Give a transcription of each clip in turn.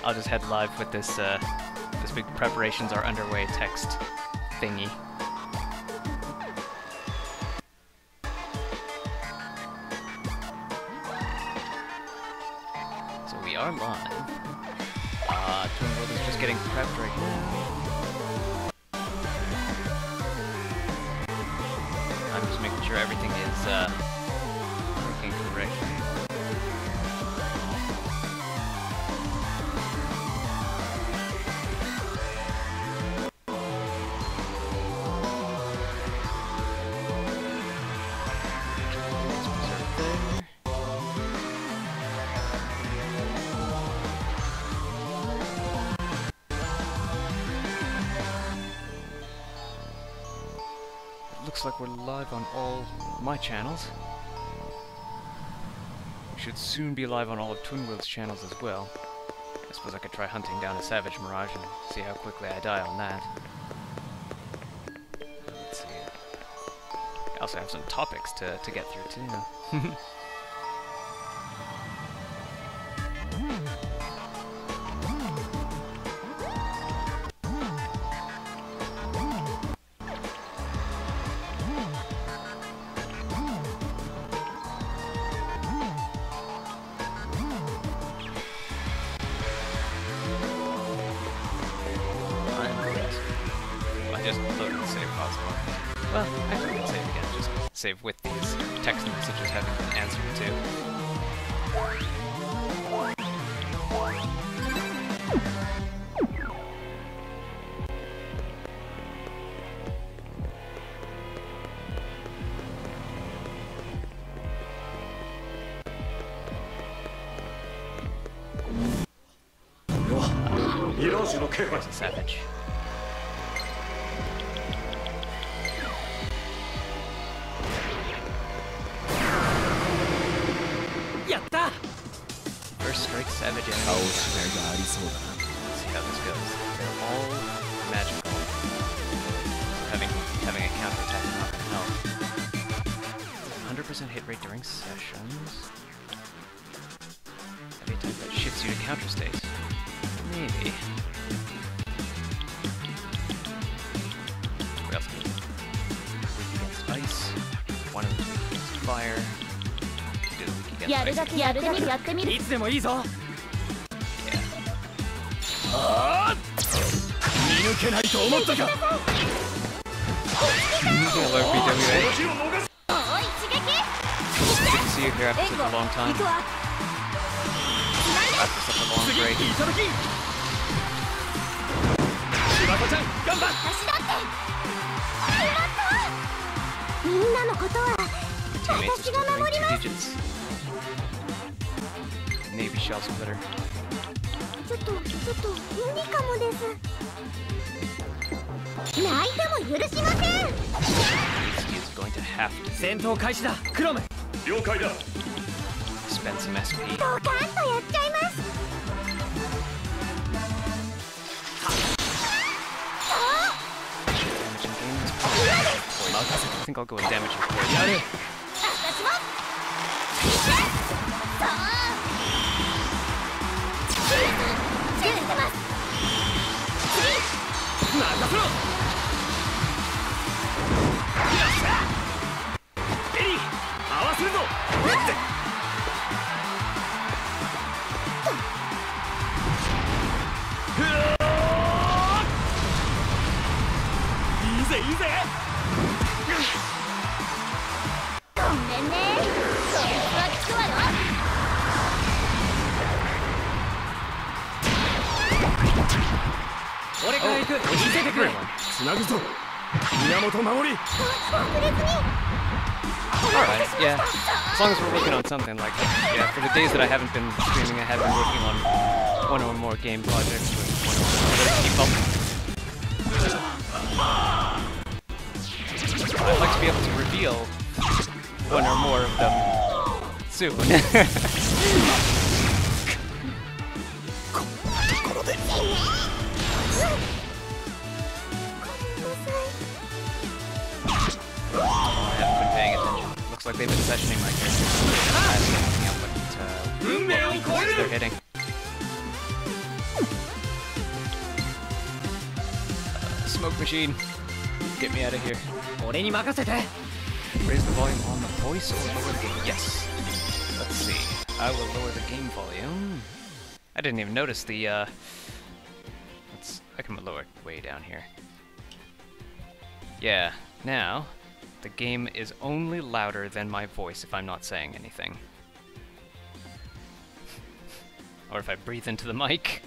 I'll just head live with this this big preparations are underway text thingy. So we are live. TwinWorld is just getting prepped right now. I'm just making sure everything is working correctly. Looks like we're live on all my channels. We should soon be live on all of TwinWorld's channels as well. I suppose I could try hunting down a Savage Mirage and see how quickly I die on that. Let's see. I also have some topics to get through too. Well, actually, I can save again. Just save with these text messages having been answered to. There's a Savage. First strike Savage enemy. Let's see how this goes. They're all magical. Having a counterattack is not gonna help. 100% hit rate during sessions. Every time that shifts you to counter state. Maybe. What else can we do? Weak against ice. One of them weak against fire. Yeah. Nice. Good to see you here after such a long time. After such a long break. Teammates are still doing 2 digits. Navy shell splitter. He is going to have to spend some SP. I think I'll go with damage and poison. Alright, yeah. As long as we're working on something like that. Yeah, for the days that I haven't been streaming, I have been working on one or more game projects with one or more keep up. I'd like to be able to reveal one or more of them soon. Like they've been sessioning my characters. I haven't been looking up what they're hitting. smoke machine. Get me out of here. 俺に任せて Raise the volume on the voice or lower the game? Yes. Let's see. I will lower the game volume. I didn't even notice the, I can lower it way down here. Yeah, now, the game is only louder than my voice if I'm not saying anything. Or if I breathe into the mic.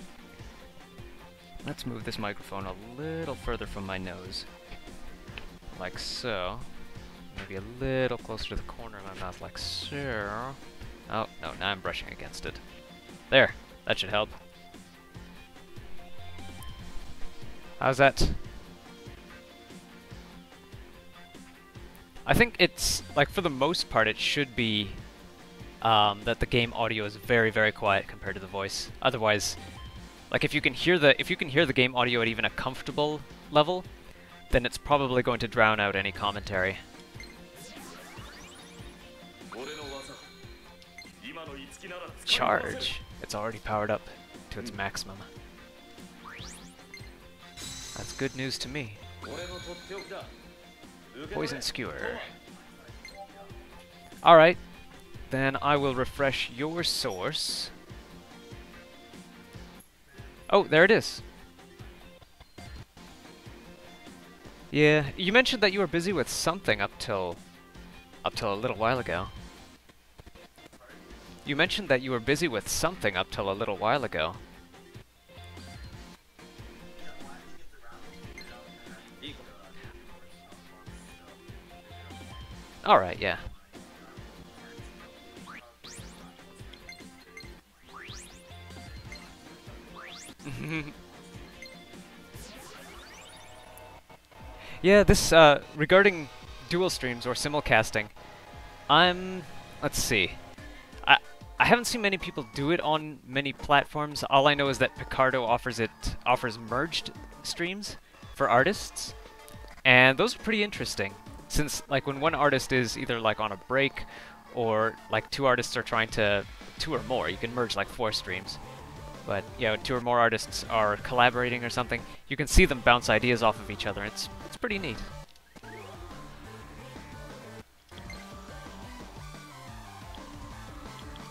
Let's move this microphone a little further from my nose. Like so. Maybe a little closer to the corner of my mouth, like so. Oh, no, now I'm brushing against it. There, that should help. How's that? I think it's, like, for the most part, it should be that the game audio is very, very quiet compared to the voice. Otherwise, like, if you can hear the game audio at even a comfortable level, then it's probably going to drown out any commentary. Charge. It's already powered up to its maximum. That's good news to me. Poison skewer. Alright, then I will refresh your source. Oh, there it is. Yeah, you mentioned that you were busy with something up till a little while ago. You mentioned that you were busy with something up till a little while ago. Alright, yeah. Yeah, this, regarding dual streams or simulcasting, let's see. I haven't seen many people do it on many platforms. All I know is that Picardo offers merged streams for artists, and those are pretty interesting. Since, like, when one artist is either, like, on a break, or, like, two artists are trying to, two or more, you can merge, like, 4 streams. But, yeah, when 2 or more artists are collaborating or something, you can see them bounce ideas off of each other. It's pretty neat.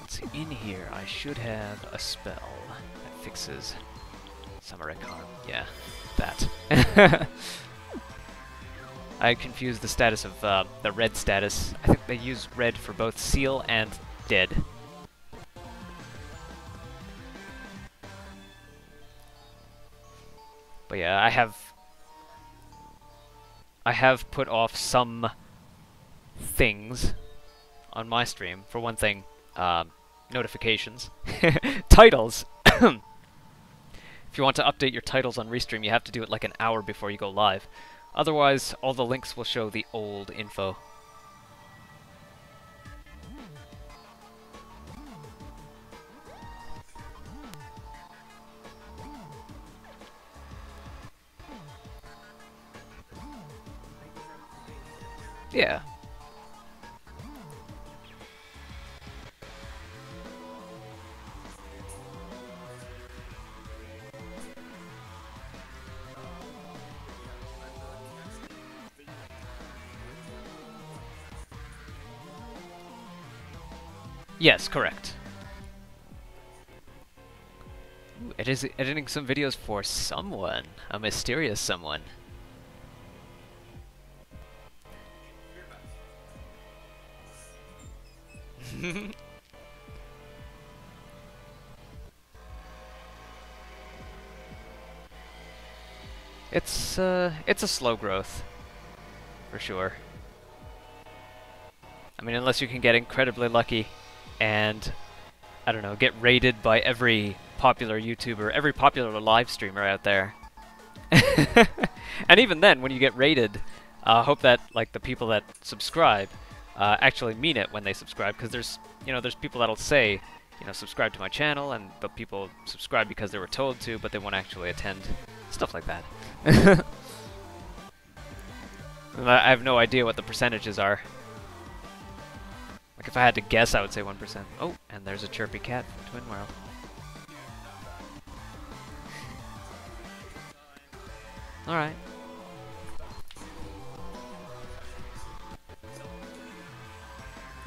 Let's see, in here, I should have a spell that fixes Samurai Karm. Yeah, that. I confused the status of the red status. I think they use red for both seal and dead. But yeah, I have put off some things on my stream. For one thing, notifications. Titles! If you want to update your titles on Restream, you have to do it like an hour before you go live. Otherwise, all the links will show the old info. Yeah. Yes, correct. Ooh, it is editing some videos for someone. A mysterious someone. It's a slow growth, for sure. I mean, unless you can get incredibly lucky and, I don't know, get raided by every popular YouTuber, every popular live streamer out there. And even then, when you get raided, hope that, like, the people that subscribe actually mean it when they subscribe, because there's people that'll say, subscribe to my channel, and the people subscribe because they were told to, but they won't actually attend. Stuff like that. I have no idea what the percentages are. Like, if I had to guess, I would say 1%. Oh, and there's a chirpy cat from TwinWorld. Alright.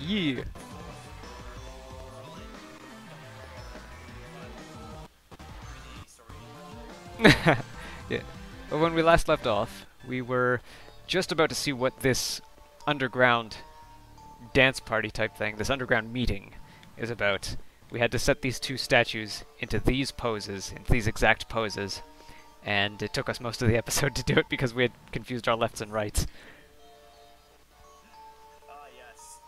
Yeah. Yeah. Well, when we last left off, we were just about to see what this underground dance party type thing, this underground meeting, is about. We had to set these two statues into these poses, into these exact poses, and it took us most of the episode to do it because we had confused our lefts and rights. Yes.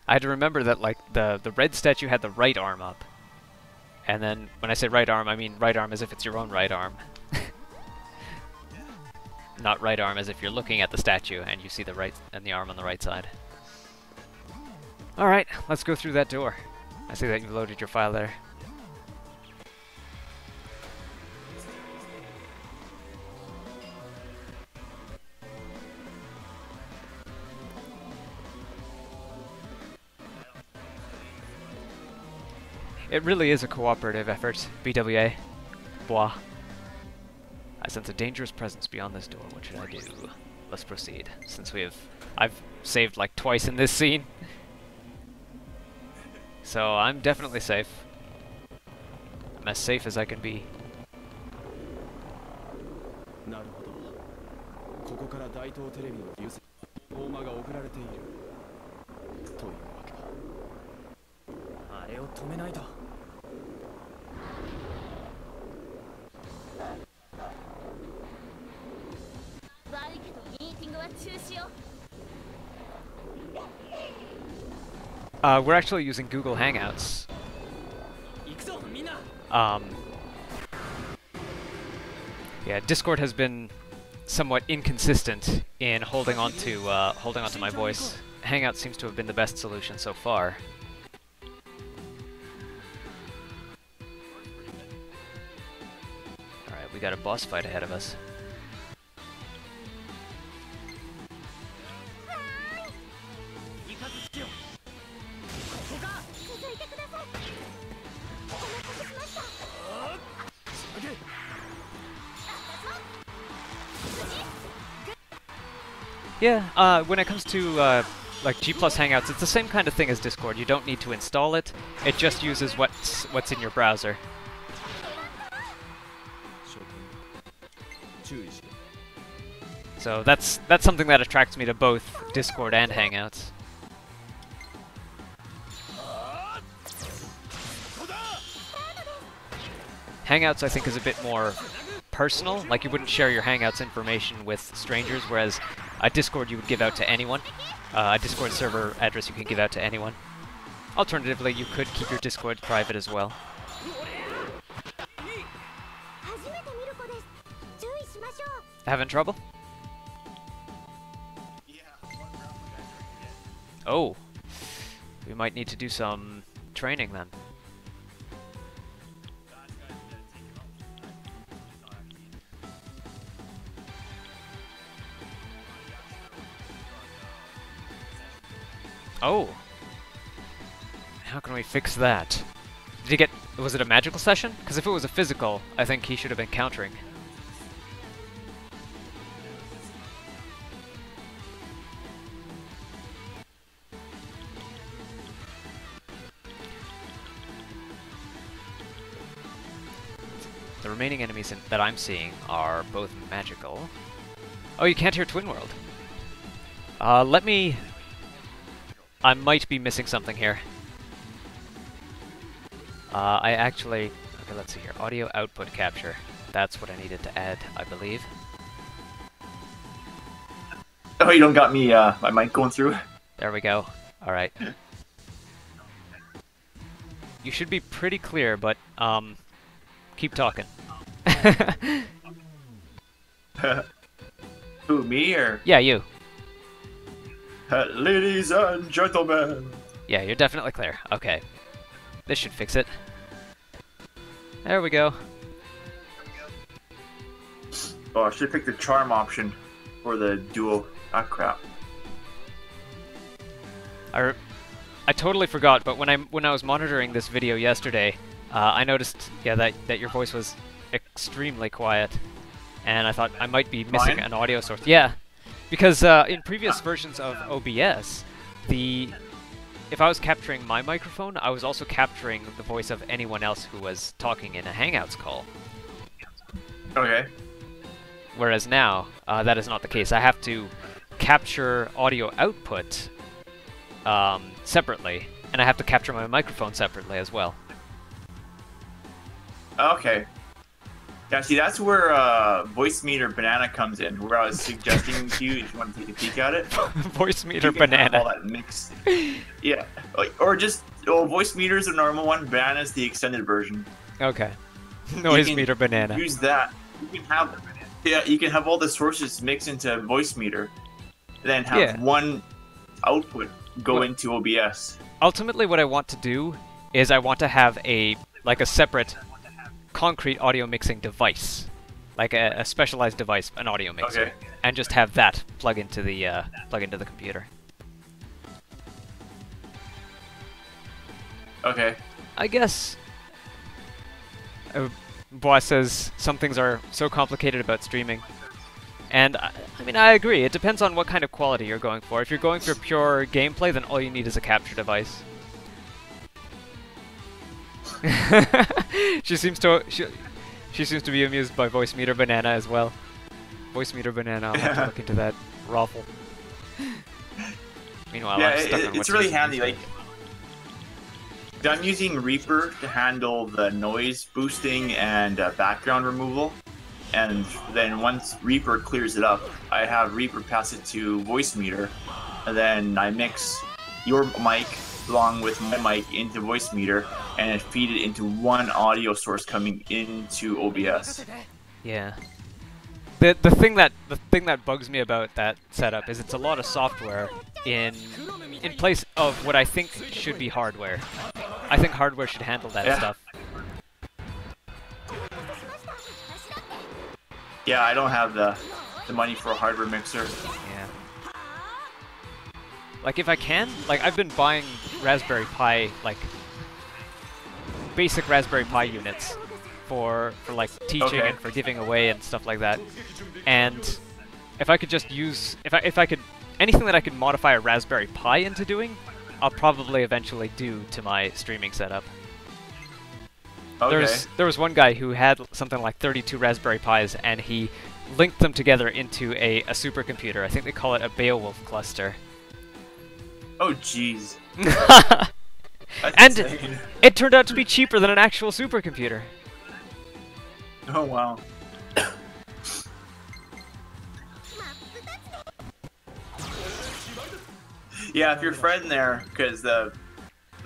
I had to remember that, like, the red statue had the right arm up. And then, when I say right arm, I mean right arm as if it's your own right arm. Not right arm as if you're looking at the statue and you see the right and the arm on the right side. Alright, let's go through that door. I see that you've loaded your file there. It really is a cooperative effort, BWA. Bois. I sense a dangerous presence beyond this door. What should I do? Let's proceed, since I've saved like twice in this scene. So I'm definitely safe. I'm as safe as I can be. We're actually using Google Hangouts. Yeah, Discord has been somewhat inconsistent in holding on to my voice. Hangout seems to have been the best solution so far. Alright, we got a boss fight ahead of us. Yeah, when it comes to like G+ Hangouts, it's the same kind of thing as Discord. You don't need to install it. It just uses what's in your browser. So that's something that attracts me to both Discord and Hangouts. Hangouts, I think, is a bit more personal. Like, you wouldn't share your Hangouts information with strangers, whereas Discord you would give out to anyone. A Discord server address you can give out to anyone. Alternatively, you could keep your Discord private as well. Having trouble? Oh. We might need to do some training then. Oh. How can we fix that? Did he get... was it a magical session? Because if it was a physical, I think he should have been countering. The remaining enemies that I'm seeing are both magical. Oh, you can't hear TwinWorld. Let me... I might be missing something here. I actually... Okay, let's see here. Audio output capture. That's what I needed to add, I believe. Oh, you don't got me, my mic going through? There we go. Alright. You should be pretty clear, but, keep talking. Who, me, or? Yeah, you. Ladies and gentlemen! Yeah, you're definitely clear. Okay. This should fix it. There we go. Oh, I should pick the charm option for the duo. Ah, crap. I totally forgot, but when I was monitoring this video yesterday, I noticed, yeah, that your voice was extremely quiet, and I thought I might be missing an audio source. Yeah, because in previous versions of OBS, it if I was capturing my microphone, I was also capturing the voice of anyone else who was talking in a Hangouts call. Okay. Whereas now, that is not the case. I have to capture audio output separately, and I have to capture my microphone separately as well. Okay. Yeah, see, that's where Voice Meter Banana comes in, where I was suggesting to you if you want to take a peek at it. Voice Meter You can have Banana. all that mixed. Yeah. Or just, Voice Meter is the normal one, Banana is the extended version. Okay. Noise can Meter Banana. Use that. You can have, you can have all the sources mixed into Voice Meter, then have one output go into OBS. Ultimately, what I want to do is I want to have a separate concrete audio mixing device, like a specialized device, an audio mixer, and just have that plug into the computer. Okay. I guess. Bois says some things are so complicated about streaming, and I mean I agree. It depends on what kind of quality you're going for. If you're going for pure gameplay, then all you need is a capture device. She seems to be amused by Voice Meter Banana as well. Voice Meter Banana, I'll have to look into that. Raffle. Meanwhile, I'm stuck on it's really handy. Like, I'm using Reaper to handle the noise boosting and background removal, and then once Reaper clears it up, I have Reaper pass it to Voice Meter, and then I mix your mic along with my mic into Voice Meter, and then feed it into one audio source coming into OBS. Yeah. The thing that bugs me about that setup is it's a lot of software in place of what I think should be hardware. I think hardware should handle that stuff. Yeah, I don't have the money for a hardware mixer. Yeah. Like if I can, like I've been buying Raspberry Pi, like basic Raspberry Pi units for like teaching and for giving away and stuff like that. And if I could just use, if I could, anything that I could modify a Raspberry Pi into doing, I'll probably eventually do to my streaming setup. There was one guy who had something like 32 Raspberry Pis, and he linked them together into a supercomputer. I think they call it a Beowulf cluster. Oh, jeez. And it turned out to be cheaper than an actual supercomputer. Oh, wow. Yeah, if you're friend there, because the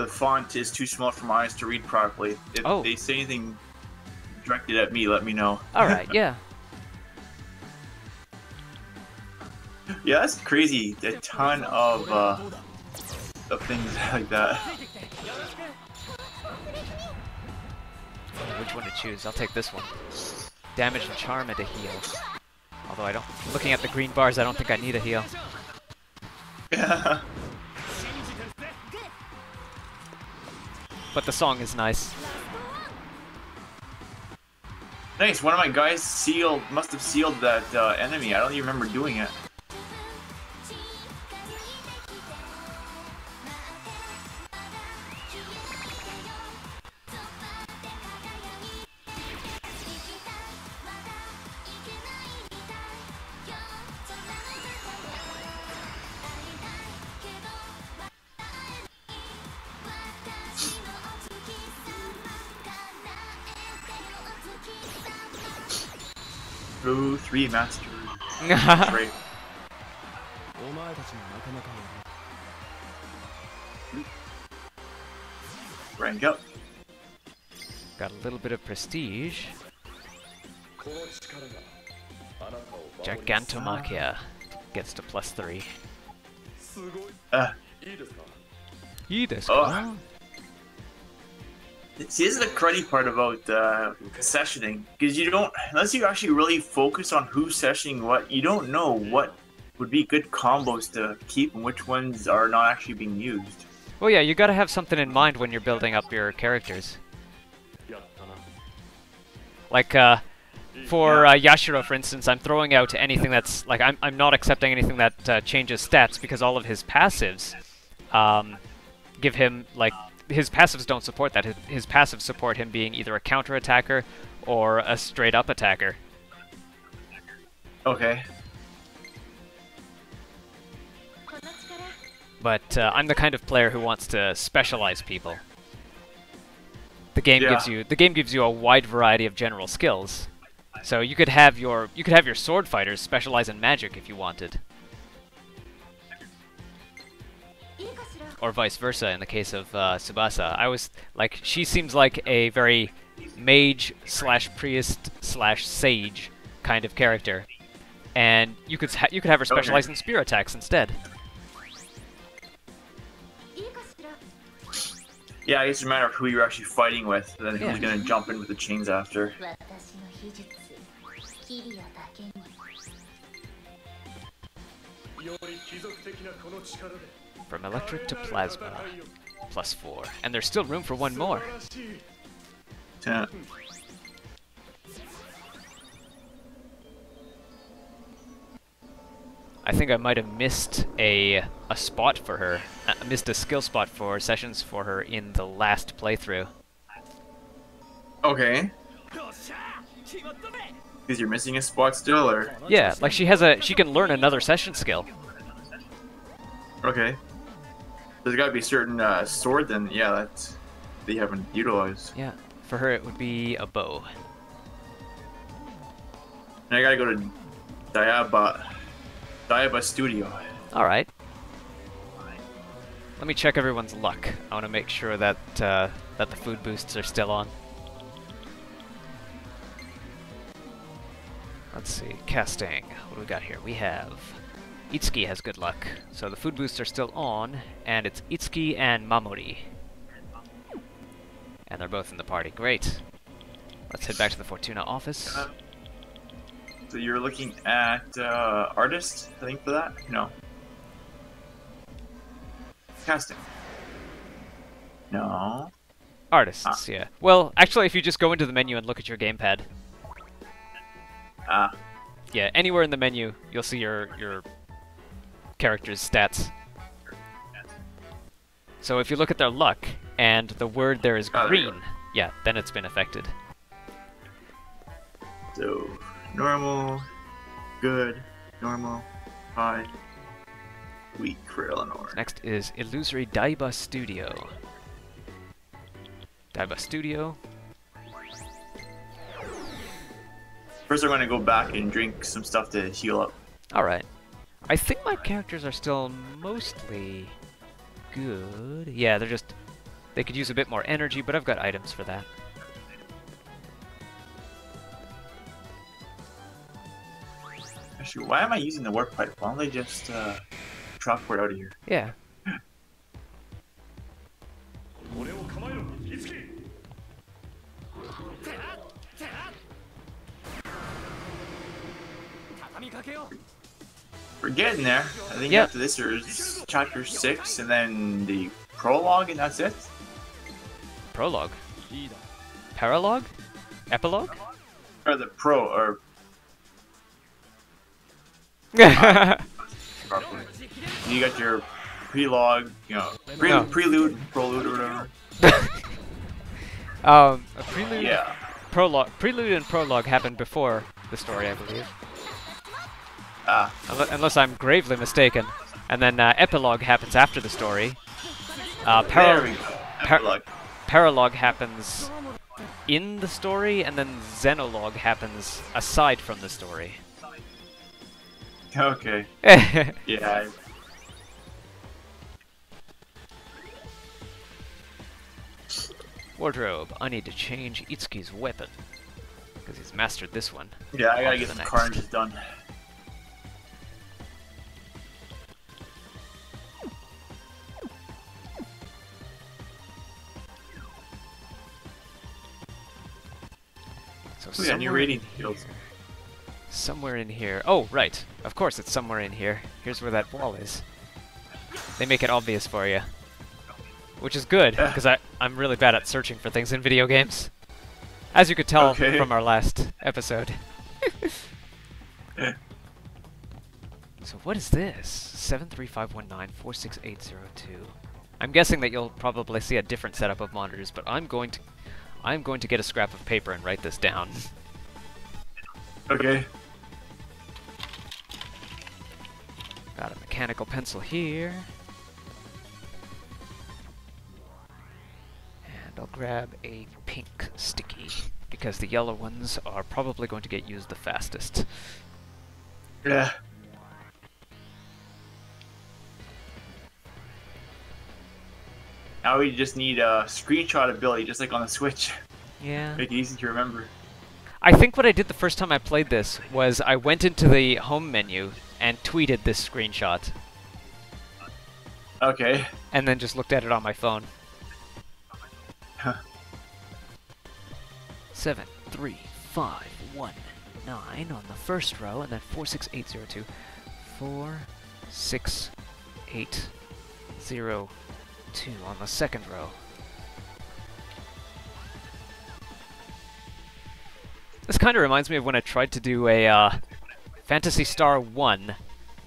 font is too small for my eyes to read properly. If they say anything directed at me, let me know. Alright, yeah. Yeah, that's crazy. A ton of things like that. Which one to choose? I'll take this one. Damage and charm and a heal. Although I don't... Looking at the green bars, I don't think I need a heal. Yeah. But the song is nice. Nice. One of my guys must have sealed that enemy. I don't even remember doing it. Ooh, 3 masters. Great. Rank up. Got a little bit of prestige. Gigantomachia gets to +3. Oh. See, this is the cruddy part about sessioning, because you don't, unless you actually really focus on who's sessioning what, you don't know what would be good combos to keep and which ones are not actually being used. Well, yeah, you gotta have something in mind when you're building up your characters. Like, for Yashiro, for instance, I'm throwing out anything that's, like, I'm not accepting anything that changes stats, because all of his passives give him, like, his passives don't support that. His passives support him being either a counter-attacker or a straight-up attacker. Okay. But I'm the kind of player who wants to specialize people. The game gives you a wide variety of general skills. So you could have your sword fighters specialize in magic if you wanted. Or vice versa in the case of Tsubasa. She seems like a very mage / priest / sage kind of character. And you could have her specialize in spear attacks instead. Yeah, I guess it's a matter of who you're actually fighting with, and then who's gonna jump in with the chains after. From electric to plasma, +4. And there's still room for one more. Yeah. I think I might have missed a spot for her. Missed a skill spot for sessions for her in the last playthrough. Okay. Because you're missing a spot still, or? Yeah, like she can learn another session skill. Okay. There's gotta be a certain sword then, yeah, that you haven't utilized. Yeah, for her it would be a bow. And I gotta go to Diaba Studio. Alright. Let me check everyone's luck. I want to make sure that that the food boosts are still on. Let's see, casting. What do we got here? We have Itsuki has good luck. So the food boosts are still on, and it's Itsuki and Mamori. And they're both in the party. Great. Let's head back to the Fortuna office. So you're looking at artist, I think, for that? No. Casting. No. Artists, yeah. Well, actually, if you just go into the menu and look at your gamepad. Yeah, anywhere in the menu, you'll see your character's stats. So if you look at their luck, and the word there is green, yeah, then it's been affected. So, normal, good, normal, high, weak for Eleanor. Next is Illusory Daiba Studio. Daiba Studio. First I'm going to go back and drink some stuff to heal up. Alright. I think my characters are still mostly good. Yeah, they could use a bit more energy, but I've got items for that. Actually, why am I using the warp pipe? Why don't they just transport out of here? Yeah. We're getting there. I think after this there's chapter 6 and then the prologue and that's it. Prologue? Paralogue? Epilogue? Or the you got your prelogue, you know, prelude, prolude, or whatever. A prelude. Yeah. Prelude and prologue happened before the story, I believe. Unless I'm gravely mistaken. And then epilogue happens after the story. Paralogue happens in the story, and then Xenologue happens aside from the story. Okay. Yeah. Wardrobe. I need to change Itsuki's weapon. Because he's mastered this one. Yeah, I gotta get some carnages done. So yeah, new rating fields. Somewhere in here. Oh, right. Of course it's somewhere in here. Here's where that wall is. They make it obvious for you. Which is good, because I'm really bad at searching for things in video games. As you could tell from our last episode. So what is this? 73519-46802. I'm guessing that you'll probably see a different setup of monitors, but I'm going to get a scrap of paper and write this down. Okay. Got a mechanical pencil here. And I'll grab a pink sticky, because the yellow ones are probably going to get used the fastest. Yeah. Now we just need a screenshot ability, just like on the Switch. Yeah. Make it easy to remember. I think what I did the first time I played this was I went into the home menu and tweeted this screenshot. Okay. And then just looked at it on my phone. 7, 3, 5, 1, 9 on the first row, and then 4, 6, 8, 0, 2. 4, 6, 8, 0, 2 on the second row. This kind of reminds me of when I tried to do a Phantasy Star 1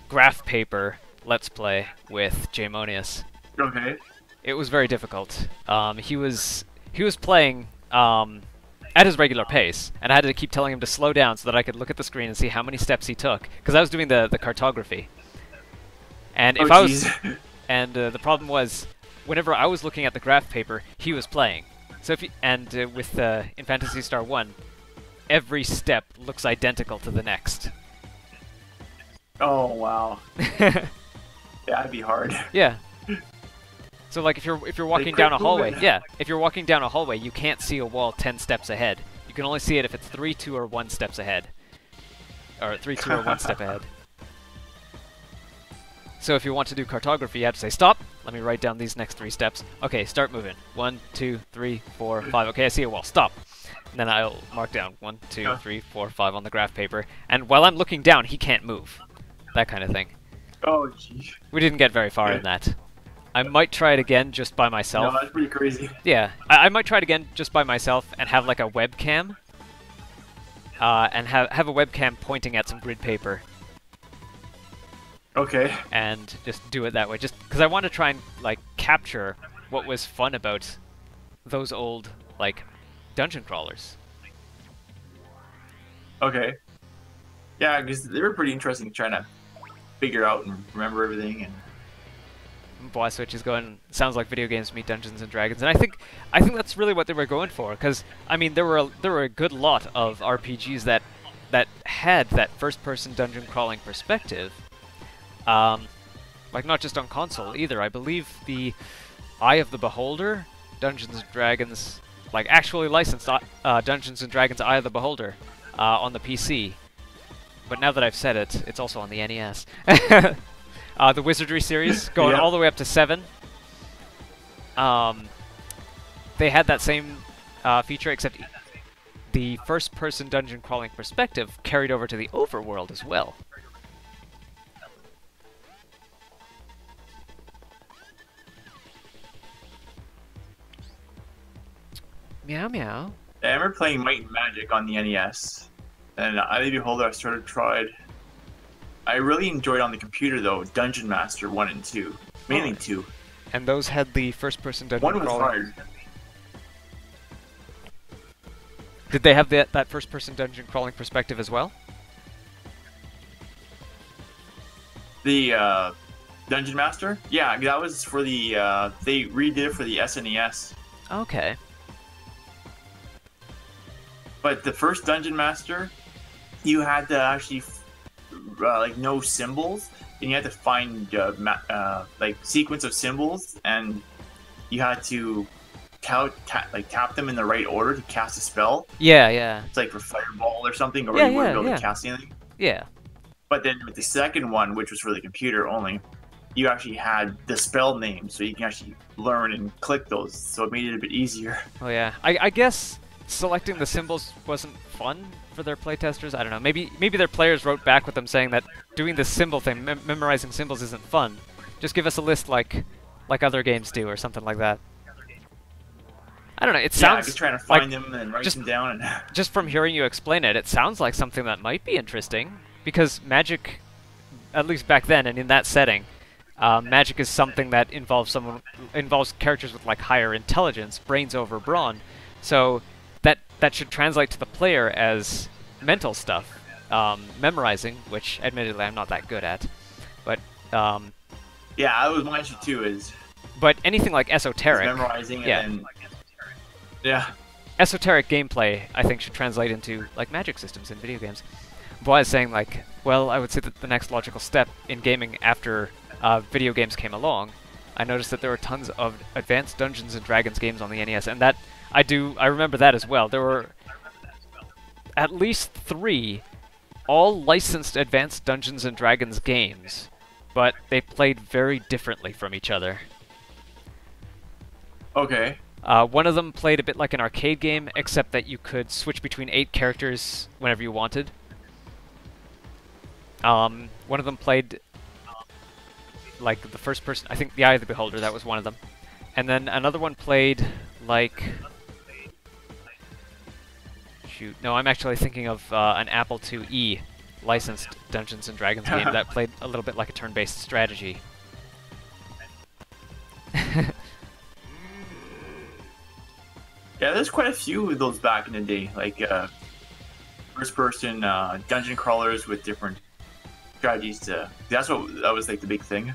graph paper Let's Play with Jmonius. Okay. It was very difficult. He was playing at his regular pace, and I had to keep telling him to slow down so that I could look at the screen and see how many steps he took, because I was doing the cartography. And if I was, and the problem was, whenever I was looking at the graph paper, he was playing. So if with in Phantasy Star 1, every step looks identical to the next. Oh wow. Yeah, that'd be hard. Yeah. So like if you're walking down a hallway, if you're walking down a hallway, you can't see a wall 10 steps ahead. You can only see it if it's 3, 2, or 1 steps ahead. Or 3, 2, or 1 step ahead. So if you want to do cartography, you have to say, stop, let me write down these next 3 steps. Okay, start moving. 1, 2, 3, 4, 5. Okay, I see a wall. Stop. And then I'll mark down 1, 2, 3, 4, 5 on the graph paper. And while I'm looking down, he can't move. That kind of thing. Oh, jeez. We didn't get very far in that. I might try it again just by myself. No, that's pretty crazy. Yeah, I might try it again just by myself and have like a webcam. And have a webcam pointing at some grid paper. Okay. And just do it that way, just because I want to try and like capture what was fun about those old like dungeon crawlers. Okay. Yeah, because they were pretty interesting trying to figure out and remember everything. And Boy, Switch is going. Sounds like video games meet Dungeons and Dragons, and I think that's really what they were going for. Because I mean, there were a good lot of RPGs that had that first-person dungeon crawling perspective. Like not just on console either. I believe the Eye of the Beholder, Dungeons and Dragons, like actually licensed Dungeons and Dragons Eye of the Beholder on the PC. But now that I've said it, it's also on the NES. The Wizardry series, going all the way up to 7. They had that same feature, except the first-person dungeon crawling perspective carried over to the overworld as well. Meow meow. I remember playing Might and Magic on the NES, and Eye of the Beholder I sort of tried. I really enjoyed on the computer though, Dungeon Master 1 and 2, mainly 2. And those had the first-person dungeon 1 was crawling. hard. Did they have that first-person dungeon crawling perspective as well? The Dungeon Master? Yeah, that was for the they redid it for the SNES. Okay. But the first Dungeon Master, you had to actually like know symbols, and you had to find like sequence of symbols, and you had to tap them in the right order to cast a spell. Yeah, yeah. It's like for Fireball or something, or you weren't able to cast anything. Yeah. But then with the second one, which was for the computer only, you actually had the spell name, so you can actually learn and click those. So it made it a bit easier. Oh yeah. I guess selecting the symbols wasn't fun for their playtesters. I don't know. Maybe their players wrote back with them saying that doing the symbol thing, memorizing symbols, isn't fun. Just give us a list like other games do, or something like that. I don't know. It sounds just trying to find them and write them down. And just from hearing you explain it, it sounds like something that might be interesting, because Magic, at least back then and in that setting, Magic is something that involves characters with like higher intelligence, brains over brawn. So that should translate to the player as mental stuff, memorizing, which admittedly I'm not that good at. But yeah, that was my issue too. Is but anything like esoteric, memorizing yeah. and then yeah. Esoteric gameplay, I think, should translate into like magic systems in video games. But I was saying, like, well, I would say that the next logical step in gaming after video games came along, I noticed that there were tons of advanced Dungeons and Dragons games on the NES, and that I remember that as well. There were at least 3 all licensed advanced Dungeons and Dragons games, but they played very differently from each other. Okay. One of them played a bit like an arcade game, except that you could switch between 8 characters whenever you wanted. One of them played like the first person, I think the Eye of the Beholder, that was one of them. And then another one played like... Shoot, no, I'm actually thinking of an Apple IIe licensed Dungeons and Dragons game that played a little bit like a turn-based strategy. Yeah, there's quite a few of those back in the day, like first-person dungeon crawlers with different strategies. That was like the big thing.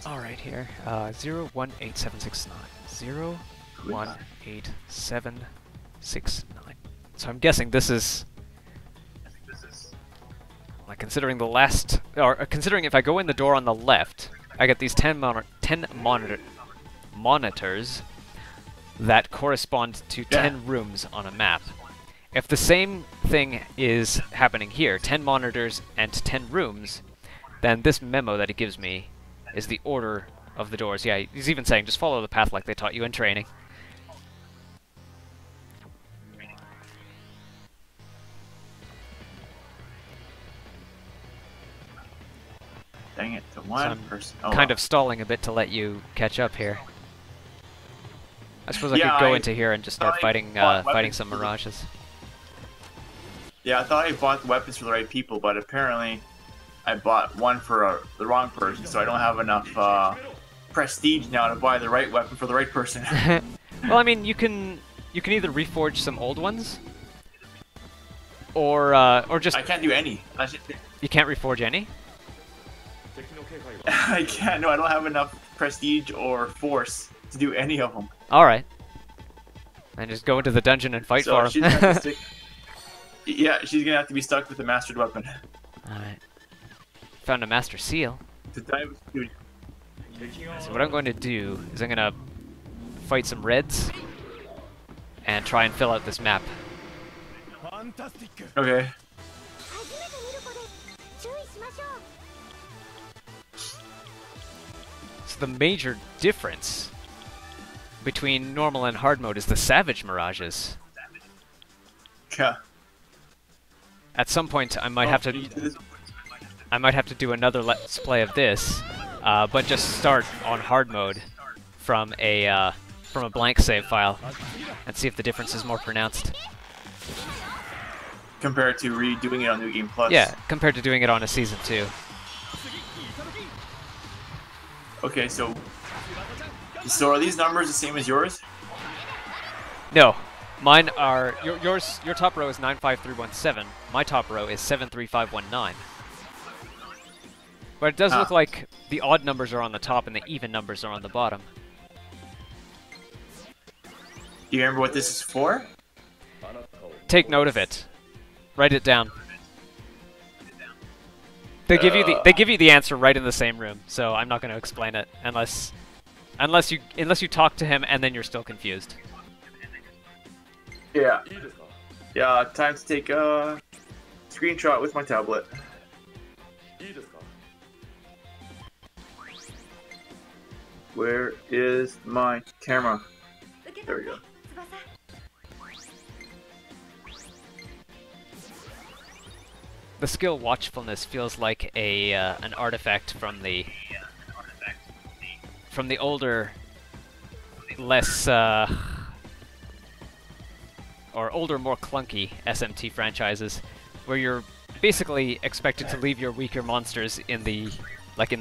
All right, here 018769 018769. So I'm guessing this is like considering the last, or considering if I go in the door on the left, I get these 10 monitors that correspond to 10 rooms on a map. If the same thing is happening here, 10 monitors and 10 rooms, then this memo that it gives me is the order of the doors. Yeah, he's even saying just follow the path like they taught you in training. Dang it, to one person. Oh, kind of stalling a bit to let you catch up here. I suppose I could go into here and just start fighting some Mirages. Yeah, I thought I bought the weapons for the right people, but apparently I bought one for the wrong person, so I don't have enough prestige now to buy the right weapon for the right person. Well, I mean, you can either reforge some old ones, or just... I can't do any. You can't reforge any? I can't. No, I don't have enough prestige or force to do any of them. Alright. And just go into the dungeon and fight for him. Yeah, she's gonna have to be stuck with a mastered weapon. Alright. Found a master seal. So what I'm going to do is I'm going to fight some reds and try and fill out this map. Okay. So the major difference between normal and hard mode is the Savage Mirages. Yeah. At some point, I might have to do another Let's Play of this, but just start on hard mode from a blank save file and see if the difference is more pronounced. Compared to redoing it on New Game Plus. Yeah, compared to doing it on a Season 2. Okay, so are these numbers the same as yours? No. Mine are... Your top row is 95317. My top row is 73519. But it does look like the odd numbers are on the top and the even numbers are on the bottom. Do you remember what this is for? Take note of it. Write it down. They give you the answer right in the same room, so I'm not going to explain it unless you talk to him and then you're still confused. Yeah. Yeah, time to take a screenshot with my tablet. Where is my camera? There we go. The skill Watchfulness feels like an artifact from the older, less or older, more clunky SMT franchises, where you're basically expected to leave your weaker monsters in the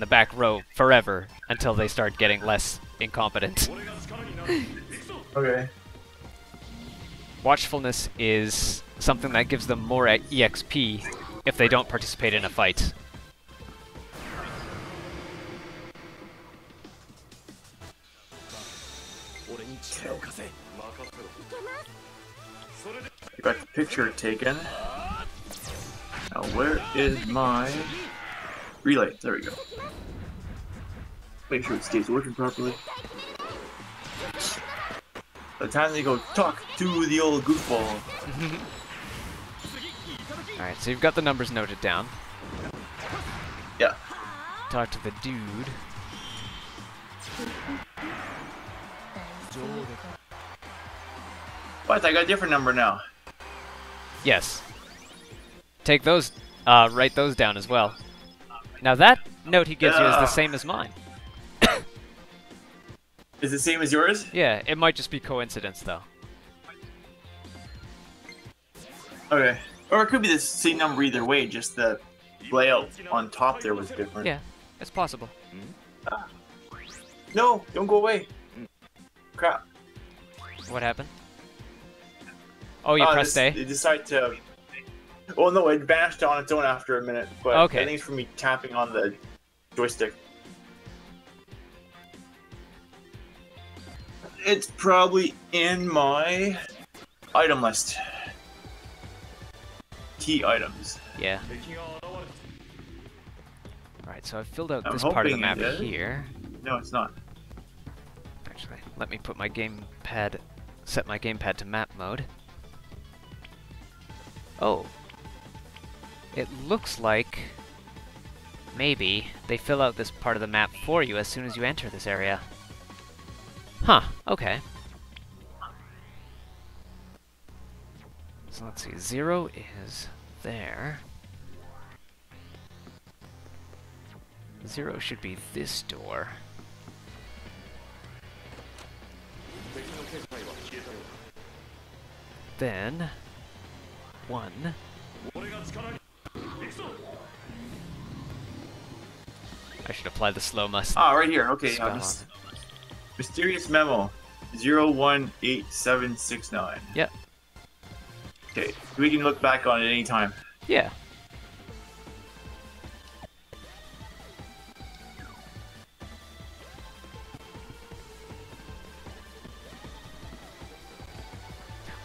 back row forever until they start getting less incompetent. Okay. Watchfulness is something that gives them more EXP if they don't participate in a fight. You got the picture taken. Now where is my relay? There we go. Make sure it stays working properly. By the time they go talk to the old goofball. Alright, so you've got the numbers noted down. Yeah. Talk to the dude. What? I got a different number now. Yes. Take those, write those down as well. Now that note he gives you is the same as mine. Is it the same as yours? Yeah, it might just be coincidence though. Okay. Or it could be the same number either way, just the layout on top there was different. Yeah, it's possible. No, don't go away. Crap. What happened? Oh, you pressed A? It decided to... Well, no, it vanished on its own after a minute, but Okay. I think it's from me tapping on the joystick. It's probably in my item list. Key items. Yeah. Alright, so I've filled out I'm this part of the hoping map it is. here. No, it's not. Actually, let me put my gamepad, set my gamepad to map mode. Oh. It looks like maybe they fill out this part of the map for you as soon as you enter this area. Huh, okay. So let's see, 0 is there. 0 should be this door. Then 1. I should apply the slow must. Ah, right here. Okay, Spell mysterious memo 018769. Yep. Okay, we can look back on it anytime. Yeah.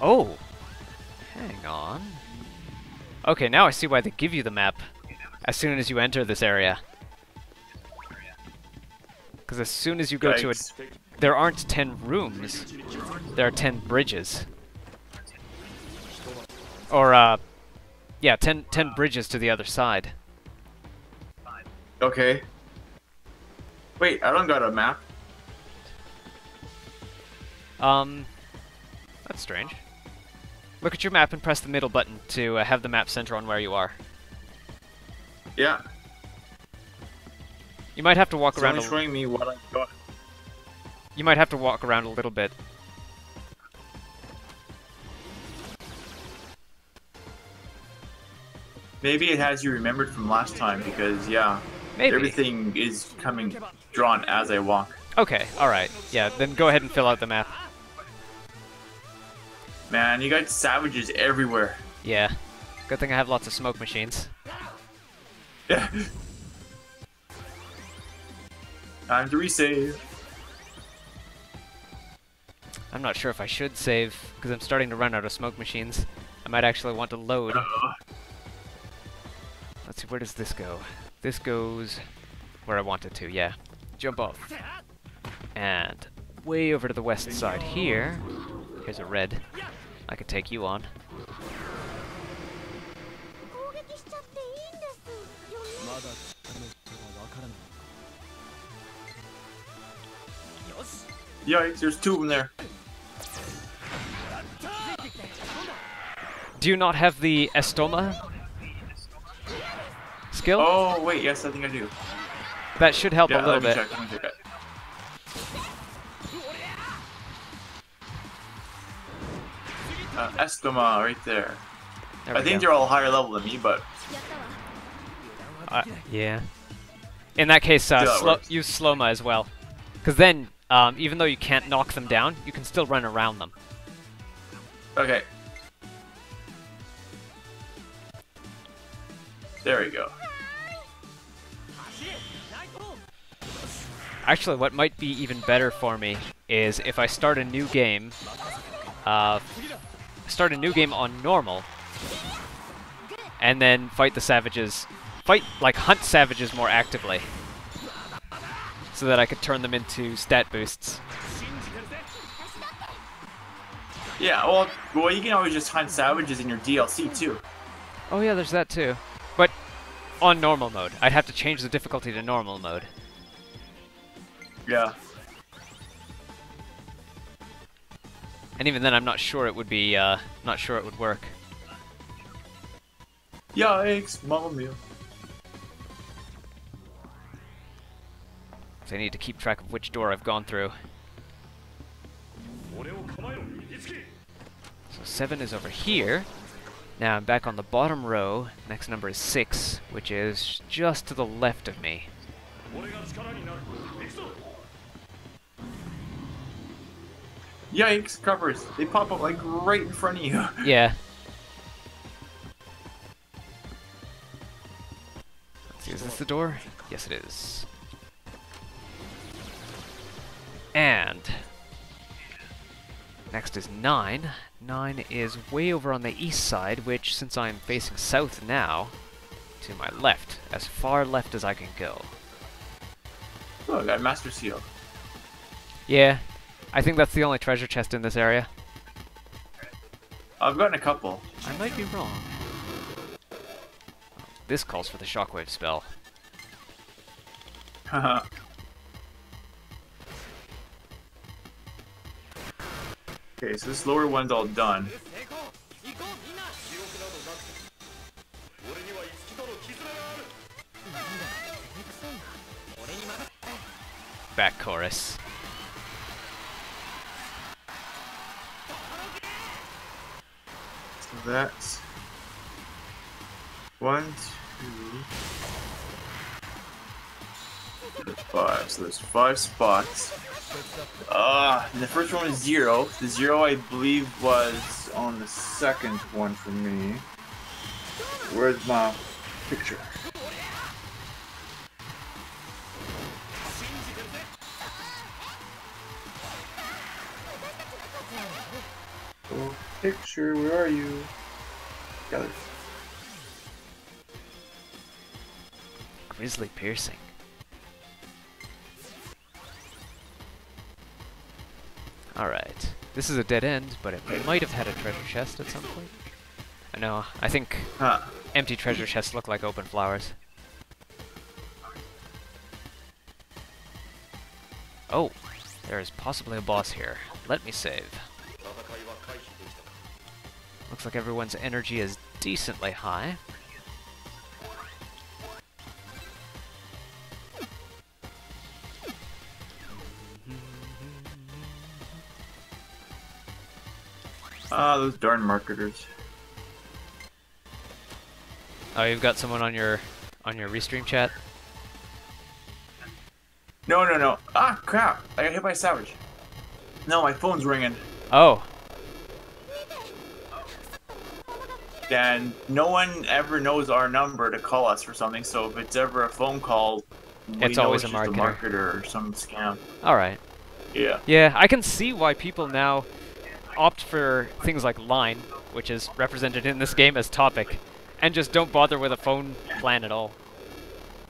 Oh! Hang on. Okay, now I see why they give you the map as soon as you enter this area. Because as soon as you go to a... Yikes. There aren't 10 rooms. There are 10 bridges. Or, yeah, 10 bridges to the other side. Okay. Wait, I don't got a map. That's strange. Look at your map and press the middle button to have the map center on where you are. Yeah. You might have to walk It's around only showing me what I got. You might have to walk around a little bit. Maybe it has you remembered from last time because, yeah, Maybe. everything is coming drawn as I walk. Okay, alright. Yeah, then go ahead and fill out the map. Man, you got savages everywhere. Yeah. Good thing I have lots of smoke machines. Yeah. Time to resave. I'm not sure if I should save, because I'm starting to run out of smoke machines. I might actually want to load. Let's see, where does this go? This goes where I want it to, yeah. Jump off. And way over to the west side here, here's a red. I could take you on. Yikes, there's 2 of them there. Do you not have the Estoma skill? Oh, wait, yes, I think I do. That should help Yeah, a little let me bit. check, let me check it. Estoma, right there. There I we think go. they're all higher level than me, but Yeah. In that case, See how that works. use slow-mo as well. Because then, even though you can't knock them down, you can still run around them. okay. There we go. Actually, what might be even better for me is if I start a new game, on normal, and then fight the savages, hunt savages more actively, so that I could turn them into stat boosts. Yeah, well, you can always just hunt savages in your DLC too. Oh yeah, there's that too. But on normal mode. I'd have to change the difficulty to normal mode. Yeah. And even then, I'm not sure it would be, not sure it would work. Yikes, mamma mia. So I need to keep track of which door I've gone through. So 7 is over here. Now I'm back on the bottom row. Next number is 6, which is just to the left of me. Yikes, covers. They pop up like right in front of you. Yeah. Let's see, is this the door? Yes, it is. And next is 9. 9 is way over on the east side, which, since I'm facing south now, to my left. As far left as I can go. Oh, I got a Master Seal. Yeah, I think that's the only treasure chest in this area. I've gotten a couple. I might be wrong. This calls for the shockwave spell. Haha. Okay, so this lower one's all done. Back chorus. So that's 1, 2, 5. So there's 5 spots. And the first one was 0. The 0 I believe was on the second one for me. Where's my picture? Oh, picture, where are you? Got it. Grizzly piercing. Alright. This is a dead end, but it might have had a treasure chest at some point. No, I think empty treasure chests look like open flowers. Oh, there is possibly a boss here. Let me save. Looks like everyone's energy is decently high. Those darn marketers. Oh, you've got someone on your restream chat? No. Ah, crap. I got hit by a savage. No, my phone's ringing. Oh. And no one ever knows our number to call us for something, so if it's ever a phone call, It's know always it's a just marketer. or some scam. Alright. Yeah. Yeah, I can see why people now opt for things like Line, which is represented in this game as Topic, and just don't bother with a phone plan at all.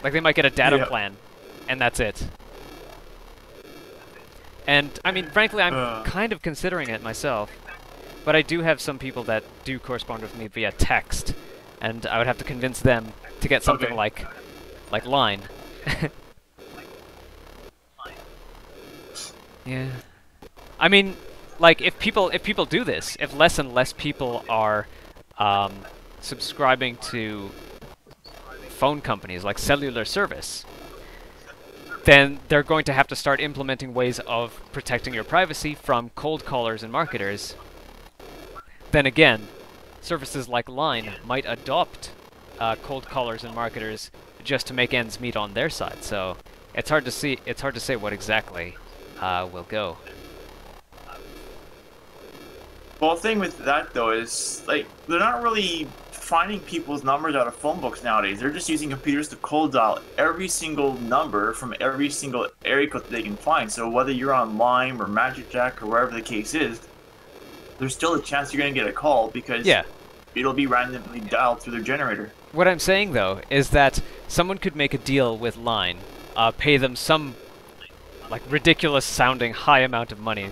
Like, they might get a data plan, and that's it. And, I mean, frankly, I'm kind of considering it myself. But I do have some people that do correspond with me via text, and I would have to convince them to get something like Line. Yeah. I mean, like, if people do this, if less and less people are subscribing to phone companies like cellular service, then they're going to have to start implementing ways of protecting your privacy from cold callers and marketers. Then again, services like Line might adopt cold callers and marketers just to make ends meet on their side. So it's hard to see. It's hard to say what exactly will go. Well, the thing with that though is like they're not really finding people's numbers out of phone books nowadays. They're just using computers to cold dial every single number from every single area code that they can find. So whether you're on Lime or Magic Jack or wherever the case is, there's still a chance you're gonna get a call because it'll be randomly dialed through their generator. What I'm saying though is that someone could make a deal with Line, pay them some like ridiculous sounding high amount of money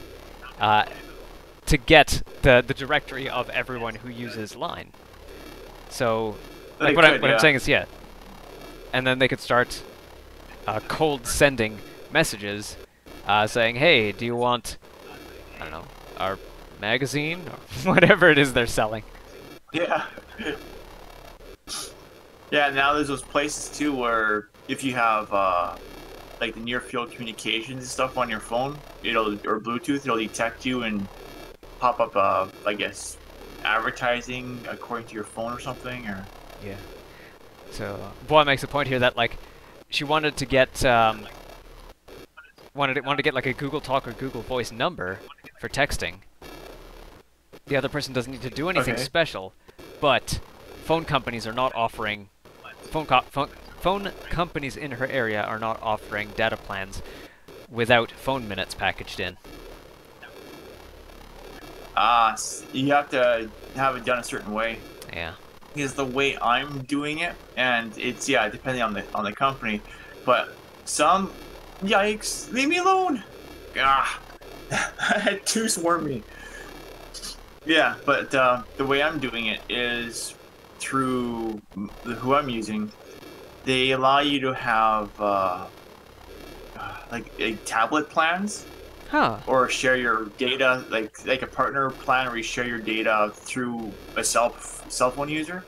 to get the directory of everyone who uses Line. So, like what I'm saying is, and then they could start cold sending messages saying, hey, do you want, I don't know, our magazine? Or whatever it is they're selling. Yeah. Yeah, now there's those places too where if you have like the near field communications and stuff on your phone, or Bluetooth, it'll detect you and pop up I guess advertising according to your phone or something, or So Boy makes a point here that like she wanted to get wanted to get like a Google Talk or Google Voice number for texting. The other person doesn't need to do anything special, but phone companies are not offering phone companies in her area are not offering data plans without phone minutes packaged in. You have to have it done a certain way. Yeah. Is the way I'm doing it, and it's depending on the company, but some, yikes, leave me alone. Ah, I had two swarm me. Yeah, but the way I'm doing it is through who I'm using. They allow you to have like tablet plans. Or share your data, like a partner plan where you share your data through a cell phone user.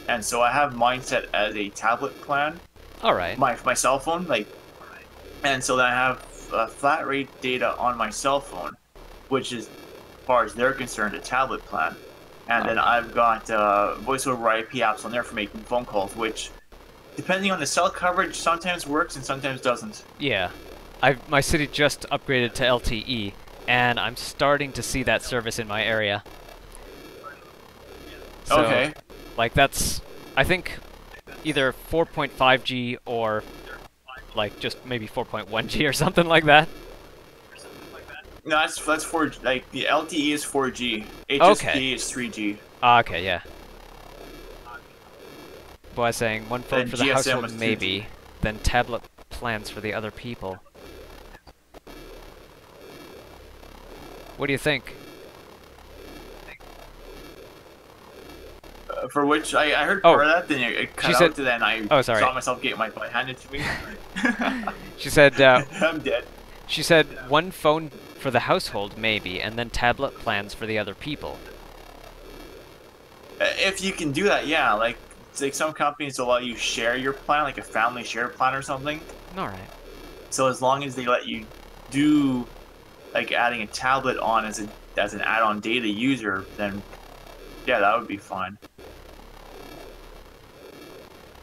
And so I have mine set as a tablet plan. All right. My cell phone, and so then I have flat rate data on my cell phone, which is, as far as they're concerned, a tablet plan. And then I've got voice over IP apps on there for making phone calls, which, depending on the cell coverage, sometimes works and sometimes doesn't. Yeah. My city just upgraded to LTE, and I'm starting to see that service in my area. So, okay. Like that's, I think, either 4.5G or like just maybe 4.1G or something like that. No, that's 4G. Like the LTE is 4G. HSP is 3G. Okay, yeah. Boy, saying one phone for the household maybe, then tablet plans for the other people. What do you think? For which I heard part of that, then it cut out, and then I saw myself get my butt handed to me. She said, I'm dead. She said one phone for the household maybe, and then tablet plans for the other people. If you can do that, yeah. Like some companies allow you share your plan, like a family share plan or something. All right. So as long as they let you do, like adding a tablet on as an add-on data user, then yeah, that would be fine.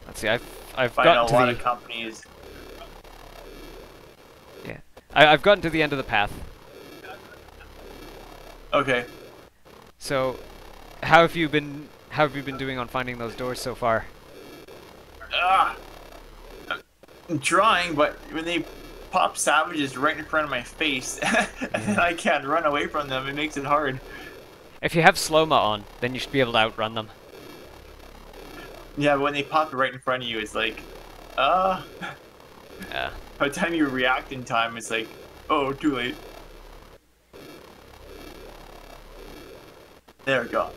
Let's see, I've gotten to a lot of companies. Yeah, I've gotten to the end of the path. Okay. So, how have you been doing on finding those doors so far? I'm trying, but when they pop savages right in front of my face, and I can't run away from them, it makes it hard. If you have slow-mo on, then you should be able to outrun them. Yeah, but when they pop right in front of you, it's like, yeah. By the time you react in time, it's like, oh, too late. There we go.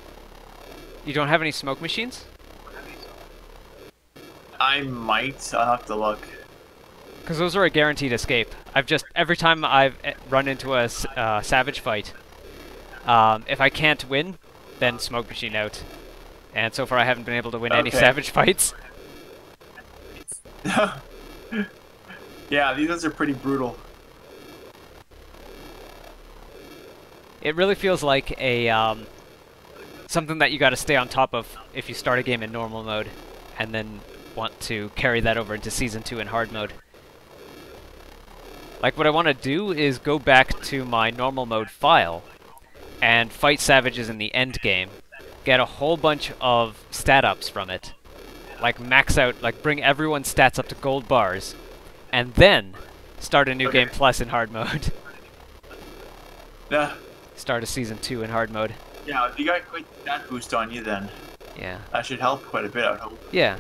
You don't have any smoke machines? I might. I'll have to look. Because those are a guaranteed escape. Every time I've run into a savage fight, if I can't win, then smoke machine out. And so far I haven't been able to win any savage fights. Yeah, these ones are pretty brutal. It really feels like a something that you got to stay on top of if you start a game in normal mode, and then want to carry that over into Season 2 in hard mode. Like, what I want to do is go back to my normal mode file and fight savages in the end game, get a whole bunch of stat ups from it, like max out, like bring everyone's stats up to gold bars, and then start a new game plus in hard mode. Yeah. Start a Season 2 in hard mode. Yeah, if you got quite that boost on you, then Yeah. that should help quite a bit, I would hope. Yeah.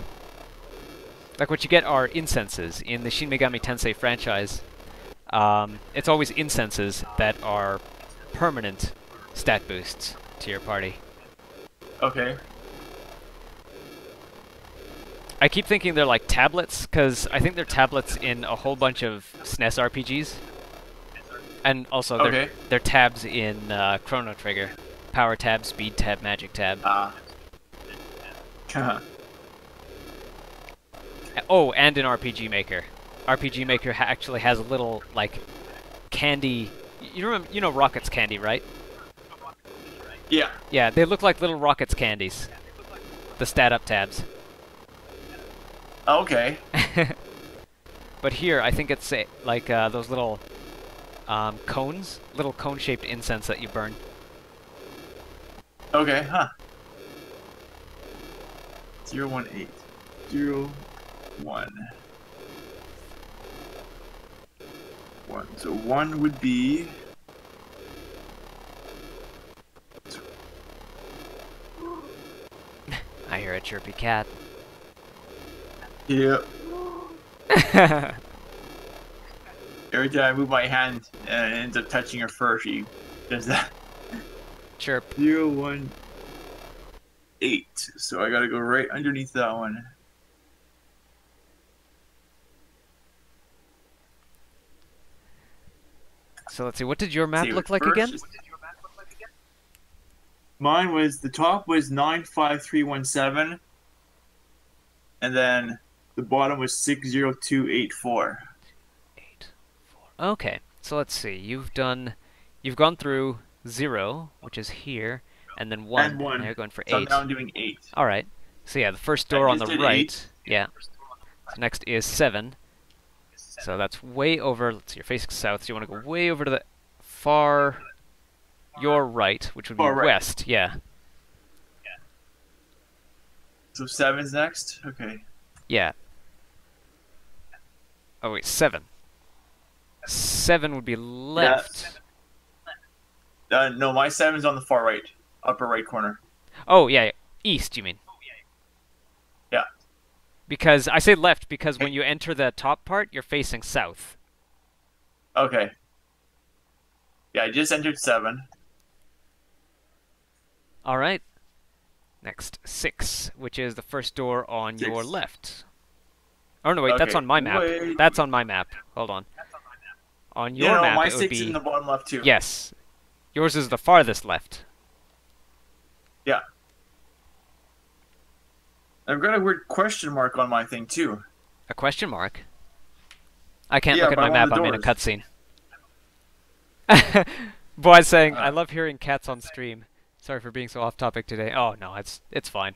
Like, what you get are incenses. In the Shin Megami Tensei franchise, it's always incenses that are permanent stat boosts to your party. Okay. I keep thinking they're like tablets, because I think they're tablets in a whole bunch of SNES RPGs. And also, they're tabs in Chrono Trigger. Power tab, speed tab, magic tab. Oh, and in RPG Maker. RPG Maker actually has a little, like, candy... You know Rockets candy, right? Yeah. Yeah, they look like little Rockets candies. The stat-up tabs. Okay. But here, I think it's like those little cones, little cone-shaped incense that you burn. Okay, huh. 018. 1. 1. So 1 would be... I hear a chirpy cat. Yep. Every time I move my hand and it ends up touching her fur, she does that. Chirp. 018. So I gotta go right underneath that one. So let's see, what did your map look like again? Mine was, the top was 95317, and then the bottom was 60284. Okay, so let's see, you've gone through 0, which is here, and then 1, and now you're going for 8. So now I'm doing 8. Alright, so yeah, the first door on the right, 8. Yeah. So next is 7. So that's way over, let's see, you're facing south, so you want to go way over to the far, your right, which would be west, yeah. So 7's next? Okay. Yeah. Oh wait, 7. 7 would be left. No, my 7's on the far right, upper right corner. Oh, yeah, east, you mean? Yeah. Because, I say left because when you enter the top part, you're facing south. Okay. Yeah, I just entered 7. Alright. Next, 6, which is the first door on 6. your left. Oh no, wait, that's on my map. That's on my map. Hold on. On your map, my it would 6 be... is in the bottom left too. Yes. Yours is the farthest left. Yeah. I've got a weird question mark on my thing too. A question mark? I can't look at my map, I'm in a cutscene. Boy's saying, I love hearing cats on stream. Sorry for being so off topic today. Oh no, it's fine.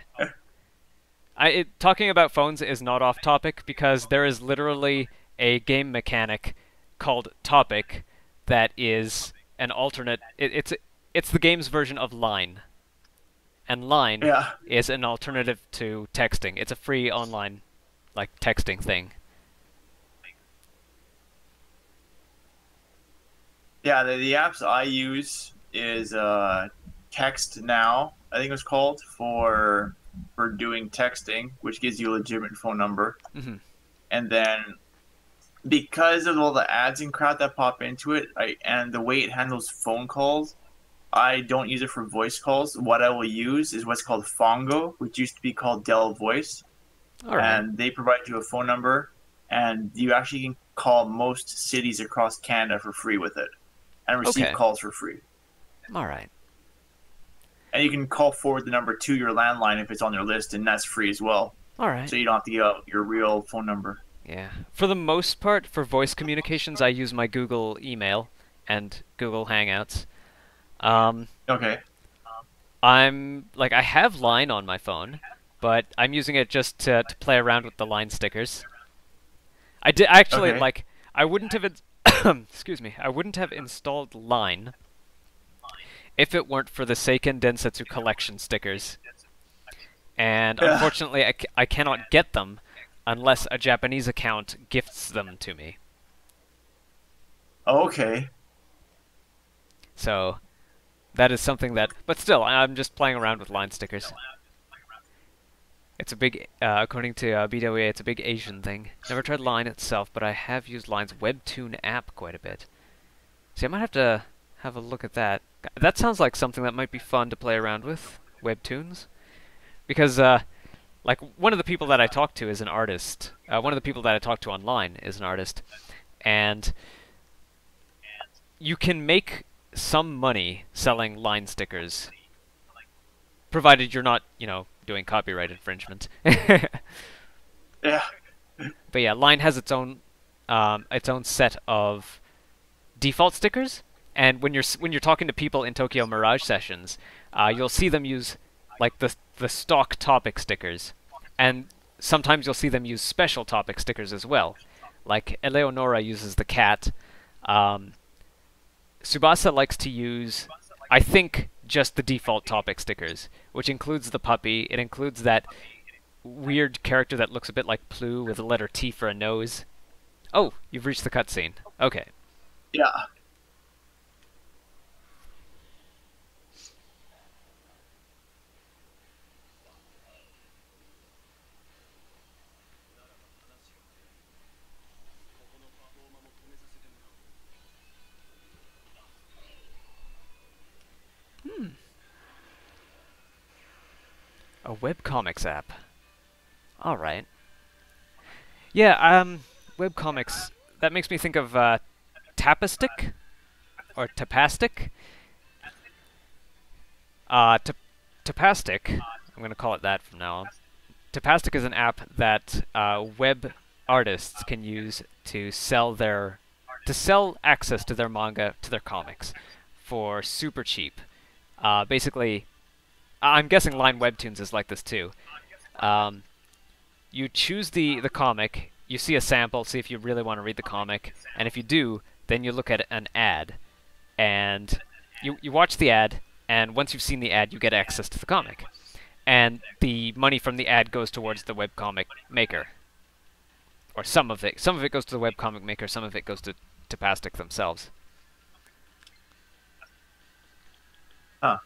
Talking about phones is not off topic because there is literally a game mechanic called Topic that is an alternate. It's the game's version of Line, and Line is an alternative to texting. It's a free online, like, texting thing. Yeah, the apps I use is Text Now, I think it was called, for doing texting, which gives you a legitimate phone number. Mm-hmm. And then because of all the ads and crap that pop into it, and the way it handles phone calls, I don't use it for voice calls. What I will use is what's called Fongo, which used to be called Dell Voice. All right. And they provide you a phone number, and you actually can call most cities across Canada for free with it, and receive calls for free. All right. And you can call forward the number to your landline if it's on your list, and that's free as well. All right. So you don't have to give out your real phone number. Yeah. For the most part, for voice communications, I use my Google email and Google Hangouts. Okay. I have Line on my phone, but I'm using it just to play around with the Line stickers. I did actually Okay. I wouldn't have excuse me, I wouldn't have installed Line if it weren't for the Seiken Densetsu collection stickers. And Yeah. unfortunately, I cannot get them unless a Japanese account gifts them to me. Okay. So that is something that, but still, I'm just playing around with Line stickers. It's a big, according to BWA, it's a big Asian thing. Never tried Line itself, but I have used Line's Webtoon app quite a bit. See, I might have to have a look at that. That sounds like something that might be fun to play around with, Webtoons. Because, like, one of the people that I talk to is an artist. One of the people that I talk to online is an artist. And you can make some money selling Line stickers, provided you're not, doing copyright infringement. Yeah. But yeah, Line has its own set of default stickers, and when you're talking to people in Tokyo Mirage sessions, you'll see them use like the stock topic stickers, and sometimes you'll see them use special topic stickers as well. Like Eleonora uses the cat. Tsubasa likes to use, I think, just the default topic stickers, which includes the puppy. It includes that weird character that looks a bit like Plu with a letter T for a nose. Oh, you've reached the cutscene. Okay. Yeah. A webcomics app. Alright. Yeah, webcomics, that makes me think of Tapistic? Or Tapastic? Tapastic, I'm going to call it that from now on. Tapastic is an app that web artists can use to sell access to their manga, to their comics, for super cheap. Basically, I'm guessing Line Webtoons is like this too. You choose the comic, you see a sample, see if you really want to read the comic, and if you do, then you look at an ad, and you watch the ad, and once you've seen the ad, you get access to the comic. And the money from the ad goes towards the webcomic maker. Or some of it. Some of it goes to the webcomic maker, some of it goes to Tapastic themselves. Huh.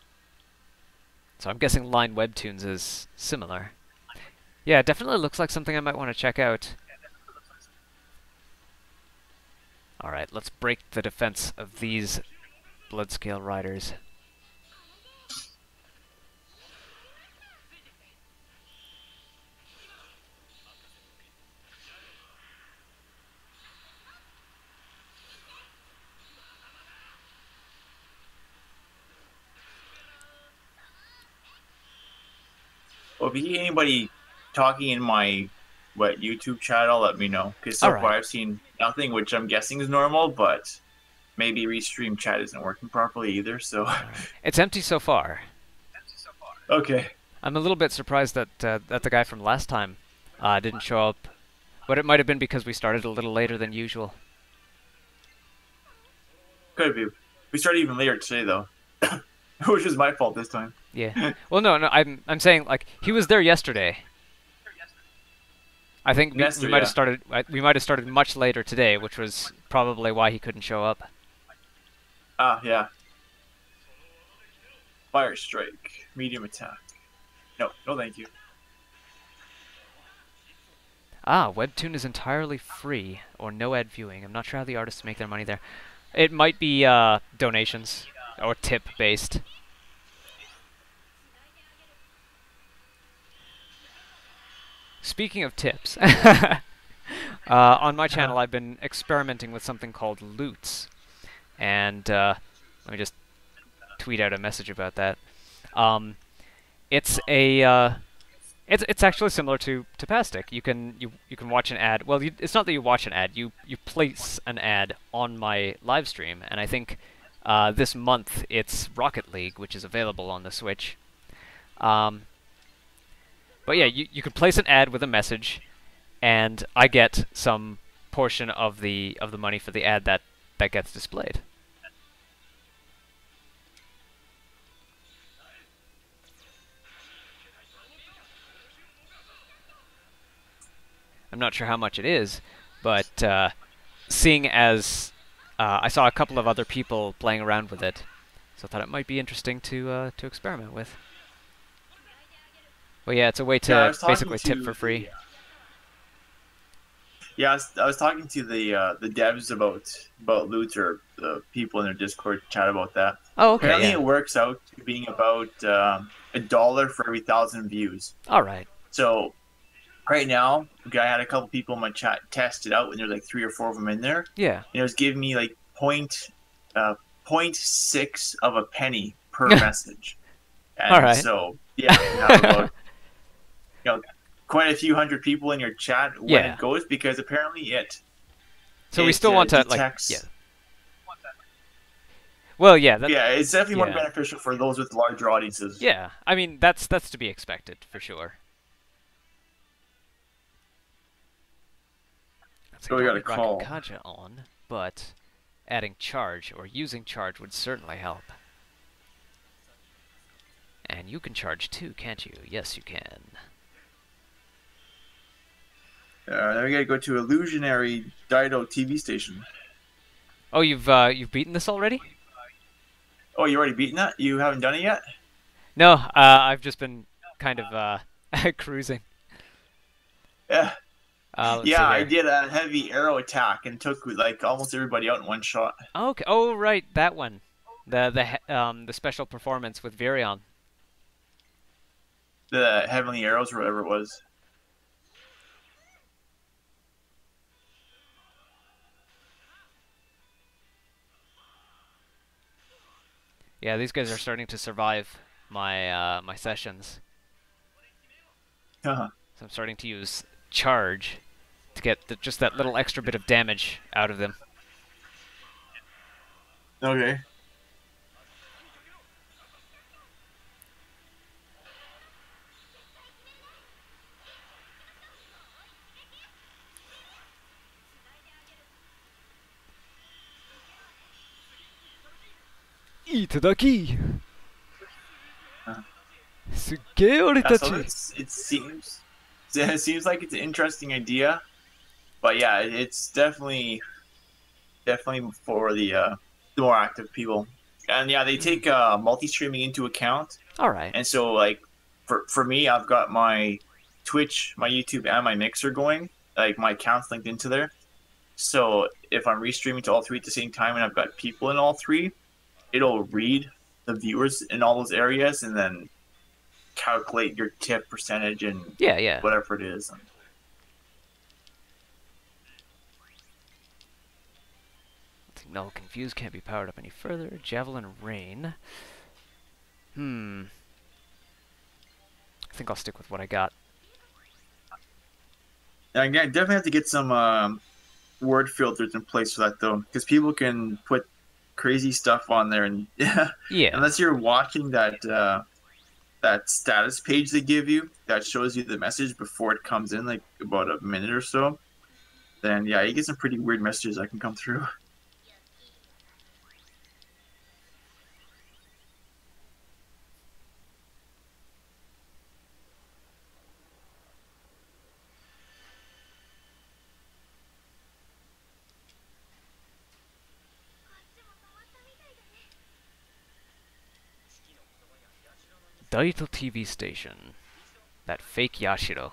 So I'm guessing Line Webtoons is similar. Yeah, it definitely looks like something I might want to check out. Alright, let's break the defense of these Bloodscale Riders. Well, if you hear anybody talking in my YouTube channel, let me know. Because so Alright. far I've seen nothing, which I'm guessing is normal, but maybe Restream chat isn't working properly either, so... It's empty so far. Okay. I'm a little bit surprised that that the guy from last time didn't show up, but it might have been because we started a little later than usual. Could be. We started even later today, though. Which is my fault this time. Yeah. Well, no, I'm saying like he was there yesterday. I think we might have started. We might have started much later today, which was probably why he couldn't show up. Ah, yeah. Fire strike. Medium attack. No, no thank you. Ah, Webtoon is entirely free or no ad viewing. I'm not sure how the artists make their money there. It might be donations or tip based. Speaking of tips, on my channel I've been experimenting with something called loots, and let me just tweet out a message about that. It's a it's actually similar to Tapastic. You can watch an ad. Well, it's not that you watch an ad. You place an ad on my live stream, and I think this month it's Rocket League, which is available on the Switch. But yeah, you could place an ad with a message, and I get some portion of the money for the ad that gets displayed. I'm not sure how much it is, but seeing as I saw a couple of other people playing around with it, so I thought it might be interesting to experiment with. Well, yeah, it's a way to basically tip for free. Yeah, I was talking to the devs about loot, or the people in their Discord chat about that. Oh, okay. Apparently, yeah. it works out to being about $1 for every 1,000 views. All right. So right now, I had a couple people in my chat test it out, and there's like 3 or 4 of them in there. Yeah. And it was giving me like 0.6 of a penny per message. And all right. so yeah, you have about quite a few hundred people in your chat when it goes, because apparently So we still want to detects, like Well, yeah. Yeah, it's definitely more beneficial for those with larger audiences. Yeah, I mean that's to be expected for sure. So we got a call. Kaja on, but adding charge or using charge would certainly help. And you can charge too, can't you? Yes, you can. Then we gotta go to Illusionary Dido TV station. Oh, you've beaten this already? Oh, you already beaten that? You haven't done it yet? No, I've just been kind of cruising. Yeah. Yeah, I did a heavy arrow attack and took like almost everybody out in one shot. Okay. Oh, right, that one. The special performance with Virion. The Heavenly Arrows or whatever it was. Yeah, these guys are starting to survive my my sessions. Uh-huh. So I'm starting to use charge to get just that little extra bit of damage out of them. Okay. Itadaki. Sugee oritachi. So it seems like it's an interesting idea, but yeah, it's definitely for the more active people. And yeah, they take multi-streaming into account. All right. And so like for me, I've got my Twitch, my YouTube, and my Mixer going. Like my account's linked into there. So if I'm restreaming to all three at the same time and I've got people in all three, it'll read the viewers in all those areas and then calculate your tip percentage and whatever it is. Null Confused can't be powered up any further. Javelin Rain. I think I'll stick with what I got. I definitely have to get some word filters in place for that though, because people can put crazy stuff on there, and unless you're watching that that status page they give you that shows you the message before it comes in, like about a minute or so, then yeah, you get some pretty weird messages that can come through. Daito TV station. That fake Yashiro.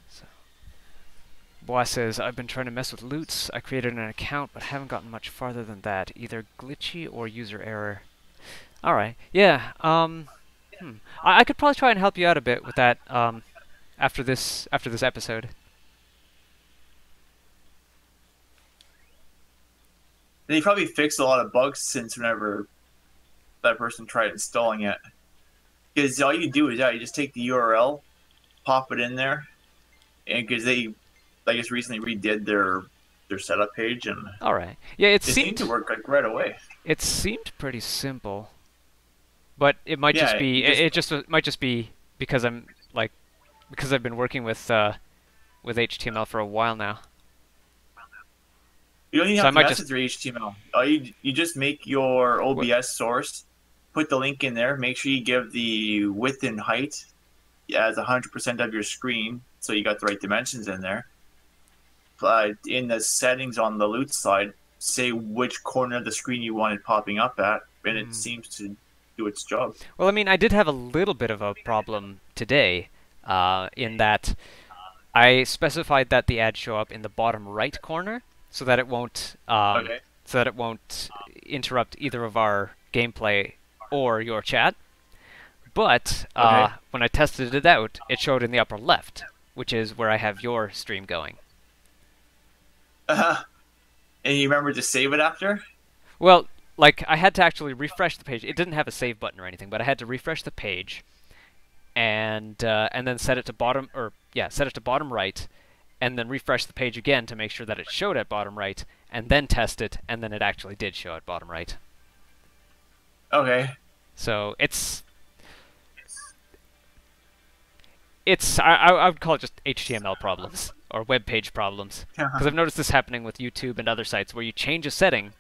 So, Bois says, I've been trying to mess with loots. I created an account, but haven't gotten much farther than that. Either glitchy or user error. Alright, yeah, I could probably try and help you out a bit with that after this episode. They probably fixed a lot of bugs since whenever that person tried installing it. Because all you do is you just take the URL, pop it in there, and because they, I guess, recently redid their setup page, and All right. Yeah, it it seemed to work like right away. It seemed pretty simple, but it might just Yeah, be. you just It just might just be because I'm like because I've been working with HTML for a while now. you don't even So I have to might mess just. with your HTML. You just make your What? OBS source, put the link in there, make sure you give the width and height as 100% of your screen, so you got the right dimensions in there. In the settings on the loot side, say which corner of the screen you want it popping up at, and it seems to do its job. Well, I mean, I did have a little bit of a problem today, in that I specified that the ads show up in the bottom right corner, so that it won't Okay. interrupt either of our gameplay or your chat. But Okay. when I tested it out, it showed in the upper left, which is where I have your stream going. And you remember to save it after? Well, like I had to actually refresh the page. It didn't have a save button or anything, but I had to refresh the page, and then set it to bottom right, and then refresh the page again to make sure that it showed at bottom right, and then test it, and then it actually did show at bottom right. Okay. So I would call it just HTML problems or web page problems, because I've noticed this happening with YouTube and other sites where you change a setting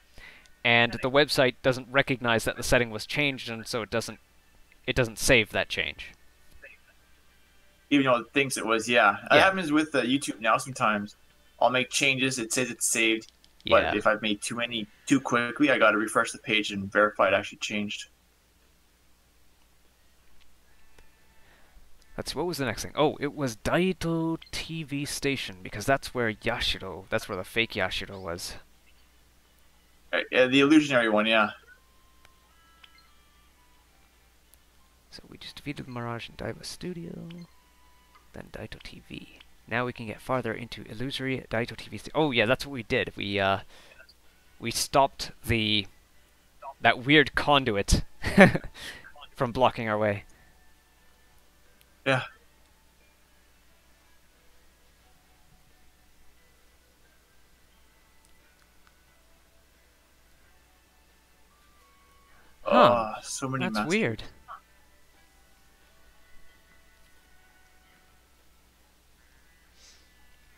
and the website doesn't recognize that the setting was changed, and so it doesn't save that change. Even though it thinks it was, yeah. Yeah. That happens with YouTube now sometimes. I'll make changes, it says it's saved, Yeah. but if I've made too many too quickly, I got to refresh the page and verify it actually changed. Let's see, what was the next thing? Oh, it was Daito TV Station, because that's where the fake Yashiro was. The illusionary one, yeah. So we just defeated the Mirage in Daiva Studio, then Daito TV. Now we can get farther into illusory Daito TV. Oh yeah, that's what we did. We stopped that weird conduit from blocking our way. Yeah. Huh. Oh, so many That's messages. weird.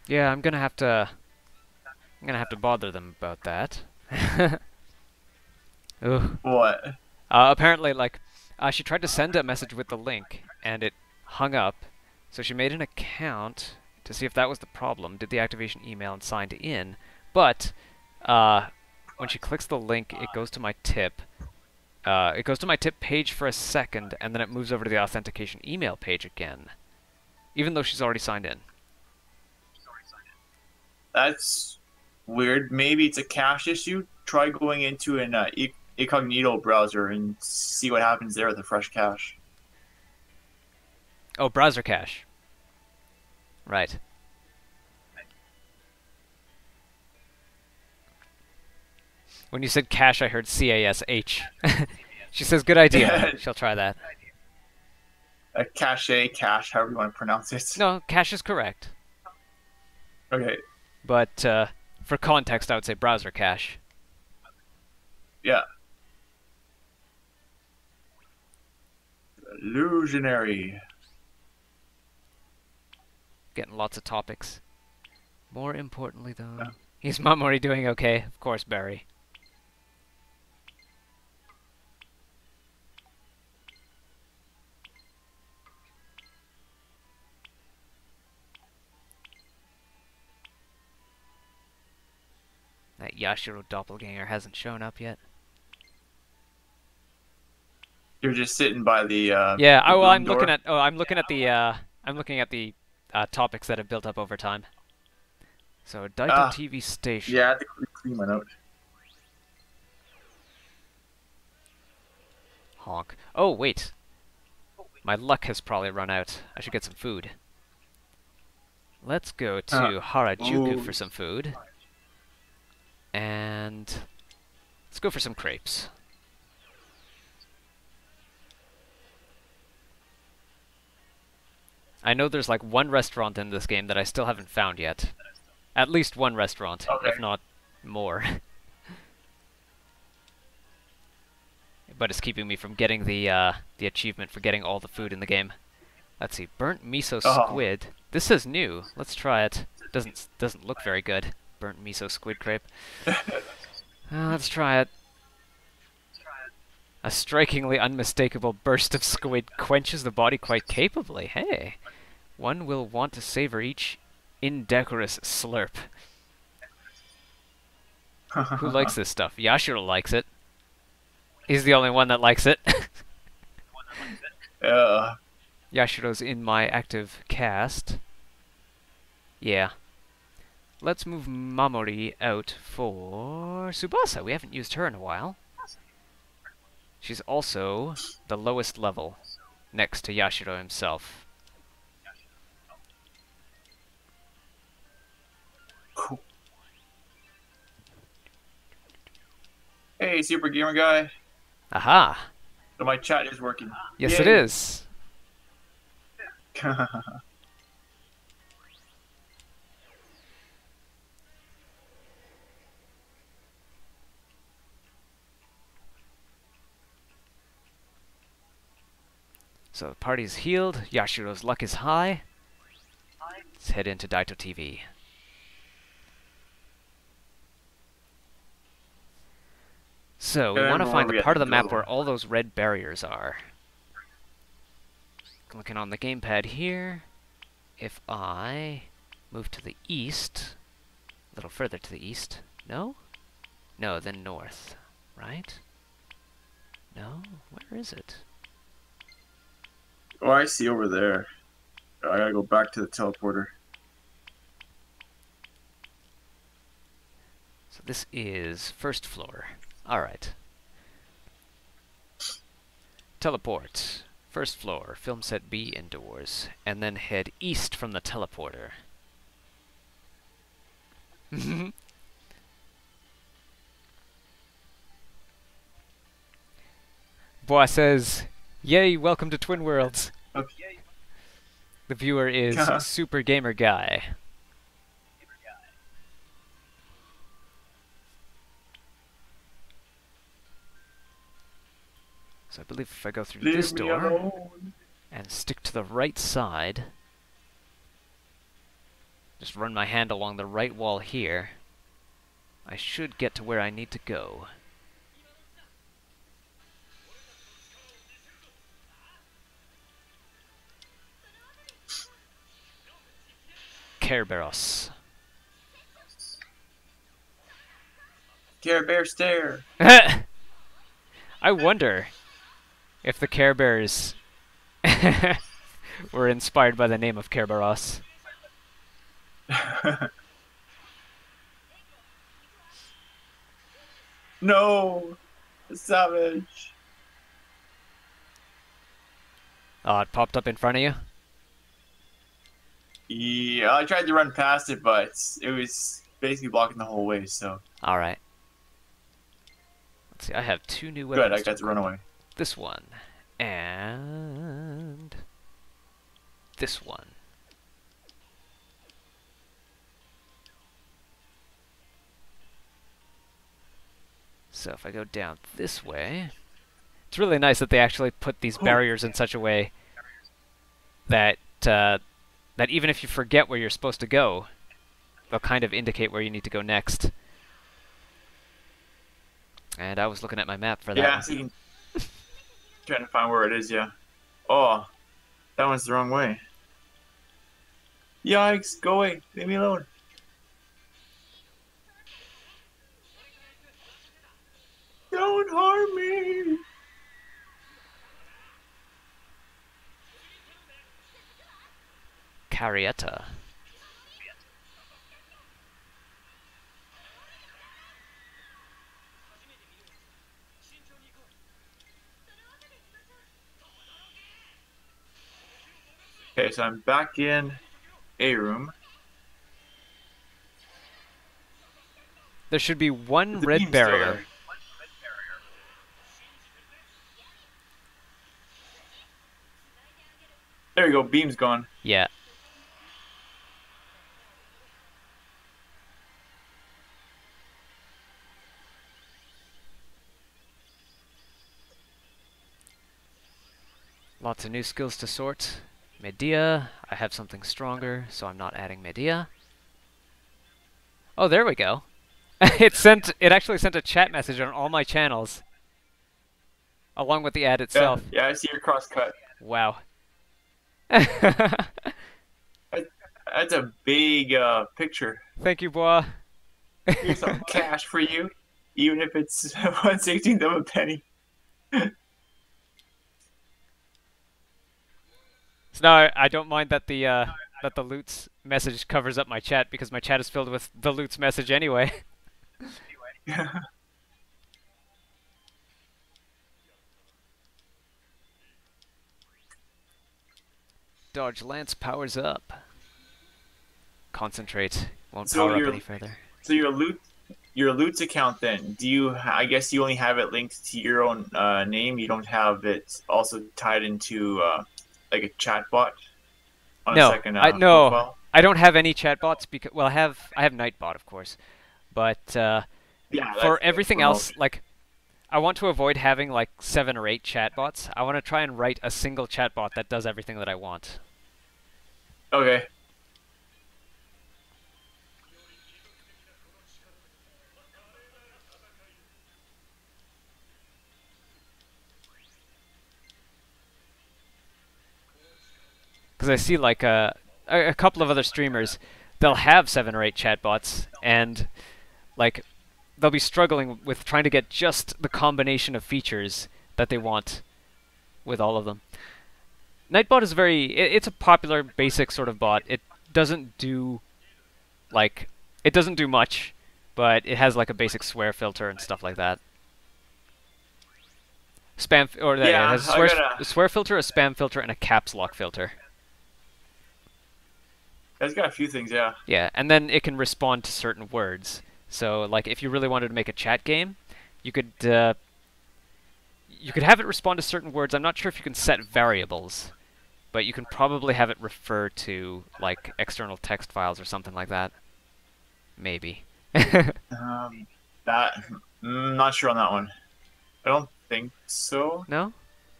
Yeah, I'm gonna have to bother them about that. Ugh. What? Apparently, she tried to send a message with the link, and it hung up. So she made an account to see if that was the problem, did the activation email, and signed in. But when she clicks the link, it goes to my tip. It goes to my tip page for a second, and then it moves over to the authentication email page again, even though she's already signed in. That's weird. Maybe it's a cache issue. Try going into an incognito browser and see what happens there with a fresh cache. Oh, browser cache. Right. When you said cache, I heard C-A-S-H. She says, good idea. She'll try that. A cache, however you want to pronounce it. No, cache is correct. Okay. But for context, I would say browser cache. Yeah. Illusionary. Getting lots of topics. More importantly, though... Is Mamori doing okay? Of course, Barry. That Yashiro doppelganger hasn't shown up yet. You're just sitting by the Yeah, the room I'm door. looking at the topics that have built up over time. So Daito TV Station. Yeah, I have to clean my note. Honk. Oh wait, my luck has probably run out. I should get some food. Let's go to Harajuku for some food. And let's go for some crepes. I know there's like one restaurant in this game that I still haven't found yet. At least one restaurant, Okay. if not more. But it's keeping me from getting the achievement for getting all the food in the game. Let's see, burnt miso squid. This is new. Let's try it. Doesn't look very good. Burnt miso squid crepe. Let's try it. A strikingly unmistakable burst of squid quenches the body quite capably. Hey, one will want to savor each indecorous slurp. Who likes this stuff? Yashiro likes it. He's the only one that likes it. Yashiro's in my active cast. Yeah. Let's move Mamori out for Tsubasa. We haven't used her in a while. She's also the lowest level, next to Yashiro himself. Cool. Hey, Super Gamer Guy. Aha! So my chat is working. Yes, Yay. it is. So the party's healed, Yashiro's luck is high. Let's head into Daito TV. So, we want to find the part of the map where all those red barriers are. Looking on the gamepad here, if I move to the east, a little further to the east, no? No, then north, right? No? Where is it? Oh, I see over there. I gotta go back to the teleporter. So this is first floor. Alright. Teleport. First floor. Film set B indoors. And then head east from the teleporter. Bois says, "Yay, welcome to TwinWorlds." Okay. The viewer is Super Gamer Guy. So I believe if I go through this door and stick to the right side, just run my hand along the right wall here, I should get to where I need to go. Kerberos. Care Bear stare. I wonder if the Care Bears were inspired by the name of Kerberos. No! Savage. Oh, it popped up in front of you? Yeah, I tried to run past it, but it was basically blocking the whole way, so... Alright. Let's see, I have two new weapons. Good, I got to run away. This one. And... this one. So if I go down this way... It's really nice that they actually put these barriers in such a way that that even if you forget where you're supposed to go, they'll kind of indicate where you need to go next. And I was looking at my map for that. Yeah, so you can... trying to find where it is, yeah. Oh, that one's the wrong way. Yikes, go away, leave me alone. Don't harm me! Carietta. Okay, so I'm back in A room. There should be one The red beam's still barrier. there. There you go, beam's gone. Yeah. Lots of new skills to sort. Medea. I have something stronger, so I'm not adding Medea. Oh, there we go. It actually sent a chat message on all my channels, along with the ad Yeah, itself. yeah, I see your crosscut. Wow. That's a big picture. Thank you, boy. Here's some cash for you, even if it's 1/16th of a penny. So now I don't mind that the Loots message covers up my chat because my chat is filled with the Loots message anyway. Dodge Lance powers up. Concentrate won't power up any further. So your Loots account then, do you? I guess you only have it linked to your own name. You don't have it also tied into like a chatbot on a second no, profile? I don't have any chatbots because I have Nightbot of course, but Yeah, for that's everything remote. else, like I want to avoid having like 7 or 8 chatbots. I want to try and write a single chatbot that does everything that I want. Okay. Because I see like a couple of other streamers, they'll have 7 or 8 chatbots, and like they'll be struggling with trying to get just the combination of features that they want with all of them. Nightbot is it's a popular basic sort of bot. It doesn't do much, but it has like a basic swear filter and stuff like that. It has a swear filter, a spam filter, and a caps lock filter. It's got a few things, yeah. Yeah, and then it can respond to certain words. So, like, if you really wanted to make a chat game, you could have it respond to certain words. I'm not sure if you can set variables, but you can probably have it refer to, like, external text files or something like that. Maybe. I'm not sure on that one. I don't think so. No?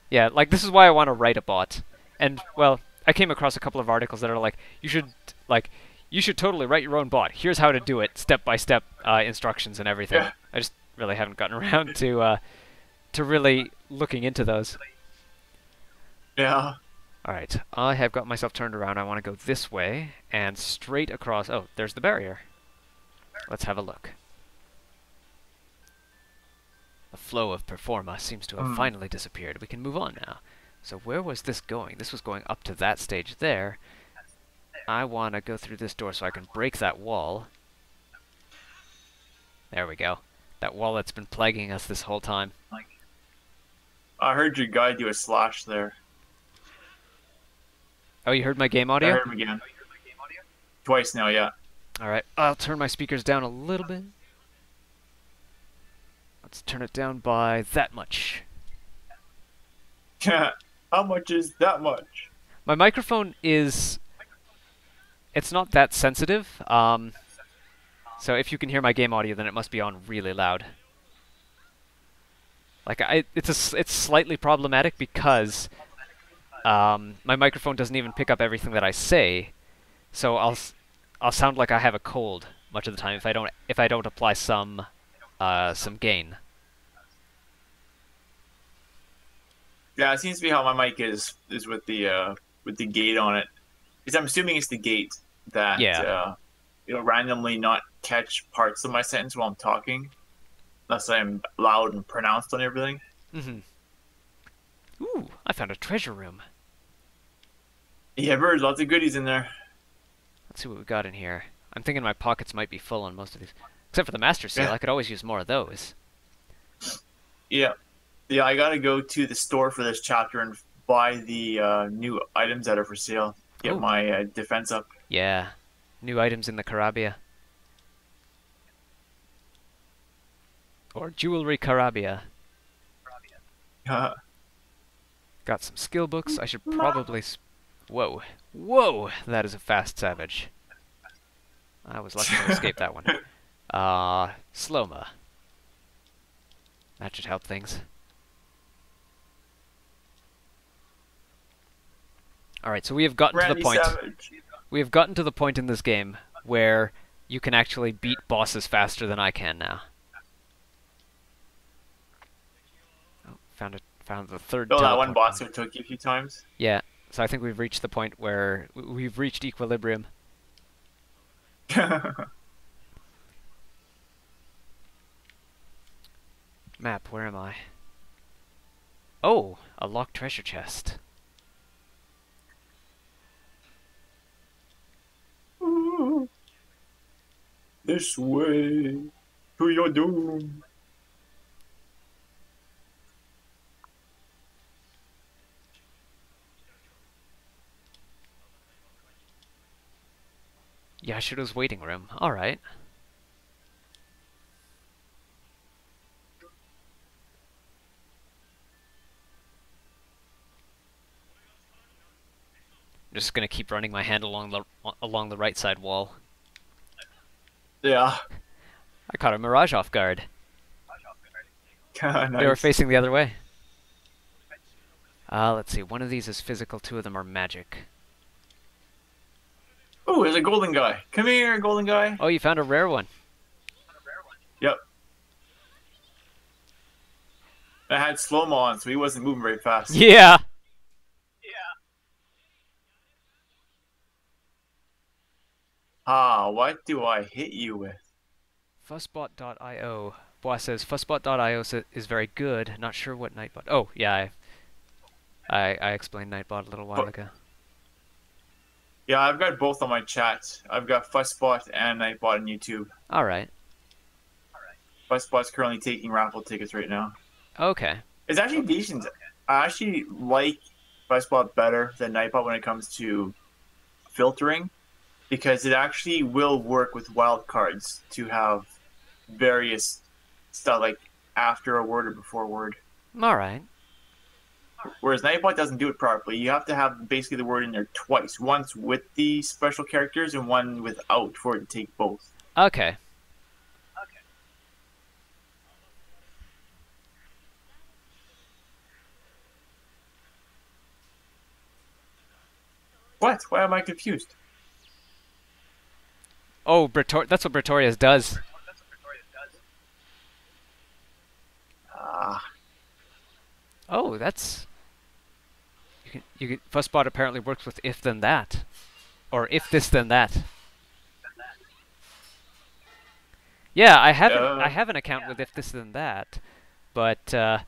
Yeah, like, this is why I want to write a bot. And, well, I came across a couple of articles that are like, you should totally write your own bot. Here's how to do it, step-by-step instructions and everything. Yeah. I just really haven't gotten around to really looking into those. Yeah. All right, I have got myself turned around. I want to go this way and straight across. Oh, there's the barrier. Let's have a look. The flow of Performa seems to have finally disappeared. We can move on now. So where was this going? This was going up to that stage there. I want to go through this door so I can break that wall. There we go. That wall that's been plaguing us this whole time. I heard your guy do a slash there. Oh, you heard my game audio? I heard him again. Twice now, yeah. Alright, I'll turn my speakers down a little bit. Let's turn it down by that much. How much is that much? My microphone is... It's not that sensitive. So if you can hear my game audio, then it must be on really loud. Like, it's slightly problematic because my microphone doesn't even pick up everything that I say. So I'll sound like I have a cold much of the time if I don't apply some gain. Yeah, it seems to be how my mic is with the gate on it. Because I'm assuming it's the gate that it'll randomly not catch parts of my sentence while I'm talking, unless I'm loud and pronounced on everything. Ooh, I found a treasure room. Yeah, there's lots of goodies in there. Let's see what we got in here. I'm thinking my pockets might be full on most of these. Except for the Master Seal, I could always use more of those. Yeah. Yeah, I gotta go to the store for this chapter and buy the new items that are for sale. Get my defense up. Yeah. New items in the Carabia. Or Jewelry Carabia. Got some skill books. I should probably... Whoa. Whoa, that is a fast savage. I was lucky to escape that one. Slow-mo. That should help things. Alright, so we have gotten to the Randy point. Savage. We have gotten to the point in this game where you can actually beat bosses faster than I can now. Oh, found the third Oh, that teleport one boss point. who took you a few times. Yeah, so I think we've reached the point where we've reached equilibrium. Map, where am I? Oh, a locked treasure chest. This way to your doom. Yashiro's waiting room. Alright. I'm just gonna keep running my hand along the right side wall. Yeah. I caught a Mirage off guard. Nice. They were facing the other way. Let's see. One of these is physical, two of them are magic. Oh, there's a golden guy. Come here, golden guy. Oh, you found a rare one. Yep. I had slow-mo on, so he wasn't moving very fast. Yeah! Ah, what do I hit you with? Fussbot.io. Boss says, Fussbot.io is very good. Not sure what Nightbot... Oh, yeah, I explained Nightbot a little while ago. Yeah, I've got both on my chat. I've got Fussbot and Nightbot on YouTube. Alright. Fussbot's currently taking raffle tickets right now. Okay. It's actually decent. I actually like Fussbot better than Nightbot when it comes to filtering, because it actually will work with wildcards to have various stuff like after a word or before a word. Alright. Whereas Nightbot doesn't do it properly. You have to have basically the word in there twice. Once with the special characters and one without for it to take both. Okay. What? Why am I confused? Oh, that's what Pretorius does. Ah. Oh, that's... You can... Fussbot apparently works with if then that. Or if this then that. Yeah, I have an account with if this then that, but I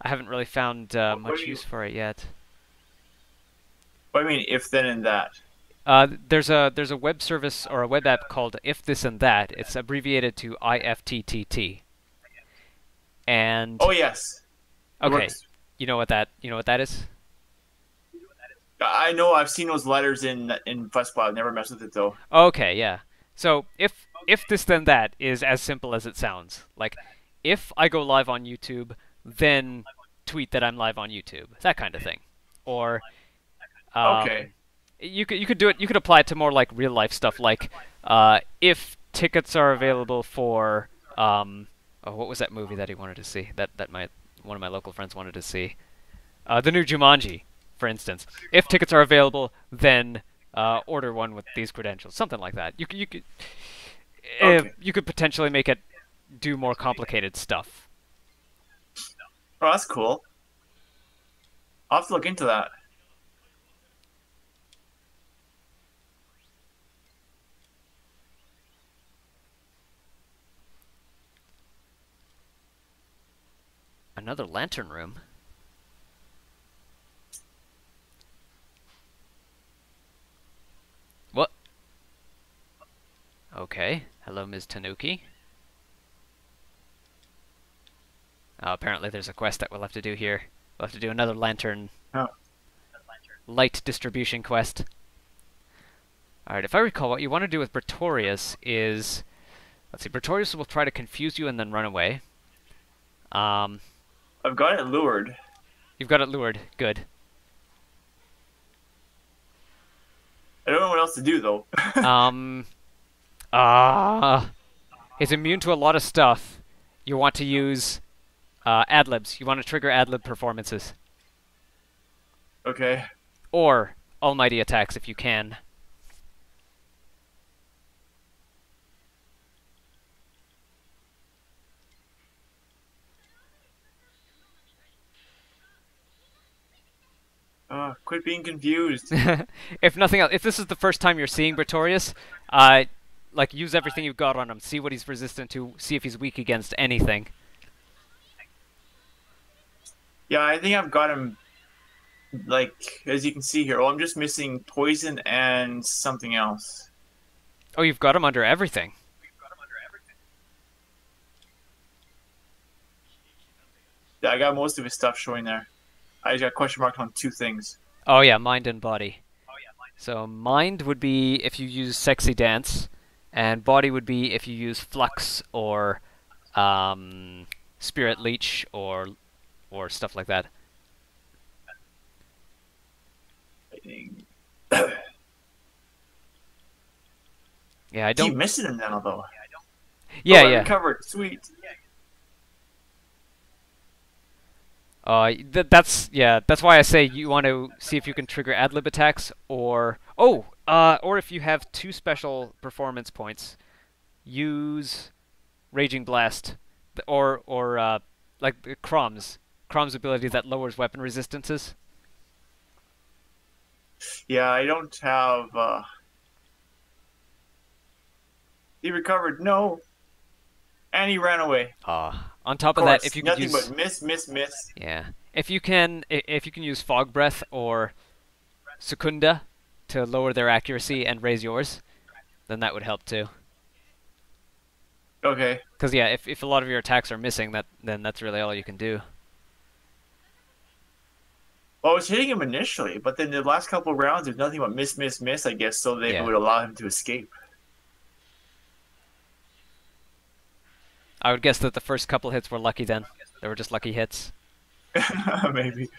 haven't really found much use for it yet. What do you mean, if then and that? There's a web service or a web app called If This and That. It's abbreviated to IFTTT. And oh yes. okay, you know what that is? I know. I've seen those letters in Fussbot. I've never messed with it though. Okay, yeah. So if this then that is as simple as it sounds. Like if I go live on YouTube, then tweet that I'm live on YouTube. That kind of thing. Or Okay. You could do it. You could apply it to more like real life stuff, like if tickets are available for oh, what was that movie that he wanted to see? That one of my local friends wanted to see. The new Jumanji, for instance. If tickets are available, then order one with these credentials, something like that. You could Okay. you could potentially make it do more complicated stuff. Oh, that's cool. I'll have to look into that. Another lantern room. What? Okay. Hello, Ms. Tanuki. Apparently there's a quest that we'll have to do here. We'll have to do another lantern light distribution quest. Alright, if I recall, what you want to do with Pretorius is... Let's see, Pretorius will try to confuse you and then run away. I've got it lured. You've got it lured. Good. I don't know what else to do though. Um, it's immune to a lot of stuff. You want to use ad-libs. You want to trigger ad-lib performances. Okay. Or almighty attacks if you can. Quit being confused. If nothing else, if this is the first time you're seeing Pretorius, like use everything you've got on him. See what he's resistant to. See if he's weak against anything. Yeah, I think I've got him. Like as you can see here. Oh, I'm just missing poison and something else. Oh, you've got him under everything. Yeah, I got most of his stuff showing there. I just got question mark on 2 things. Oh yeah, mind and body. So mind would be if you use sexy dance, and body would be if you use flux or spirit leech or stuff like that. Yeah, I don't. Keep missing him now though. Yeah, oh, I yeah. recovered. Sweet. That's why I say you want to see if you can trigger ad-lib attacks, or if you have 2 special performance points, use Raging Blast, or like Crom's ability that lowers weapon resistances. Yeah, I don't have. He recovered. No. And he ran away. On top of that, if you can nothing use but miss. yeah, if you can use Fog Breath or Secunda to lower their accuracy and raise yours, then that would help too. Okay. Because yeah, if a lot of your attacks are missing, then that's really all you can do. Well, I was hitting him initially, but then the last couple of rounds, there's nothing but miss, I guess, so they would allow him to escape. I would guess that the first couple hits were lucky then. They were just lucky hits. Maybe.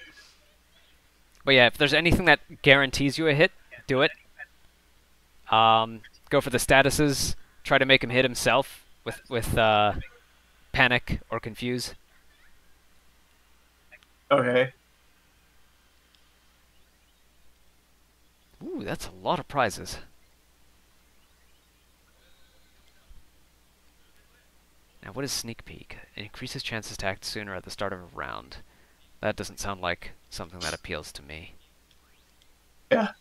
But yeah, if there's anything that guarantees you a hit, do it. Go for the statuses. Try to make him hit himself with panic or confuse. Okay. Ooh, that's a lot of prizes. Now, what is Sneak Peek? It increases chances to act sooner at the start of a round. That doesn't sound like something that appeals to me. Yeah.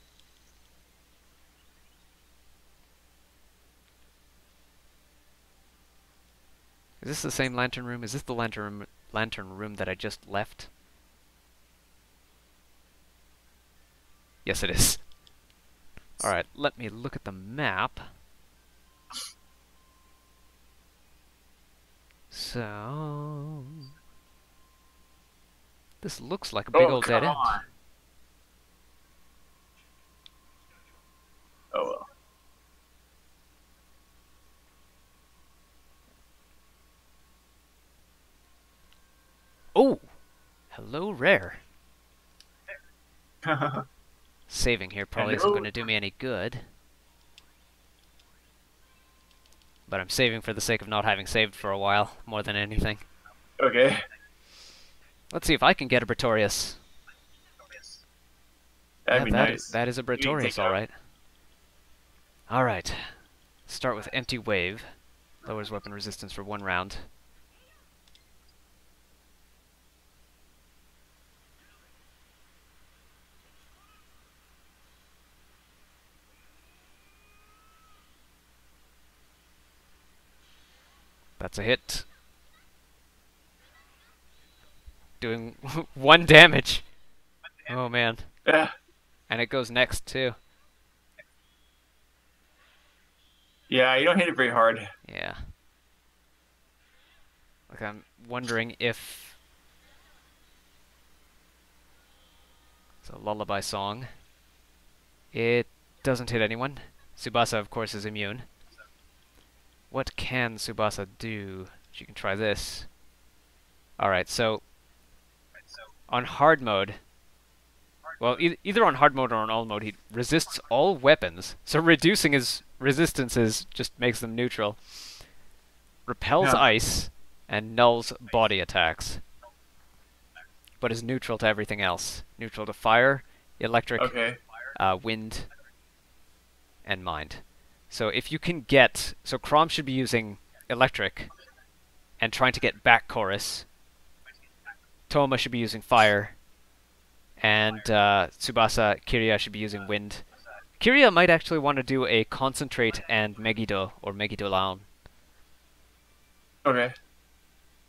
Is this the same lantern room? Is this the lantern room that I just left? Yes, it is. Alright, let me look at the map. So... this looks like a big old dead end. Oh well. Oh! Hello, Rare. Saving here probably isn't going to do me any good. But I'm saving for the sake of not having saved for a while, more than anything. Okay. Let's see if I can get a Pretorius. That'd be nice. That is a Pretorius, alright. Alright. Start with Empty Wave. Lowers weapon resistance for 1 round. That's a hit. Doing 1 damage. Oh man. Yeah. And it goes next too. Yeah, you don't hit it very hard. Yeah. Like I'm wondering if... it's a lullaby song. It doesn't hit anyone. Tsubasa, of course, is immune. What can Tsubasa do? She can try this. Alright, so... on hard mode, Well, either on hard mode or on all mode, he resists all weapons. So reducing his resistances just makes them neutral. Repels Yeah. ice and nulls body attacks. But is neutral to everything else. Neutral to fire, electric, Okay. wind, and mind. So if you can get... So Chrom should be using electric and trying to get back chorus. Toma should be using fire. And Tsubasa, Kiria should be using wind. Kiria might actually want to do a concentrate and Megiddo, or Megiddo Laon. Okay.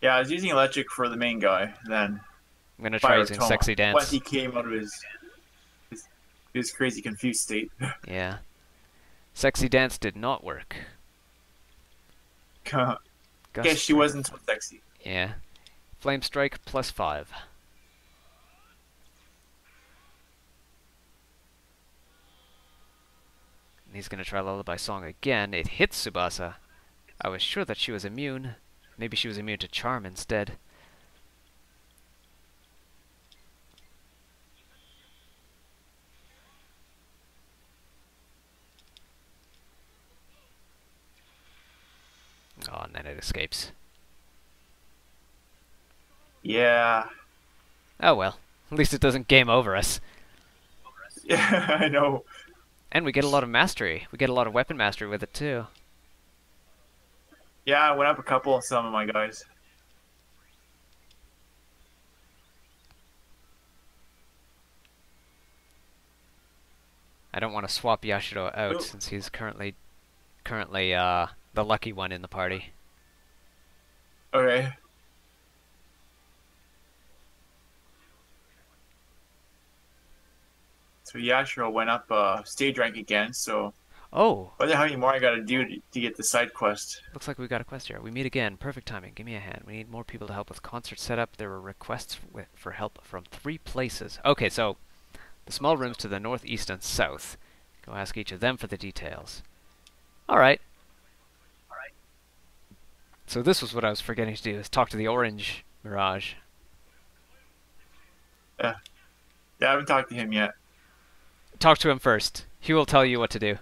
Yeah, I was using electric for the main guy, then I'm going to try fire using Toma. Sexy Dance. Once he came out of his crazy confused state. Yeah. Sexy Dance did not work. Guess she wasn't so sexy. Yeah. Flame Strike +5. And he's going to try Lullaby Song again. It hits Tsubasa. I was sure that she was immune. Maybe she was immune to Charm instead. Oh, and then it escapes. Yeah. Oh well. At least it doesn't game over us. Yeah, I know. And we get a lot of mastery. We get a lot of weapon mastery with it too. Yeah, I went up a couple of some of my guys. I don't want to swap Yashiro out Ooh. since he's currently the lucky one in the party. Okay. So Yashiro went up stage rank again, so Oh, I wonder how many more I gotta do to get the side quest. looks like we got a quest here. We meet again. Perfect timing. Give me a hand. We need more people to help with concert setup. There were requests for help from 3 places. Okay, so the small rooms to the north, east, and south. Go ask each of them for the details. Alright. So this was what I was forgetting to do, is talk to the orange Mirage. Yeah, I haven't talked to him yet. Talk to him first. He will tell you what to do.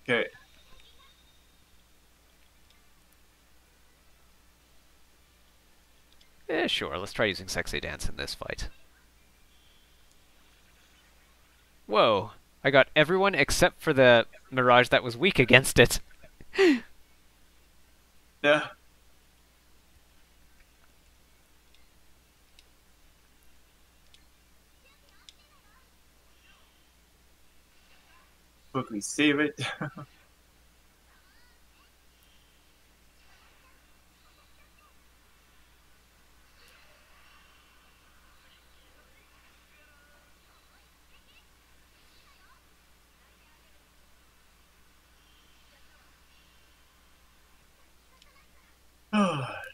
Okay. Yeah, sure. Let's try using Sexy Dance in this fight. Whoa. I got everyone except for the Mirage that was weak against it. Yeah. Quickly save it.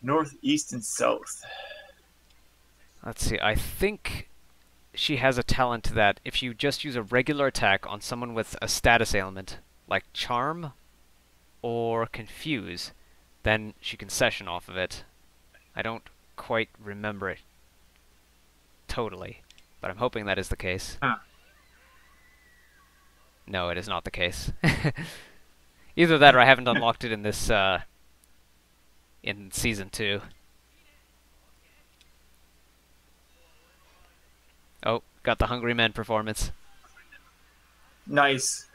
North, east, and south. Let's see. I think she has a talent that if you just use a regular attack on someone with a status ailment, like Charm or Confuse, then she can session off of it. I don't quite remember it totally, but I'm hoping that is the case. Huh. No, it is not the case. Either that or I haven't unlocked it in this, in Season 2. Oh, got the Hungry Men performance. Nice.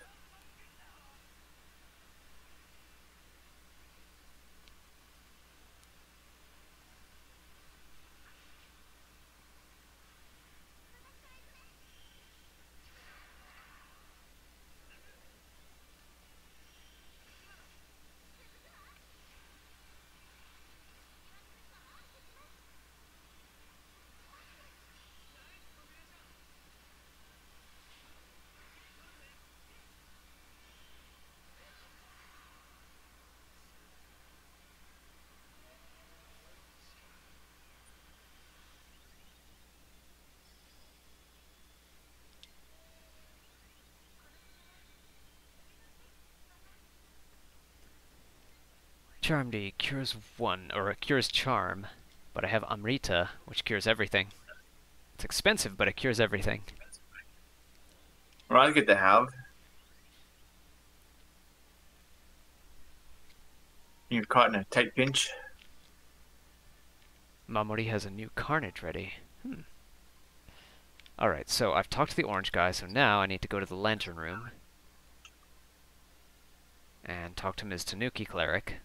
Charm D cures 1, or cures Charm, but I have Amrita, which cures everything. It's expensive, but it cures everything. Well, I get to have. You're caught in a tight pinch. Mamori has a new carnage ready. Alright, so I've talked to the orange guy, so now I need to go to the lantern room and talk to Ms. Tanuki Cleric.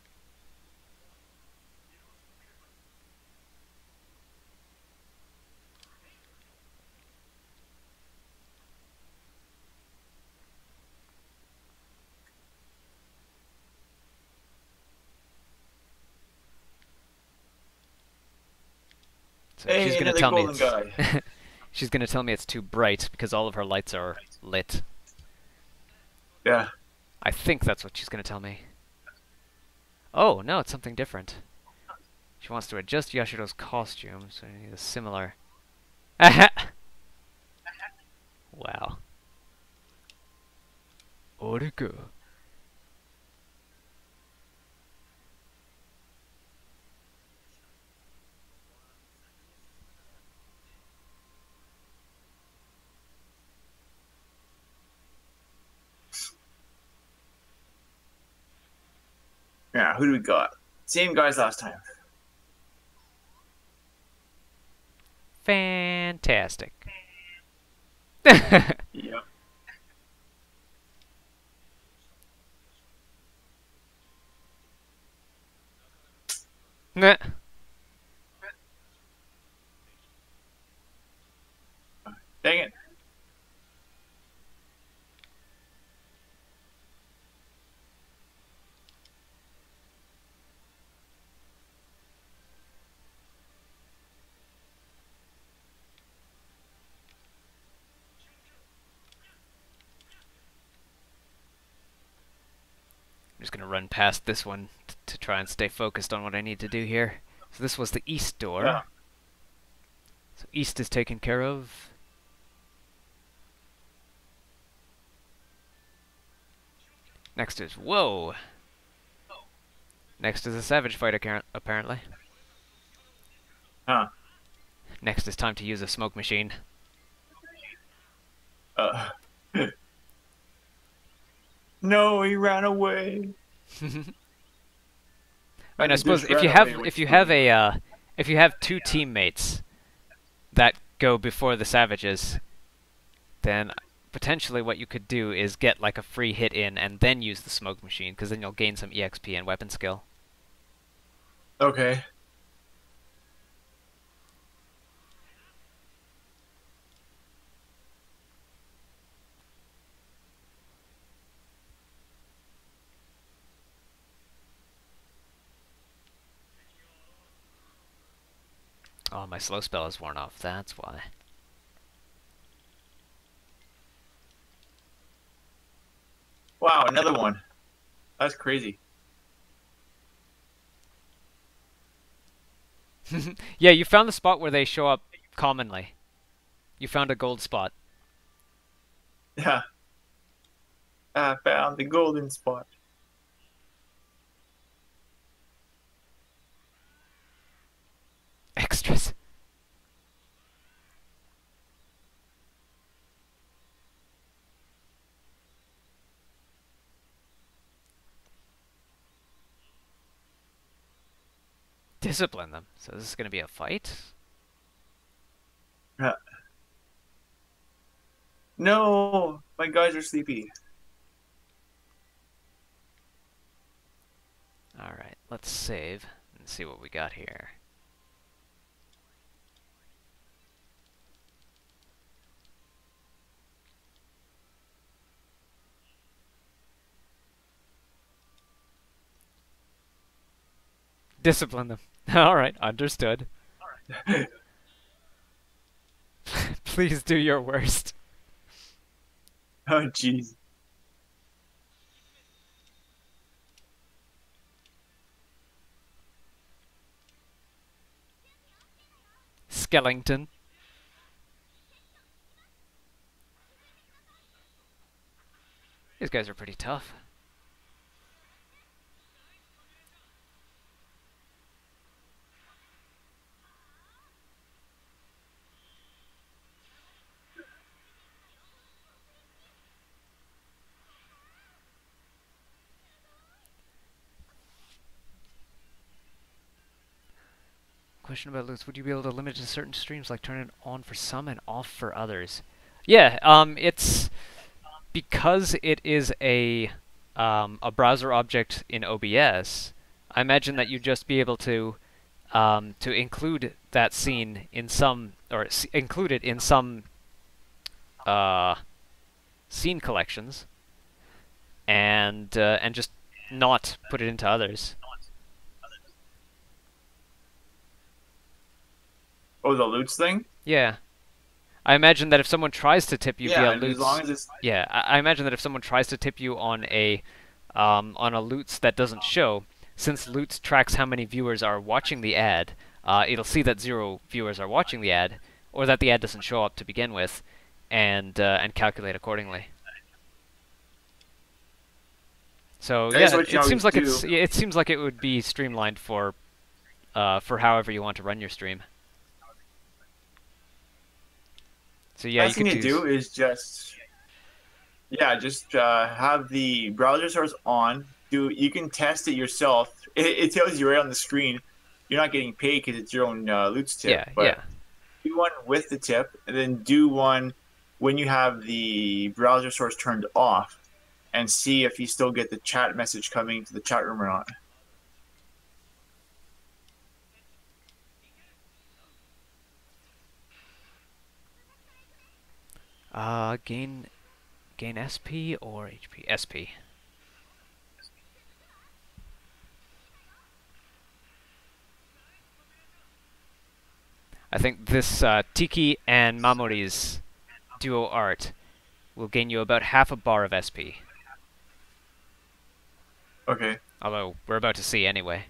So Hey, she's gonna another tell me golden it's guy. she's gonna tell me it's too bright because all of her lights are lit. Yeah. I think that's what she's gonna tell me. Oh, no, it's something different. She wants to adjust Yashiro's costume, so I need a similar... Wow. Origo. Yeah, who do we got? Same guys last time. Fantastic. Yep. Nah. Dang it. I'm just gonna run past this one to try and stay focused on what I need to do here. So this was the east door. Yeah. So east is taken care of. Next is... Whoa! Next is a savage fight, apparently. Huh. Next is time to use a smoke machine. No, he ran away. And I suppose if you have two teammates that go before the savages, then potentially what you could do is get like a free hit in and then use the smoke machine, because then you'll gain some EXP and weapon skill. Okay. Oh, my slow spell is worn off, that's why. Wow, another one. That's crazy. Yeah, you found the spot where they show up commonly. You found a gold spot. Yeah. I found the golden spot. Extras. Discipline them. So this is going to be a fight? Yeah. No, my guys are sleepy. Alright, let's save and see what we got here. Discipline them. Alright, understood. Please do your worst. Oh, jeez. Skellington. These guys are pretty tough. question about loots. Would you be able to limit it to certain streams, like turn it on for some and off for others? Yeah, it's because it is a browser object in OBS. I imagine that you'd just be able to include that scene in some, or include it in some scene collections, and just not put it into others. Oh, the loots thing? Yeah. I imagine that if someone tries to tip you via and loots, as long as it's... yeah, I imagine that if someone tries to tip you on a loots that doesn't show, since loots tracks how many viewers are watching the ad, it'll see that 0 viewers are watching the ad, or that the ad doesn't show up to begin with, and calculate accordingly. So yeah, it seems like it seems like it would be streamlined for however you want to run your stream. So yeah, best thing to do is just have the browser source on. You can test it yourself. It tells you right on the screen. You're not getting paid because it's your own loots tip. Yeah, but yeah. Do one with the tip, and then do one when you have the browser source turned off, and see if you still get the chat message coming to the chat room or not. Gain SP or HP? SP. I think this Tiki and Mamori's duo art will gain you about half a bar of SP. Okay. Although, we're about to see anyway.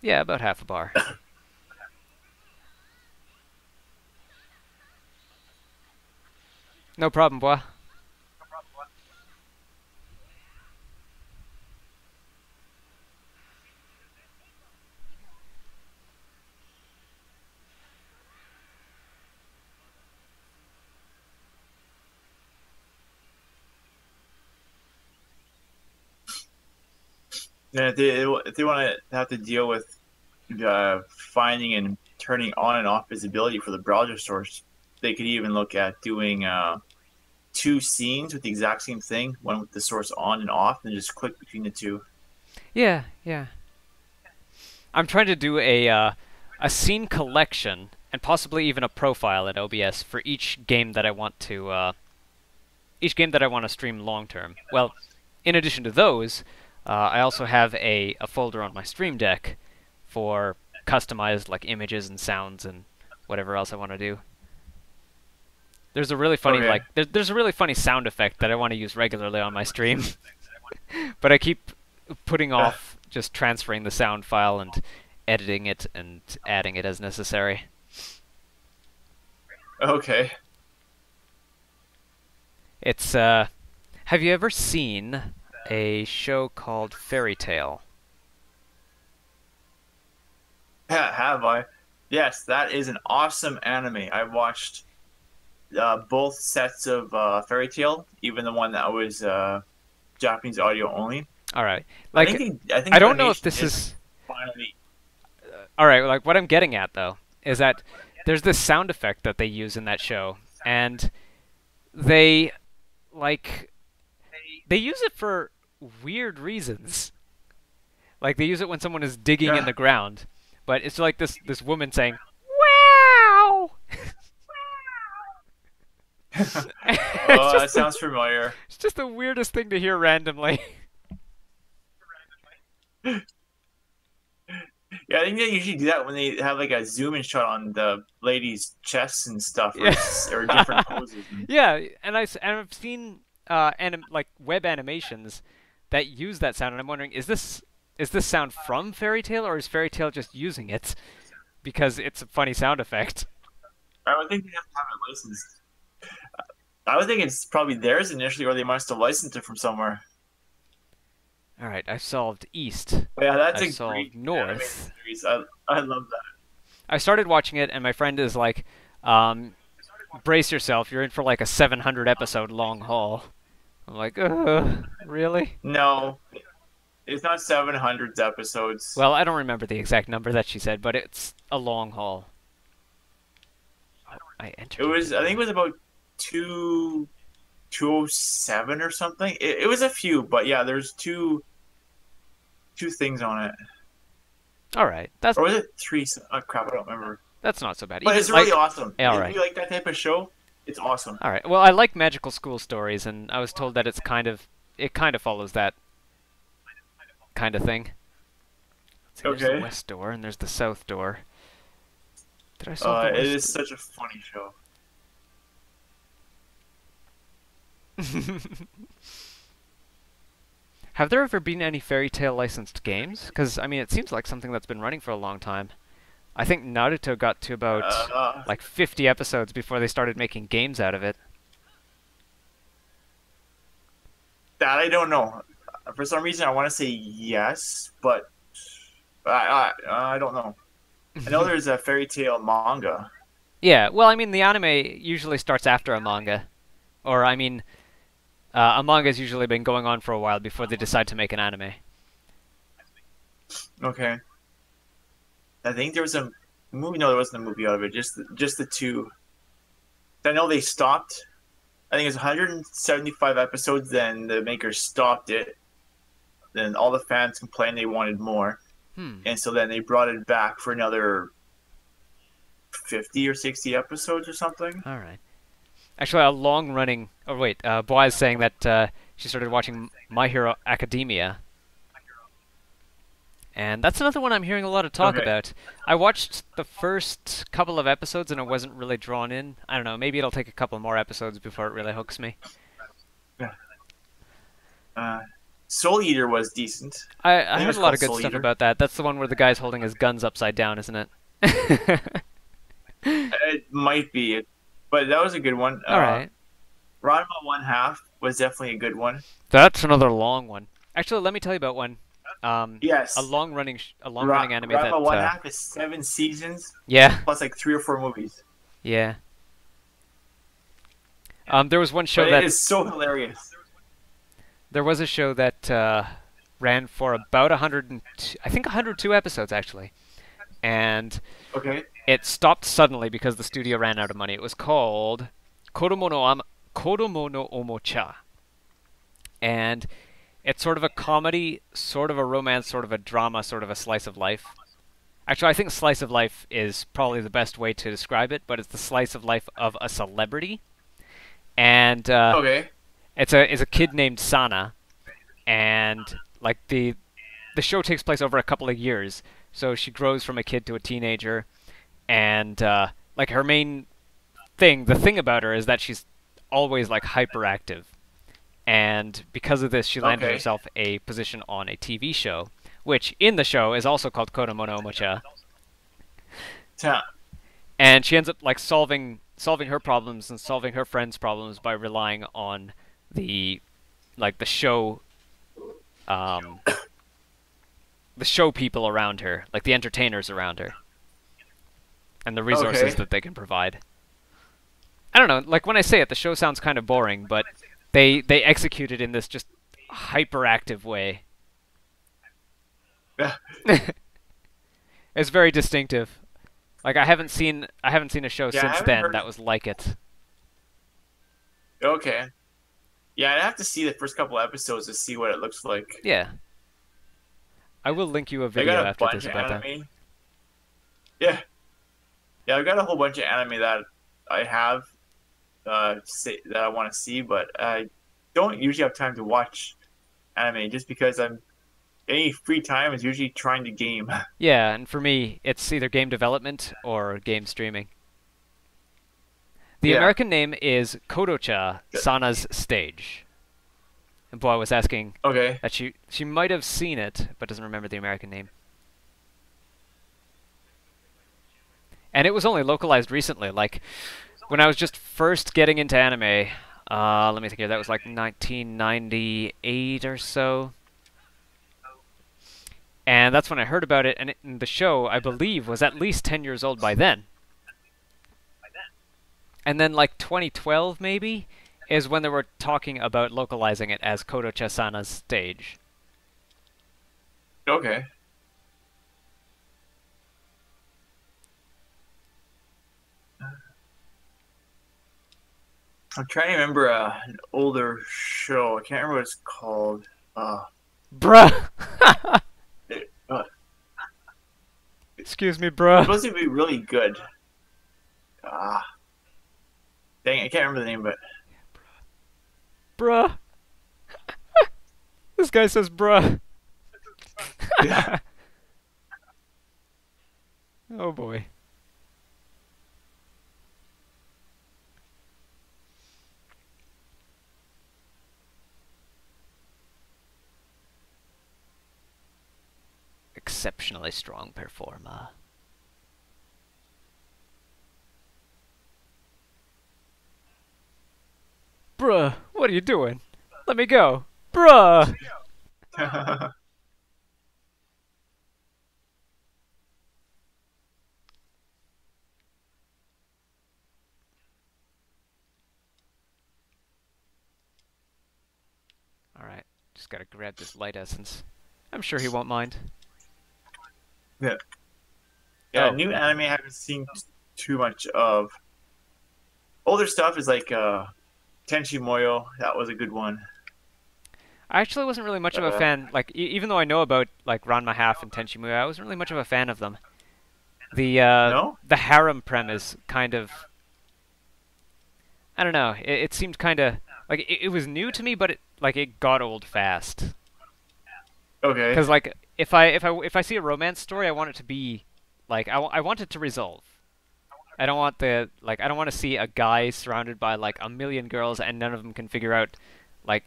Yeah, about half a bar. No problem, boy. Yeah, if they want to have to deal with finding and turning on and off visibility for the browser source, they could even look at doing 2 scenes with the exact same thing, one with the source on and off, and just click between the 2. Yeah, yeah. I'm trying to do a scene collection and possibly even a profile at OBS for each game that I want to stream long term. Well, in addition to those, I also have a folder on my Stream Deck for customized like images and sounds and whatever else I want to do. There's a really funny there's a really funny sound effect that I want to use regularly on my stream, but I keep putting off just transferring the sound file and editing it and adding it as necessary. Okay. It's have you ever seen a show called Fairy Tale? Have I? Yes, that is an awesome anime. I watched both sets of Fairy Tale, even the one that was Japanese audio only. All right, like I think I don't know if this is finally. all right. Like what I'm getting at though is that there's this sound effect that they use in that show, and they use it for weird reasons. Like they use it when someone is digging in the ground, but it's like this woman saying "Wow." Oh, that sounds familiar. It's just the weirdest thing to hear randomly. Yeah, I think they usually do that when they have like a zoom in shot on the ladies' chests and stuff, or different poses. Yeah, and I've seen like web animations that use that sound, and I'm wondering, is this sound from Fairy Tale, or is Fairy Tale just using it because it's a funny sound effect? I would think they have to have it licensed. I would think it's probably theirs initially, or they must have licensed it from somewhere. Alright, I've solved East. But yeah, that's I've a solved great North. anime series. I love that. I started watching it, and my friend is like, brace yourself, you're in for like a 700 episode long haul. I'm like, really? No, it's not 700 episodes. Well, I don't remember the exact number that she said, but it's a long haul. Oh, I entered It was, it. I think it was about 207 or something. It was a few, but yeah, there's two things on it. Alright, that's Or was it three? Oh, crap, I don't remember. not so bad. But Even, it's really awesome. Yeah, If alright. you like that type of show, it's awesome. Alright, well, I like magical school stories, and I was told that it kind of follows that kind of thing. Let's see, there's the Okay. west door, and there's the south door. Did I solve the It west? is such a funny show. Have there ever been any Fairy Tail licensed games? Because, I mean, it seems like something that's been running for a long time. I think Naruto got to about, like, 50 episodes before they started making games out of it. That I don't know. For some reason, I want to say yes, but I don't know. I know there's a Fairy Tail manga. Yeah, well, I mean, the anime usually starts after a manga. Or, I mean, a manga's usually been going on for a while before they decide to make an anime. Okay. I think there was a movie. No, there wasn't a movie out of it. Just the two. I know they stopped. I think it was 175 episodes. Then the makers stopped it. Then all the fans complained they wanted more, and so then they brought it back for another 50 or 60 episodes or something. Alright. Actually, a long-running... Oh, wait, Boaz saying that she started watching My Hero Academia. And that's another one I'm hearing a lot of talk about. I watched the first couple of episodes and I wasn't really drawn in. I don't know, maybe it'll take a couple more episodes before it really hooks me. Soul Eater was decent. I it heard was a lot of called good Soul stuff Eater. about that. That's the one where the guy's holding his guns upside down, isn't it? It might be, but that was a good one. Alright. Ranma One Half was definitely a good one. That's another long one. Actually, let me tell you about one. Yes. A long-running anime Ranma that... One Half is 7 seasons Yeah. plus like 3 or 4 movies. Yeah. There was one show But that... it is so hilarious. There was a show that ran for about 102, I think 102 episodes actually, and Okay. it stopped suddenly because the studio ran out of money. It was called Kodomo no Omocha, and it's sort of a comedy, sort of a romance, sort of a drama, sort of a slice of life. Actually, I think slice of life is probably the best way to describe it, but it's the slice of life of a celebrity, and Okay. it's a kid named Sana, and like the show takes place over a couple of years. So she grows from a kid to a teenager, and like her main thing, the thing about her is that she's always like hyperactive, and because of this, she landed Okay. herself a position on a TV show, which in the show is also called Kodomo no Omocha, and she ends up like solving her problems and solving her friends' problems by relying on the show the show people around her, like the entertainers around her, and the resources Okay. that they can provide. I don't know, like when I say it, the show sounds kind of boring, but they execute it in this just hyperactive way. It's very distinctive. Like I haven't seen a show Yeah, I since haven't then heard- that was like it. Okay. Yeah, I'd have to see the first couple episodes to see what it looks like. Yeah. I will link you a I video got a after bunch this of about that. anime. Yeah. Yeah, I've got a whole bunch of anime that I have that I want to see, but I don't usually have time to watch anime just because any free time is usually trying to game. Yeah, and for me, it's either game development or game streaming. The Yeah. American name is Kodocha Sana's Stage. And boy, I was asking Okay. that she might have seen it, but doesn't remember the American name. And it was only localized recently, like when I was just first getting into anime. Let me think here. That was like 1998 or so. And that's when I heard about it, and the show, I believe, was at least 10 years old by then. And then, like, 2012, maybe, is when they were talking about localizing it as Koto-Chasana's stage. Okay. I'm trying to remember an older show. I can't remember what it's called. Bruh! Uh, Excuse me, It's bruh. supposed to be really good. Ah, dang, I can't remember the name, but Bruh. This guy says bruh. yeah. Oh boy. Exceptionally strong performer. Bruh, what are you doing? Let me go. Bruh! Alright, just gotta grab this light essence. I'm sure he won't mind. Yeah. Yeah, Oh. new anime I haven't seen too much of. Older stuff is like Tenchi Muyo. That was a good one. I actually wasn't really much of a fan, like, even though I know about, like, Ranma Half and Tenchi Muyo, I wasn't really much of a fan of them. No? The harem premise kind of... I don't know, it seemed kind of... Like, it was new to me, but it got old fast. Okay. Because, like, if I see a romance story, I want it to be... Like, I want it to resolve. I don't want I don't want to see a guy surrounded by, like, a million girls and none of them can figure out, like,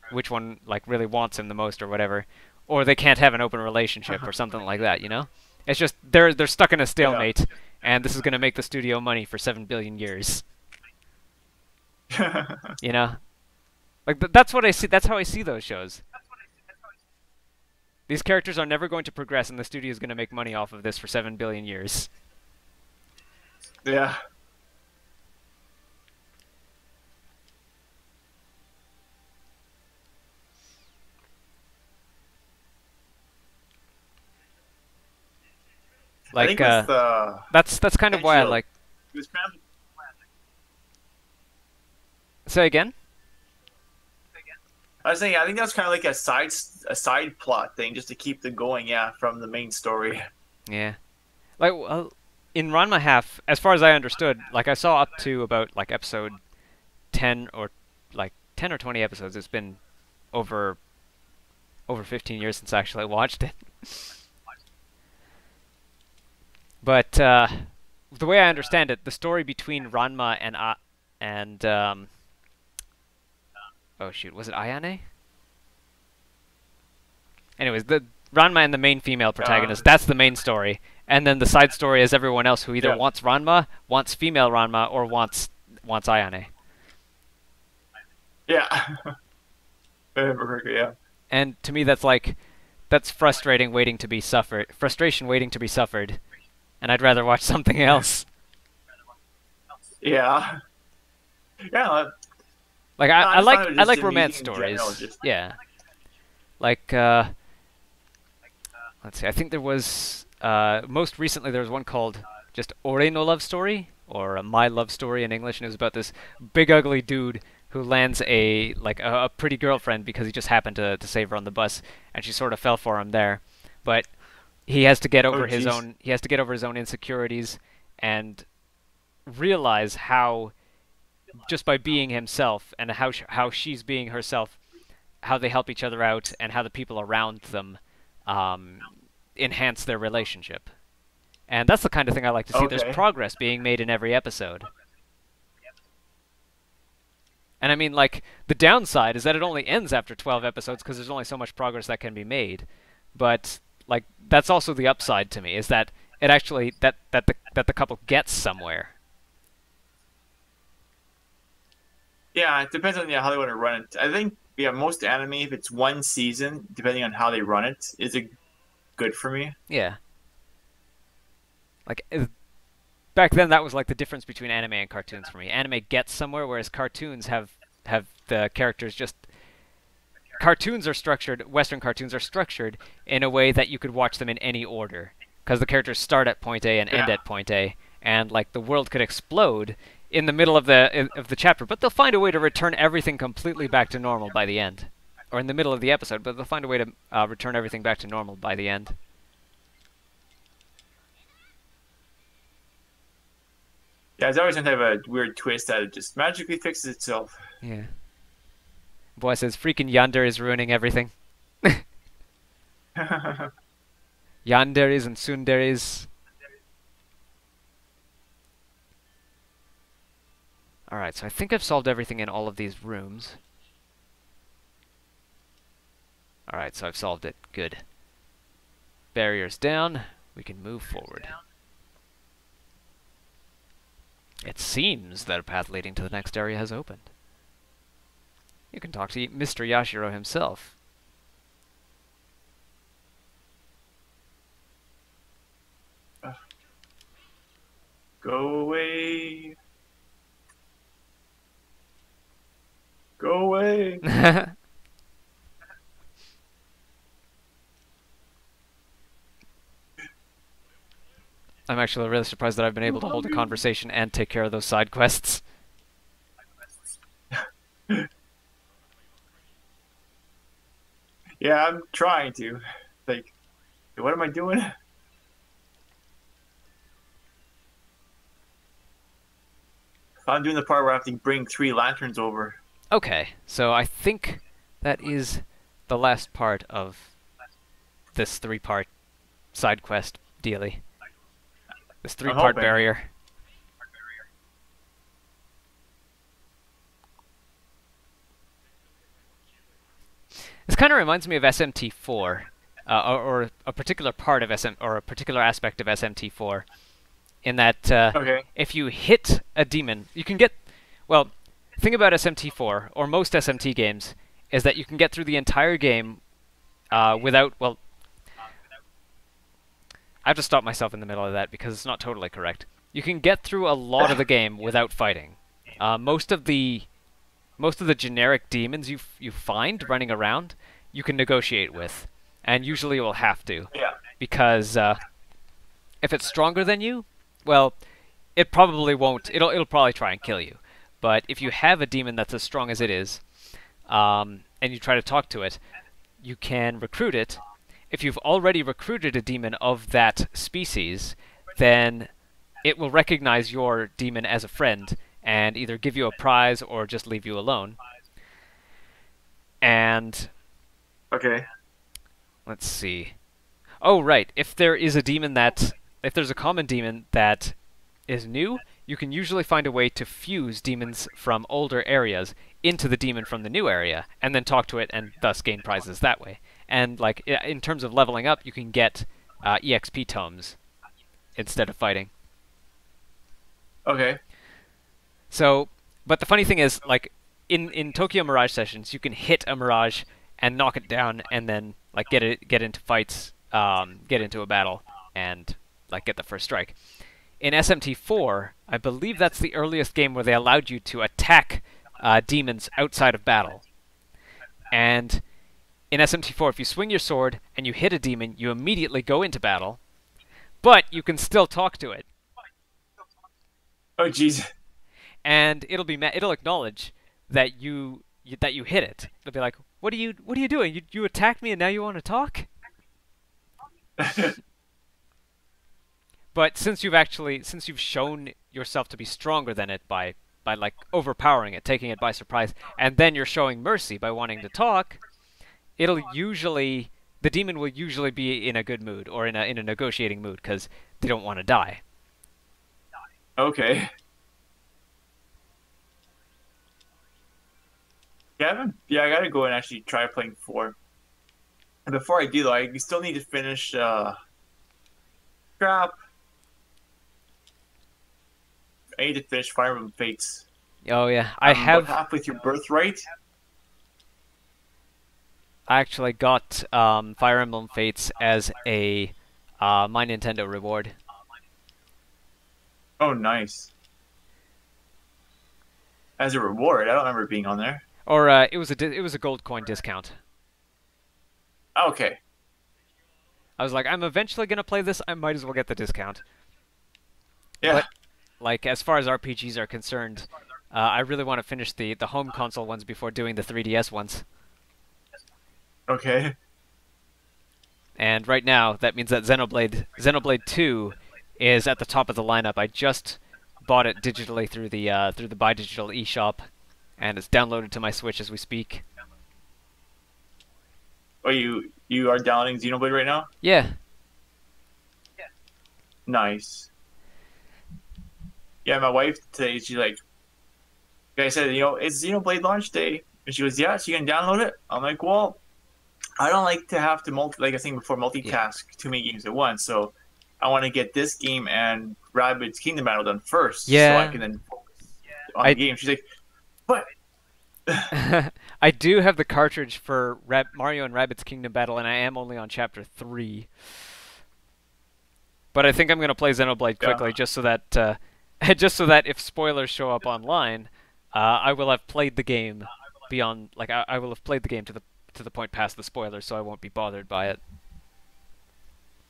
which one, like, really wants him the most or whatever. Or they can't have an open relationship or something like that, you know? It's just, they're stuck in a stalemate, and this is going to make the studio money for 7 billion years. You know? Like, that's what I see, that's how I see those shows. These characters are never going to progress, and the studio is going to make money off of this for 7 billion years. Yeah. Like, I think with, that's kind of why I like... it was kind of, Say again? I was saying, I think that's kind of like a side plot thing, just to keep the going, yeah, from the main story. Yeah. Like, well, in Ranma Half, as far as I understood, like, I saw up to about, like, episode 10 or, like, 10 or 20 episodes. It's been over 15 years since I actually watched it. But, the way I understand it, the story between Ranma and, oh shoot, was it Ayane? Anyways, the Ranma and the main female protagonist, that's the main story. And then the side story is everyone else who either wants Ranma, wants female Ranma, or wants Ayane. Yeah. Yeah. And to me, that's frustrating waiting to be suffered. Frustration waiting to be suffered. And I'd rather watch something else. Yeah. Yeah. Like, I like romance stories. General, yeah. Like, let's see, I think there was, most recently there was one called just Ore no Love Story, or My Love Story in English, and it was about this big ugly dude who lands a pretty girlfriend because he just happened to save her on the bus, and she sort of fell for him there. But he has to get over his own insecurities and realize how, just by being himself and how she's being herself, how they help each other out and how the people around them enhance their relationship. And that's the kind of thing I like to see. Okay. There's progress being made in every episode. And I mean, like, the downside is that it only ends after 12 episodes because there's only so much progress that can be made. But, like, that's also the upside to me, is that it actually, that the couple gets somewhere. Yeah, it depends on how they want to run it. I think most anime, if it's one season, depending on how they run it, is a good for me. Yeah. Like, back then, that was like the difference between anime and cartoons for me. Anime gets somewhere, whereas cartoons have the characters just... Cartoons are structured, Western cartoons are structured in a way that you could watch them in any order. Because the characters start at point A and end at point A, and like the world could explode in the middle of the chapter, but they'll find a way to return everything completely back to normal by the end. Or in the middle of the episode, but they'll find a way to return everything back to normal by the end. Yeah, it's always going to have a weird twist that it just magically fixes itself. Yeah. Boy says, freaking Yandere is ruining everything. Yanderes and Tsunderes. Alright, so I think I've solved everything in all of these rooms. Alright, so I've solved it. Good. Barriers down. We can move forward. It seems that a path leading to the next area has opened. You can talk to Mr. Yashiro himself. Go away. Go away. I'm actually really surprised that I've been able to hold a conversation and take care of those side quests. Yeah, I'm trying to. Like, what am I doing? I'm doing the part where I have to bring 3 lanterns over. Okay, so I think that is the last part of this 3-part side quest dealy. This 3-part barrier. This kind of reminds me of SMT4, or a particular part of or a particular aspect of SMT4, in that if you hit a demon, you can get... Well, the thing about SMT4, or most SMT games, is that you can get through the entire game without... Well, I have to stop myself in the middle of that because it's not totally correct. You can get through a lot of the game without fighting. Most of the generic demons you find running around, you can negotiate with, and usually you will have to, because if it's stronger than you, well, it probably won't. It'll probably try and kill you. But if you have a demon that's as strong as it is, and you try to talk to it, you can recruit it. If you've already recruited a demon of that species, then it will recognize your demon as a friend and either give you a prize or just leave you alone. And... Okay. Let's see. Oh, right. If there is a demon that... If there's a common demon that is new, you can usually find a way to fuse demons from older areas into the demon from the new area, and then talk to it and thus gain prizes that way. And, like, in terms of leveling up, you can get EXP tomes instead of fighting. Okay. So, but the funny thing is, like, in Tokyo Mirage sessions, you can hit a Mirage and knock it down, and then, like, get into fights, get into a battle, and, like, get the first strike. In SMT4, I believe that's the earliest game where they allowed you to attack demons outside of battle. And in SMT4, if you swing your sword and you hit a demon, you immediately go into battle, but you can still talk to it. Oh, jeez. And it'll acknowledge that you hit it. It'll be like, "What are you doing? You attacked me and now you want to talk?" But since you've shown yourself to be stronger than it by like overpowering it, taking it by surprise, and then you're showing mercy by wanting to talk, the demon will usually be in a good mood or in a negotiating mood because they don't want to die. Okay. Yeah, I gotta go and actually try playing 4. And before I do, though, I still need to finish, crap. I need to finish Fire Emblem Fates. Oh, yeah. I have... About half with your birthright. I actually got Fire Emblem Fates as a my Nintendo reward. Oh, nice. As a reward, I don't remember it being on there. Or it was a gold coin discount. Okay. I was like, I'm eventually gonna play this. I might as well get the discount. Yeah. But like, as far as RPGs are concerned, I really want to finish the home console ones before doing the 3DS ones. Okay. And right now, that means that Xenoblade 2 is at the top of the lineup. I just bought it digitally through the Buy Digital eShop, and it's downloaded to my Switch as we speak. Oh, you are downloading Xenoblade right now? Yeah. Nice. Yeah, my wife today, she's like, I said, it's Xenoblade launch day. And she goes, yeah, so you can download it? I'm like, well, I don't like to have to like I was saying before, multitask too many games at once. So I want to get this game and Rabbids Kingdom Battle done first. Yeah. So I can then focus on the game. She's like, what? I do have the cartridge for Mario and Rabbids Kingdom Battle, and I am only on Chapter 3. But I think I'm going to play Xenoblade quickly, just so that if spoilers show up online, I will have played the game beyond. Like I will have played the game to the point past the spoilers, so I won't be bothered by it.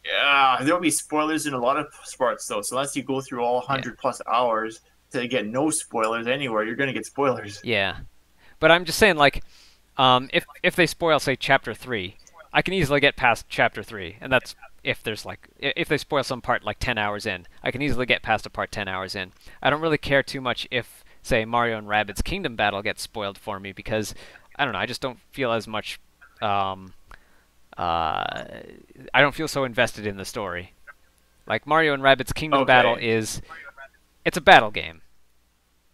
Yeah, there'll be spoilers in a lot of parts though. So unless you go through all 100 plus hours to get no spoilers anywhere, you're going to get spoilers. Yeah. But I'm just saying, like, if they spoil, say, Chapter 3, I can easily get past Chapter 3, and that's if there's, like, if they spoil some part, like, 10 hours in. I can easily get past a part 10 hours in. I don't really care too much if, say, Mario and Rabbids Kingdom Battle gets spoiled for me, because, I don't know, I just don't feel as much, I don't feel so invested in the story. Like, Mario and Rabbids Kingdom Battle it's a battle game.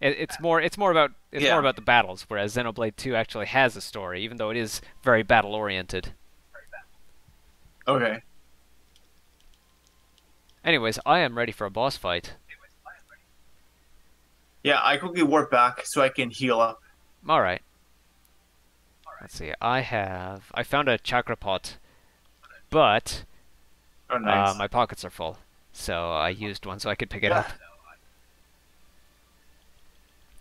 It's more about the battles, whereas Xenoblade 2 actually has a story, even though it is very battle oriented. Okay. Anyways, I am ready for a boss fight. Yeah, I quickly warp back so I can heal up. All right. Let's see. I found a chakra pot, but nice. my pockets are full, so I used one so I could pick it up.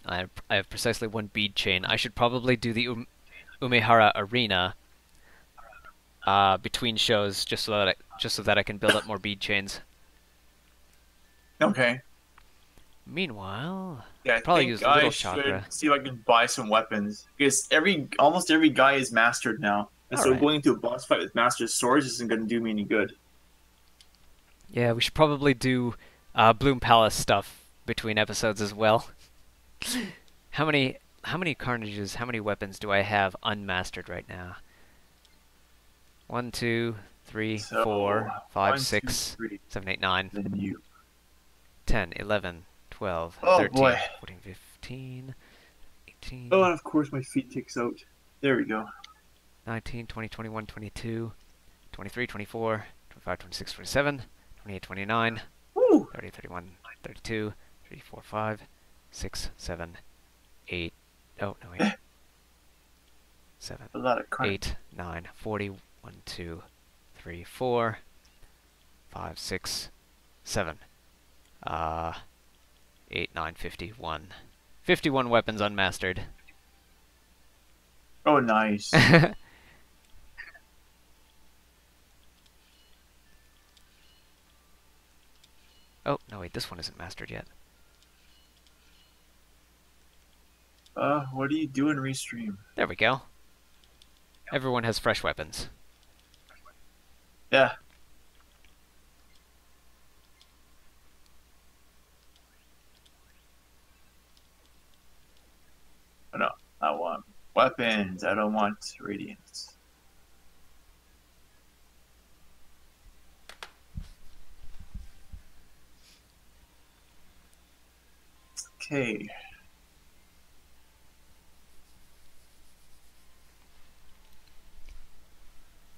I have precisely one bead chain. I should probably do the Umehara Arena between shows, just so that I can build up more bead chains. Okay. Meanwhile, yeah, probably use Little I Chakra. should see if I can buy some weapons because almost every guy is mastered now, and so going into a boss fight with mastered swords isn't going to do me any good. Yeah, we should probably do Bloom Palace stuff between episodes as well. How many carnages, how many weapons do I have unmastered right now? 1, 2, 3, 4, 5, 6, 7, 8, 9, 10, 11, 12, 13, 14, 15, 18. Oh, and of course my feet ticks out. There we go. 19, 20, 21, 22, 23, 24, 25, 26, 27, 28, 29, 30, 31, 32, 34, 5, 6, 7, 8. Oh, no, wait. 7, 8, 9, 40, 1, 2, 3, 4, 5, 6, 7. 8, 9, 51. 51 weapons unmastered. Oh, nice. Oh, no, wait, this one isn't mastered yet. What do you do in Restream? There we go. Everyone has fresh weapons. Yeah. No, I want weapons. I don't want radiance. Okay.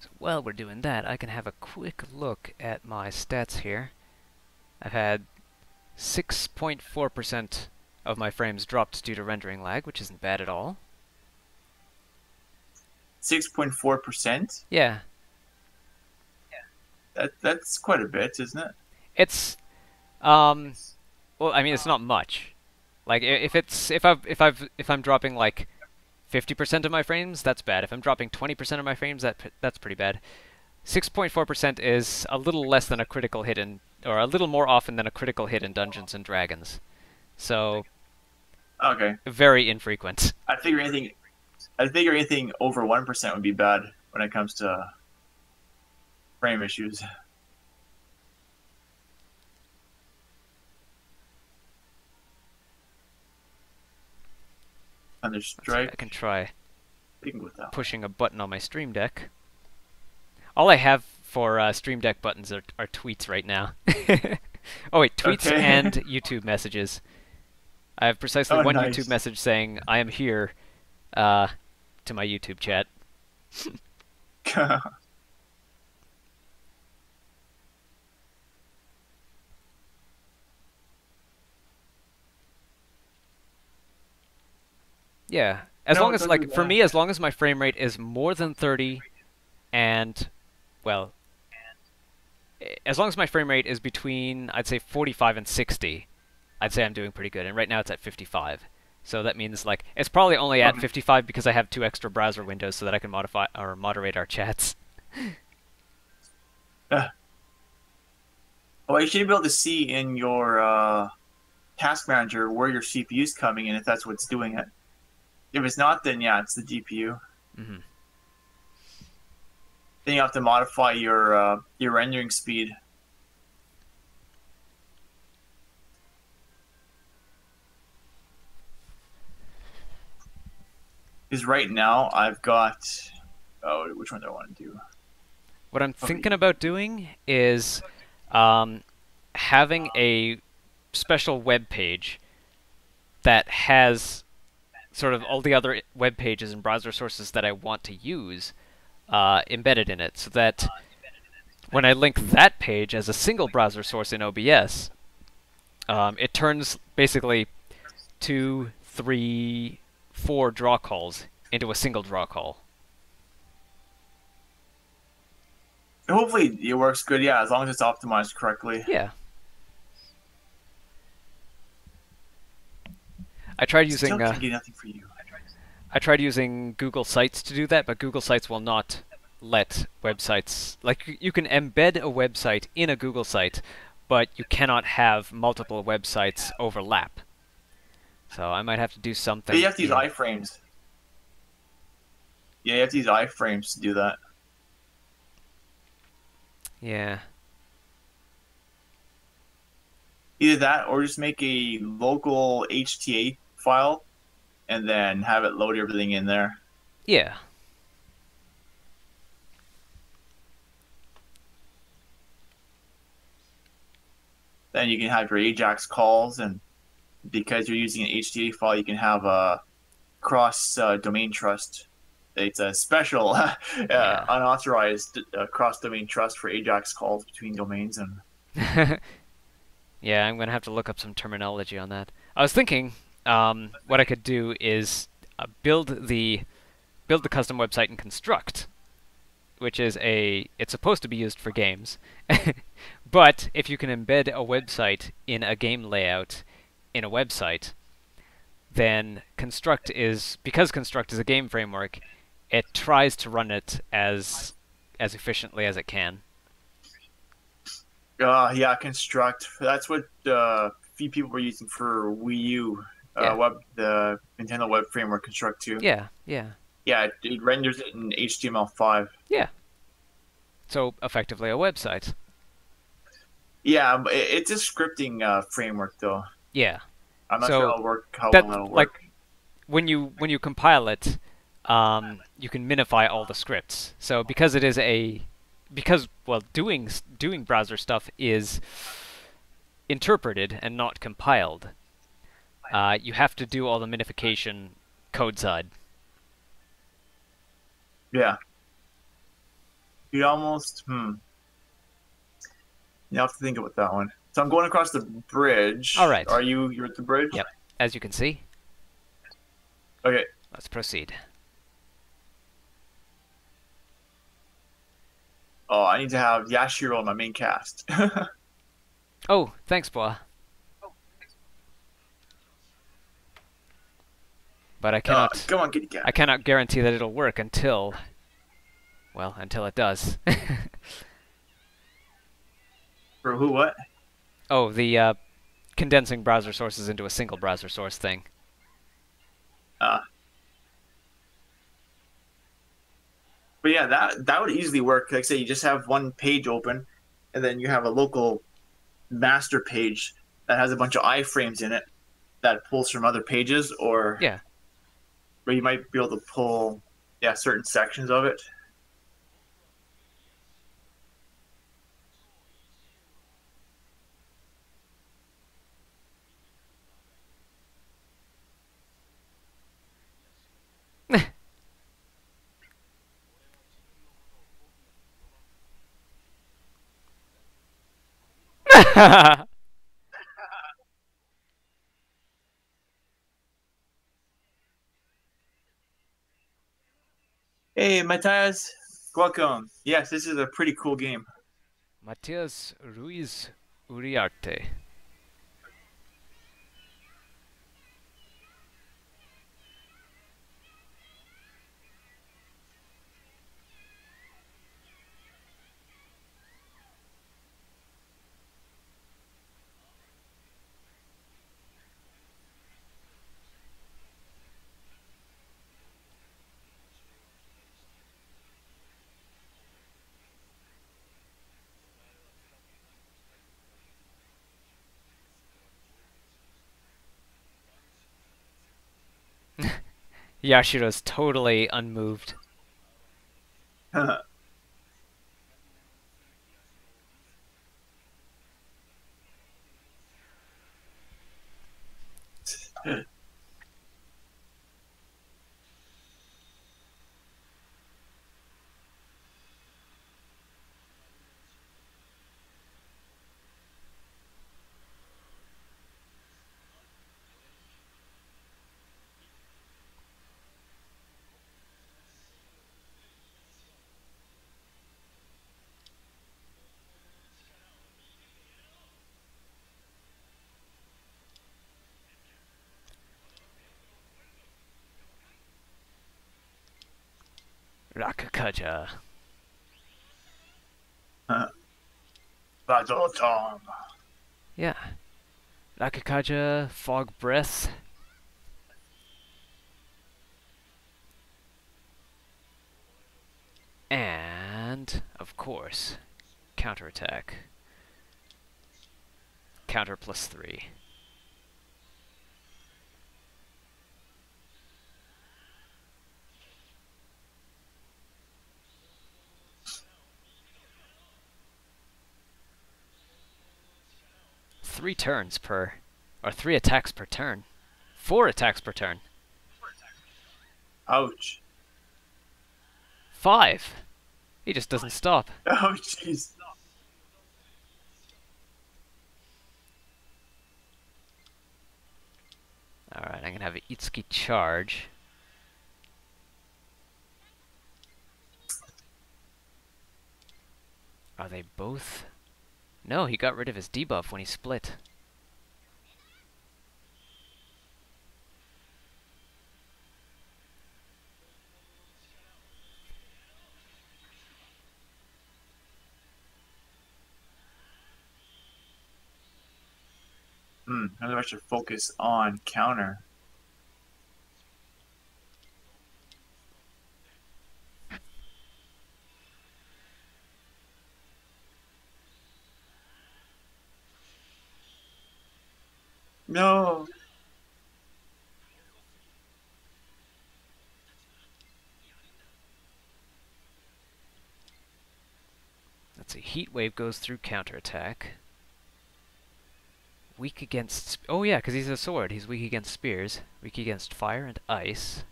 So while we're doing that, I can have a quick look at my stats here. I've had 6.4% of my frames dropped due to rendering lag, which isn't bad at all. 6.4%? Yeah. That's quite a bit, isn't it? It's well, I mean, it's not much. Like if I'm dropping like 50% of my frames, that's bad. If I'm dropping 20% of my frames, that's pretty bad. 6.4% is a little less than a critical hit in, or a little more often than a critical hit in Dungeons and Dragons. So Okay. very infrequent. I figure anything over 1% would be bad when it comes to frame issues. Thunderstrike. I can try You can go with that. pushing a button on my Stream Deck. All I have for Stream Deck buttons are tweets right now. Oh wait, tweets Okay. and YouTube messages. I have precisely one nice. YouTube message saying I am here to my YouTube chat. Yeah, as No, long it as doesn't like do for that. me, as long as my frame rate is more than 30, and well, as long as my frame rate is between, I'd say 45 and 60, I'd say I'm doing pretty good. And right now it's at 55. So that means like it's probably only at 55 because I have 2 extra browser windows so that I can modify or moderate our chats. Well, you should be able to see in your task manager where your CPU is coming in if that's what's doing it. If it's not, then yeah, it's the GPU. Mm-hmm. Then you have to modify your rendering speed. Because right now I've got, oh, which one do I want to do? What I'm thinking about doing is having a special web page that has sort of all the other web pages and browser sources that I want to use embedded in it, so that when I link that page as a single browser source in OBS, it turns basically 2, 3, 4 draw calls into a single draw call. Hopefully it works good, yeah, as long as it's optimized correctly. Yeah. I tried using Still can't get nothing for you. I tried using Google Sites to do that, but Google Sites will not let websites, like you can embed a website in a Google site, but you cannot have multiple websites overlap. So I might have to do something. But you have to use iframes. Yeah, you have to use iframes to do that. Yeah. Either that or just make a local HTA file and then have it load everything in there. Yeah. Then you can have your AJAX calls, and because you're using an HTA file, you can have a cross domain trust. It's a special unauthorized cross domain trust for AJAX calls between domains. And yeah, I'm gonna have to look up some terminology on that. I was thinking what I could do is build the custom website in Construct, which is it's supposed to be used for games. But if you can embed a website in a game layout in a website, then Construct is, because Construct is a game framework, it tries to run it as efficiently as it can. yeah, Construct. That's what a few people were using for Wii U. The Nintendo Web Framework Construct 2. Yeah, yeah. Yeah, it renders it in HTML5. Yeah. So effectively a website. Yeah, but it's a scripting framework though. Yeah. I'm not So sure how well it'll work. Like when you compile it, you can minify all the scripts. So because doing browser stuff is interpreted and not compiled, you have to do all the minification code side. Yeah. You almost You have to think about that one. So I'm going across the bridge. All right. You're at the bridge? Yep. As you can see. Okay. Let's proceed. Oh, I need to have Yashiro on my main cast. Oh, thanks, boy. But Come on, kitty cat. I cannot guarantee that it'll work until, well, until it does. For who? What? Oh, the condensing browser sources into a single browser source thing. But yeah, that would easily work. Like say you just have one page open, and then you have a local master page that has a bunch of iframes in it that pulls from other pages, or Yeah. where you might be able to pull certain sections of it. Hey, Matthias, welcome. Yes, this is a pretty cool game. Matias Ruiz Uriarte. Yashiro's totally unmoved. Rakakaja. Battle Tom. Yeah. Rakakaja, Fog Breath. And, of course, counterattack. Counter +3. Three turns per, or 3 attacks per turn. 4 attacks per turn. Ouch. 5. He just doesn't stop. Oh, jeez. Alright, I'm gonna have an Itsuki charge. Are they both? No, he got rid of his debuff when he split. I really should focus on counter. No. Let's see, Heat Wave goes through counterattack. Weak against... oh yeah, because he's a sword. He's weak against spears. Weak against fire and ice.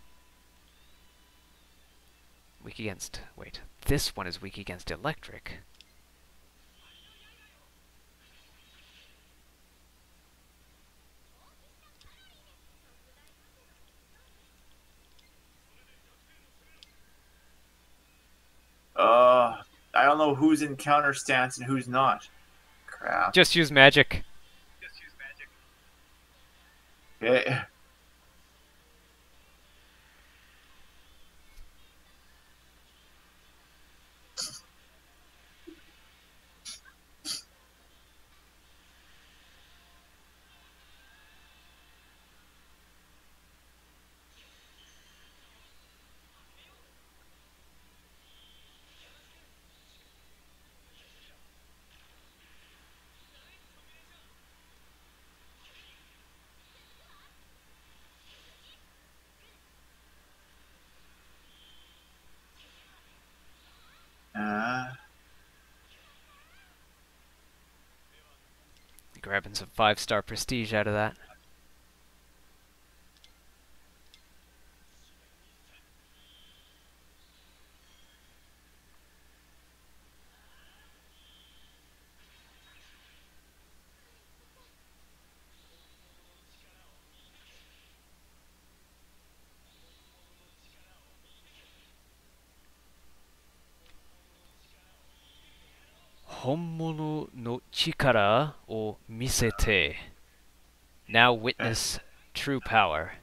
Weak against... wait, this one is weak against electric. I don't know who's in counter stance and who's not. Crap. Just use magic. Okay. Grabbing some 5-star prestige out of that. Honmono no chikara o misete. Now witness true power.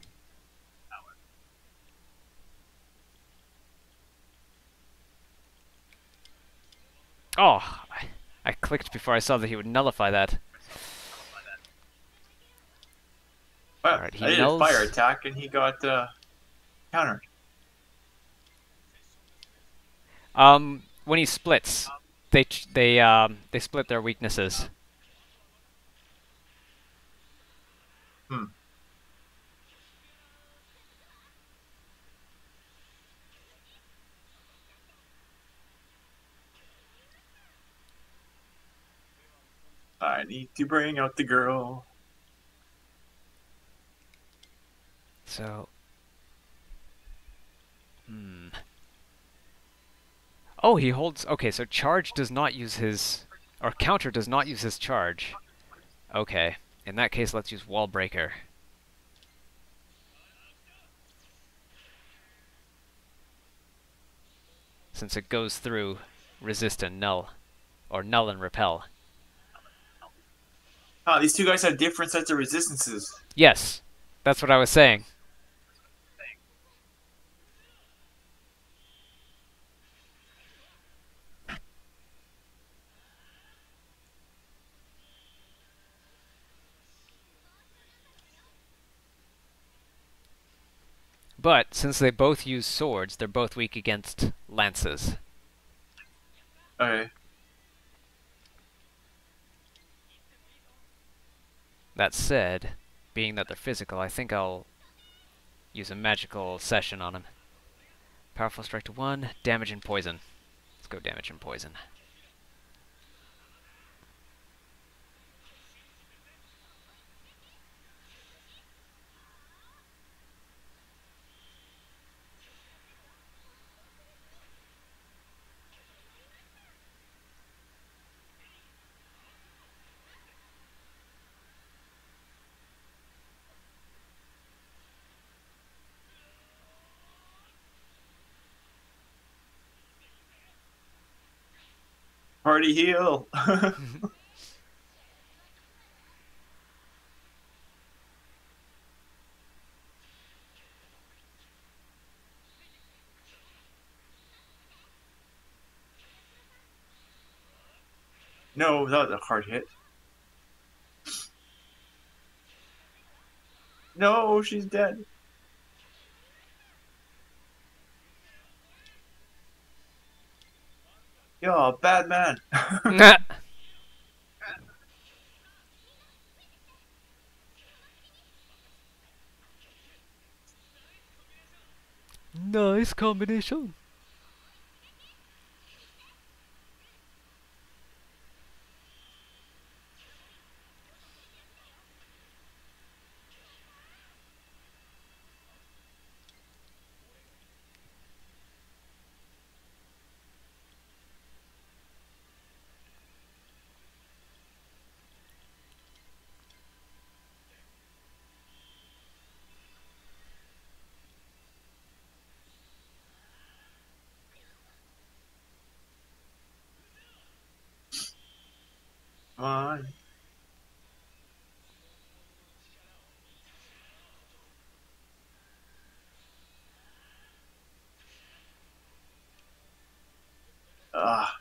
Oh, I clicked before I saw that he would nullify that. Well, Alright, he I did a nulls. fire attack and he got countered. When he splits, they split their weaknesses. Hmm. I need to bring out the girl. So, oh, he holds. Okay, so charge does not use his, or counter does not use his charge. Okay, in that case, let's use wall breaker. Since it goes through resist and null, or null and repel. Ah, these two guys have different sets of resistances. Yes, that's what I was saying. But since they both use swords, they're both weak against lances. Okay. That said, being that they're physical, I think I'll use a magical session on him. Powerful strike to 1, damage and poison. Let's go damage and poison. Party heal. No, that was a hard hit. No, she's dead. Yo, bad man. Nice combination. on. Ah.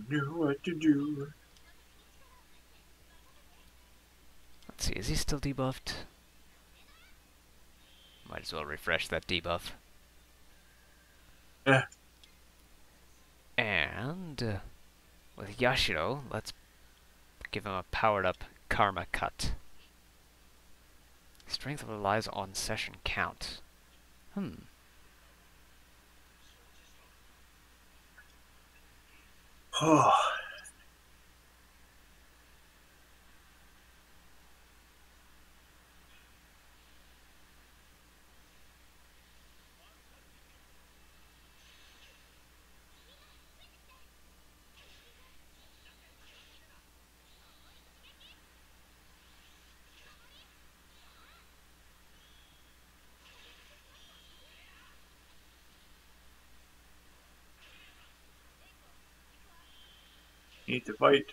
Knew what to do. Let's see, is he still debuffed? Might as well refresh that debuff. Yeah. And with Yashiro, let's give him a powered up Karma Cut. Strength relies on session count. Oh. Need to fight.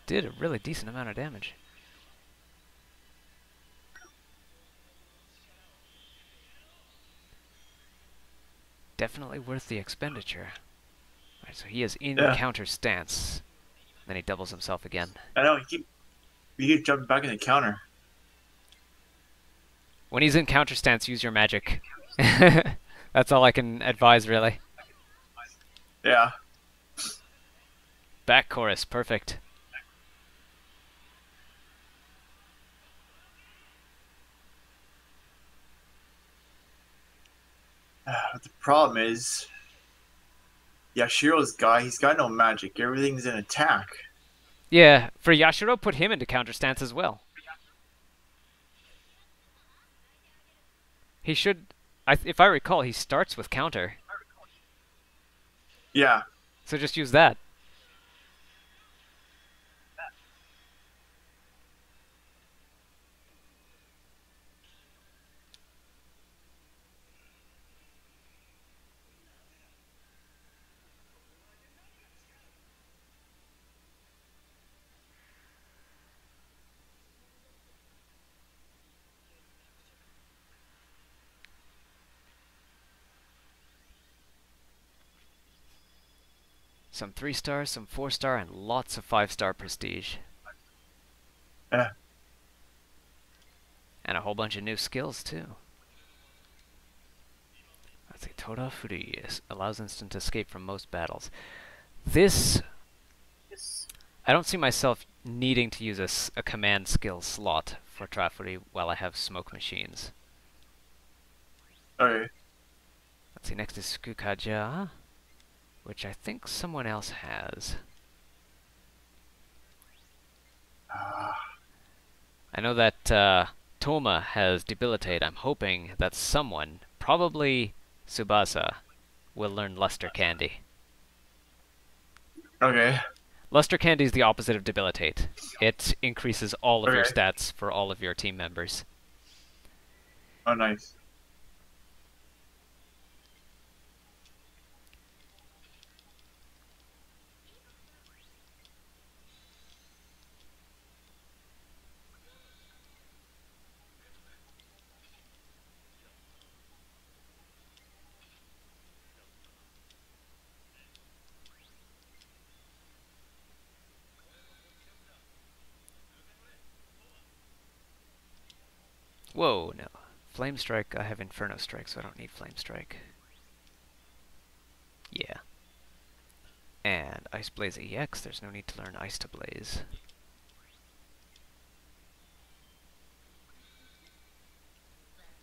Did a really decent amount of damage. Definitely worth the expenditure. Alright, so he is in counter stance. Then he doubles himself again. I know, you keep jumping back in the counter. When he's in counter stance, use your magic. That's all I can advise, really. Yeah. Back chorus, perfect. But the problem is, Yashiro's guy, he's got no magic. Everything's an attack. Yeah, for Yashiro, put him into counter stance as well. He should... if I recall, he starts with counter. Yeah. So just use that. Some 3-star, some 4-star, and lots of 5-star prestige. Yeah. And a whole bunch of new skills, too. Let's see, Toda Furi allows instant escape from most battles. This... I don't see myself needing to use a command skill slot for Trafuri while I have smoke machines. Okay. Let's see, next is Skukaja, which I think someone else has. I know that Toma has Debilitate. I'm hoping that someone, probably Tsubasa, will learn Luster Candy. Okay. Luster Candy is the opposite of Debilitate. It increases all of your stats for all of your team members. Oh, nice. Whoa, no. Flame Strike, I have Inferno Strike, so I don't need Flame Strike. Yeah. And Ice Blaze EX, there's no need to learn Ice to Blaze.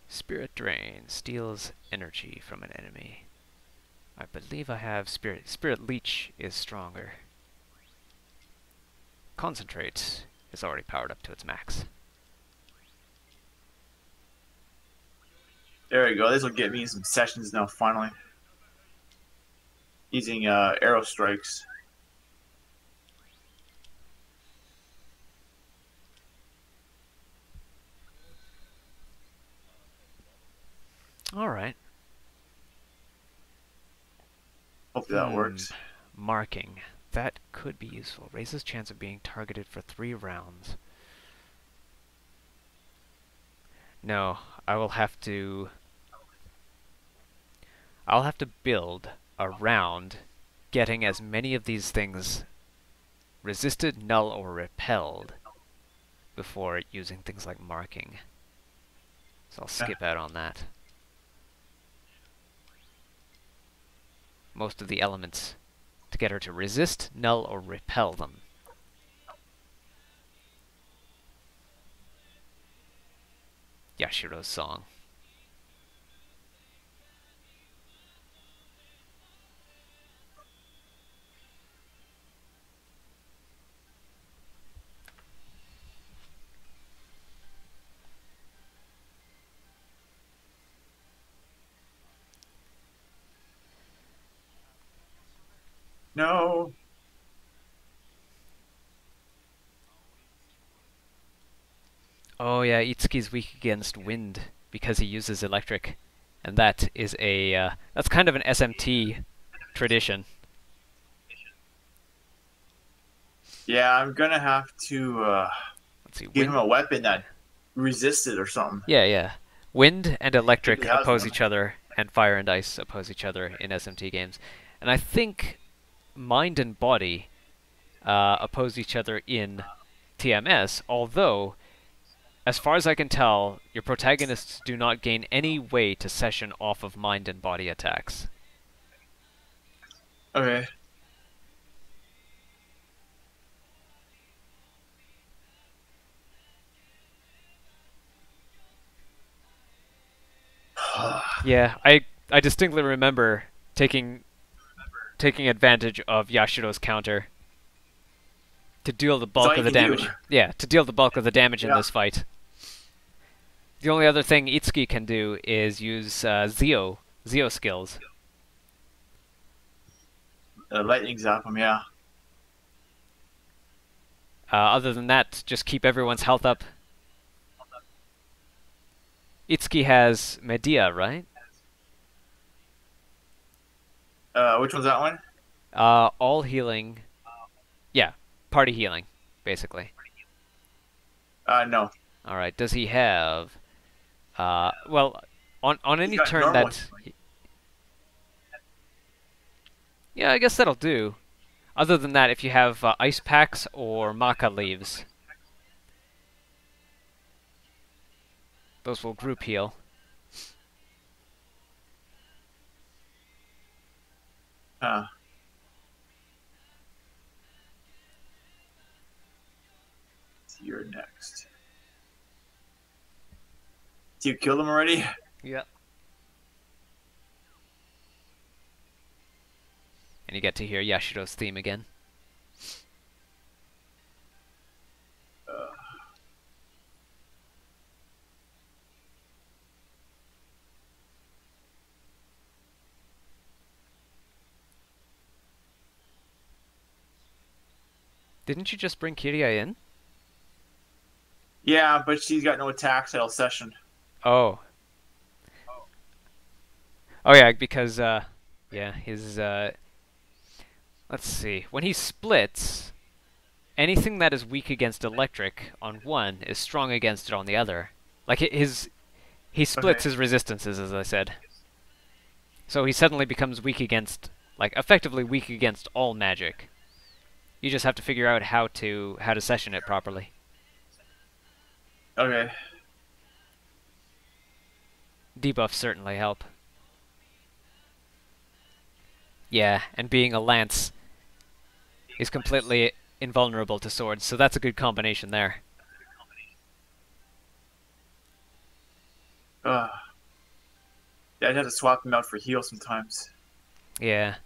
Spirit Drain steals energy from an enemy. I believe I have Spirit Leech is stronger. Concentrate is already powered up to its max. There we go. This will get me some sessions now, finally. Using arrow strikes. Alright. Hopefully that works. Marking. That could be useful. Raises chance of being targeted for 3 rounds. No, I'll have to build around getting as many of these things resisted, null, or repelled before using things like marking. So I'll skip out on that. Most of the elements to get her to resist, null, or repel them. Yashiro's song. No. Oh yeah, Itsuki's weak against wind because he uses electric. And that is a, that's kind of an SMT tradition. Yeah, I'm gonna have to Let's see, give him a weapon that resists it or something. Yeah. Wind and electric He has oppose one. each other, and fire and ice oppose each other in SMT games. And I think mind and body oppose each other in TMS, although, as far as I can tell, your protagonists do not gain any way to session off of mind and body attacks. Okay. Yeah, I distinctly remember taking advantage of Yashiro's counter to deal the bulk of the damage. Yeah, to deal the bulk of the damage in this fight. The only other thing Itsuki can do is use Zeo skills. Lightning zap him, yeah. Other than that, just keep everyone's health up. Itsuki has Medea, right? Which one's that one? All healing. Yeah, party healing, basically. No. Alright, does he have... well, on any got turn normal. that... Yeah, I guess that'll do. Other than that, if you have ice packs or maca leaves, those will group heal. You're next. You killed him already? Yeah. And you get to hear Yashiro's theme again. Didn't you just bring Kiria in? Yeah, but she's got no attacks all session. Oh. Oh yeah, because yeah, his let's see. When he splits, anything that is weak against electric on one is strong against it on the other. Like he splits his resistances, as I said. So he suddenly becomes weak against, like, effectively weak against all magic. You just have to figure out how to session it properly. Okay. Debuffs certainly help. Yeah, and being a lance is completely invulnerable to swords, so that's a good combination there. Yeah, I'd have to swap him out for heal sometimes. Yeah.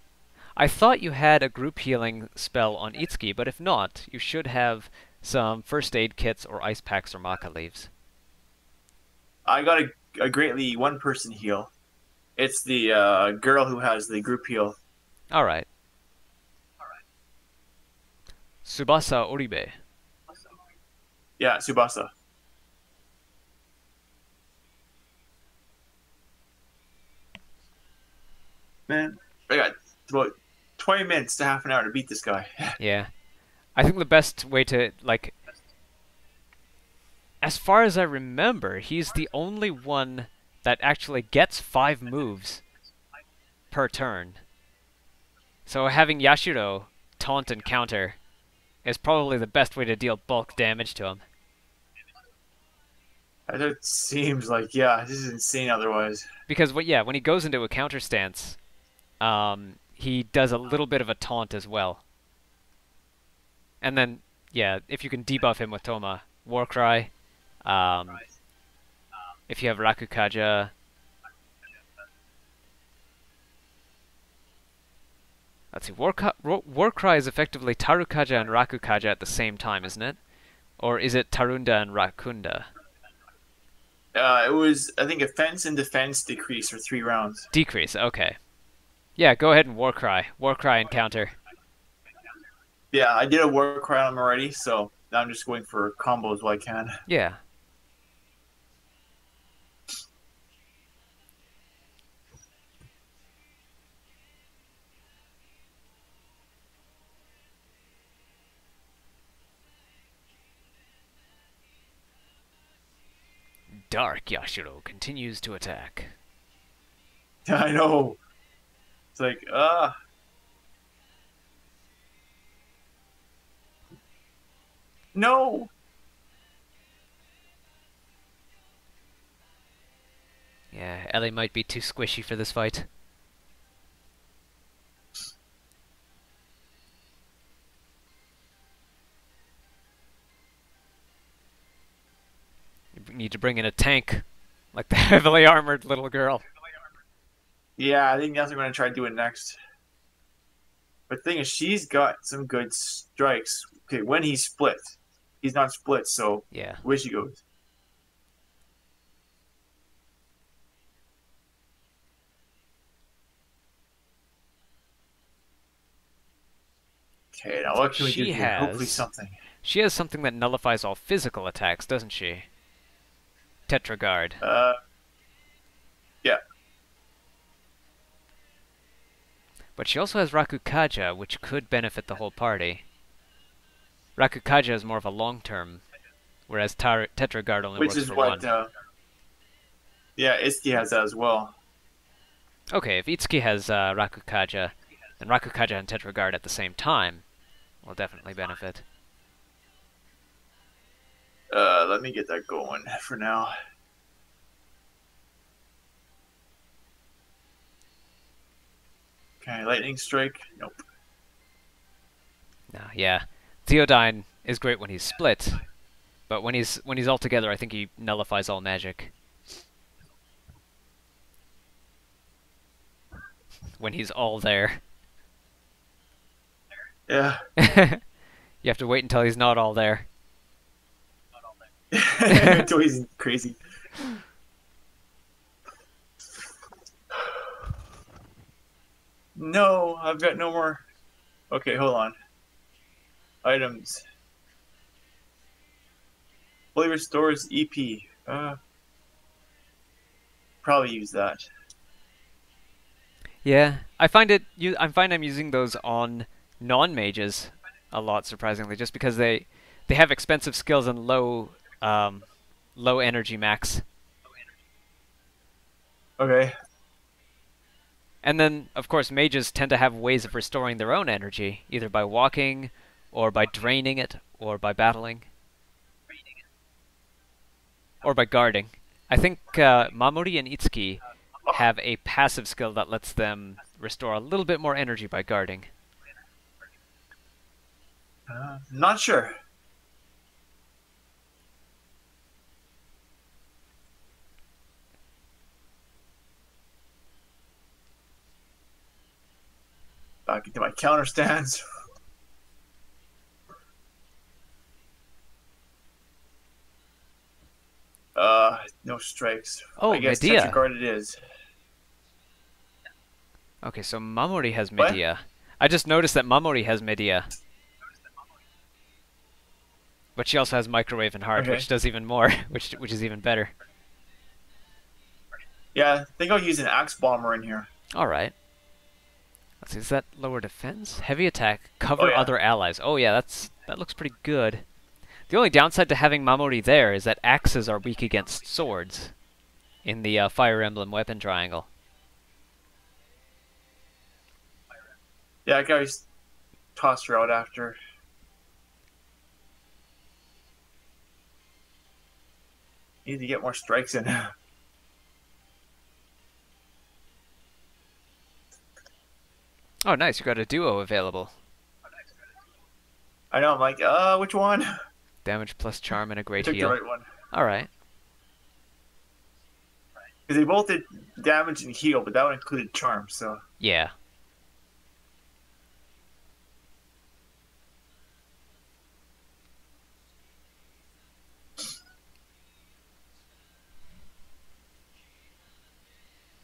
I thought you had a group healing spell on Itsuki, but if not, you should have some first aid kits or ice packs or maca leaves. I got a a greatly one-person heal. It's the girl who has the group heal. All right. Tsubasa Oribe. Yeah, Tsubasa. Man, I got about 20 minutes to half an hour to beat this guy. Yeah. I think the best way to, like, as far as I remember, he's the only one that actually gets 5 moves per turn. So having Yashiro taunt and counter is probably the best way to deal bulk damage to him. It seems like, yeah, this is insane otherwise. Because, when he goes into a counter stance, he does a little bit of a taunt as well. And then, yeah, if you can debuff him with Toma, Warcry, if you have Rakukaja, let's see, Warcry is effectively Tarukaja and Rakukaja at the same time, isn't it? Or is it Tarunda and Rakunda? It was, I think, offense and defense decrease for 3 rounds. Decrease, okay. Yeah, go ahead and Warcry. Warcry and counter. Yeah, I did a Warcry on him already, so now I'm just going for combos while I can. Yeah. Dark Yashiro continues to attack. I know. It's like, no! Yeah, Ellie might be too squishy for this fight. You need to bring in a tank, like the heavily armored little girl. Yeah, I think that's what I'm going to try doing next. But the thing is, she's got some good strikes. Okay, when he's split. He's not split, so Yeah. where she goes. Okay, now what can we do here? Hopefully something. She has something that nullifies all physical attacks, doesn't she? Tetragard. Yeah. But she also has Rakukaja, which could benefit the whole party. Rakukaja is more of a long-term, whereas Tetragard only works for one. Yeah, Itsuki has that as well. Okay, if Itsuki has Rakukaja, then Rakukaja and Tetragard at the same time will definitely benefit. Let me get that going for now. Okay, lightning strike. Nope. No, yeah. Theodyne is great when he's split, but when he's all together, I think he nullifies all magic. When he's all there. Yeah. You have to wait until he's not all there. Until he's crazy. No, I've got no more. Okay, hold on. Items. Fully restores EP. Probably use that. Yeah, I find I'm using those on non-mages a lot, surprisingly, just because they have expensive skills and low energy max. Okay. And then, of course, mages tend to have ways of restoring their own energy, either by walking, or by draining it, or by battling, or by guarding. I think Mamori and Itsuki have a passive skill that lets them restore a little bit more energy by guarding. Not sure. Back into my counter stance. No strikes. Oh, I guess Medea. Tetragard it is. Okay, so Mamori has What? Medea. I just noticed that Mamori has Medea. But she also has Microwave and Heart, Okay. which does even more, which is even better. Yeah, I think I'll use an Axe Bomber in here. Alright. Let's see, is that lower defense? Heavy attack, cover yeah. other allies. Oh yeah, that looks pretty good. The only downside to having Mamori there is that axes are weak against swords in the Fire Emblem weapon triangle. Yeah, I can always toss her out after. Need to get more strikes in. Oh nice, you got a duo available. I know, I'm like, which one? Damage plus charm and a great Took heal. the right one. Alright. Because they both did damage and heal, but that one included charm, so. Yeah.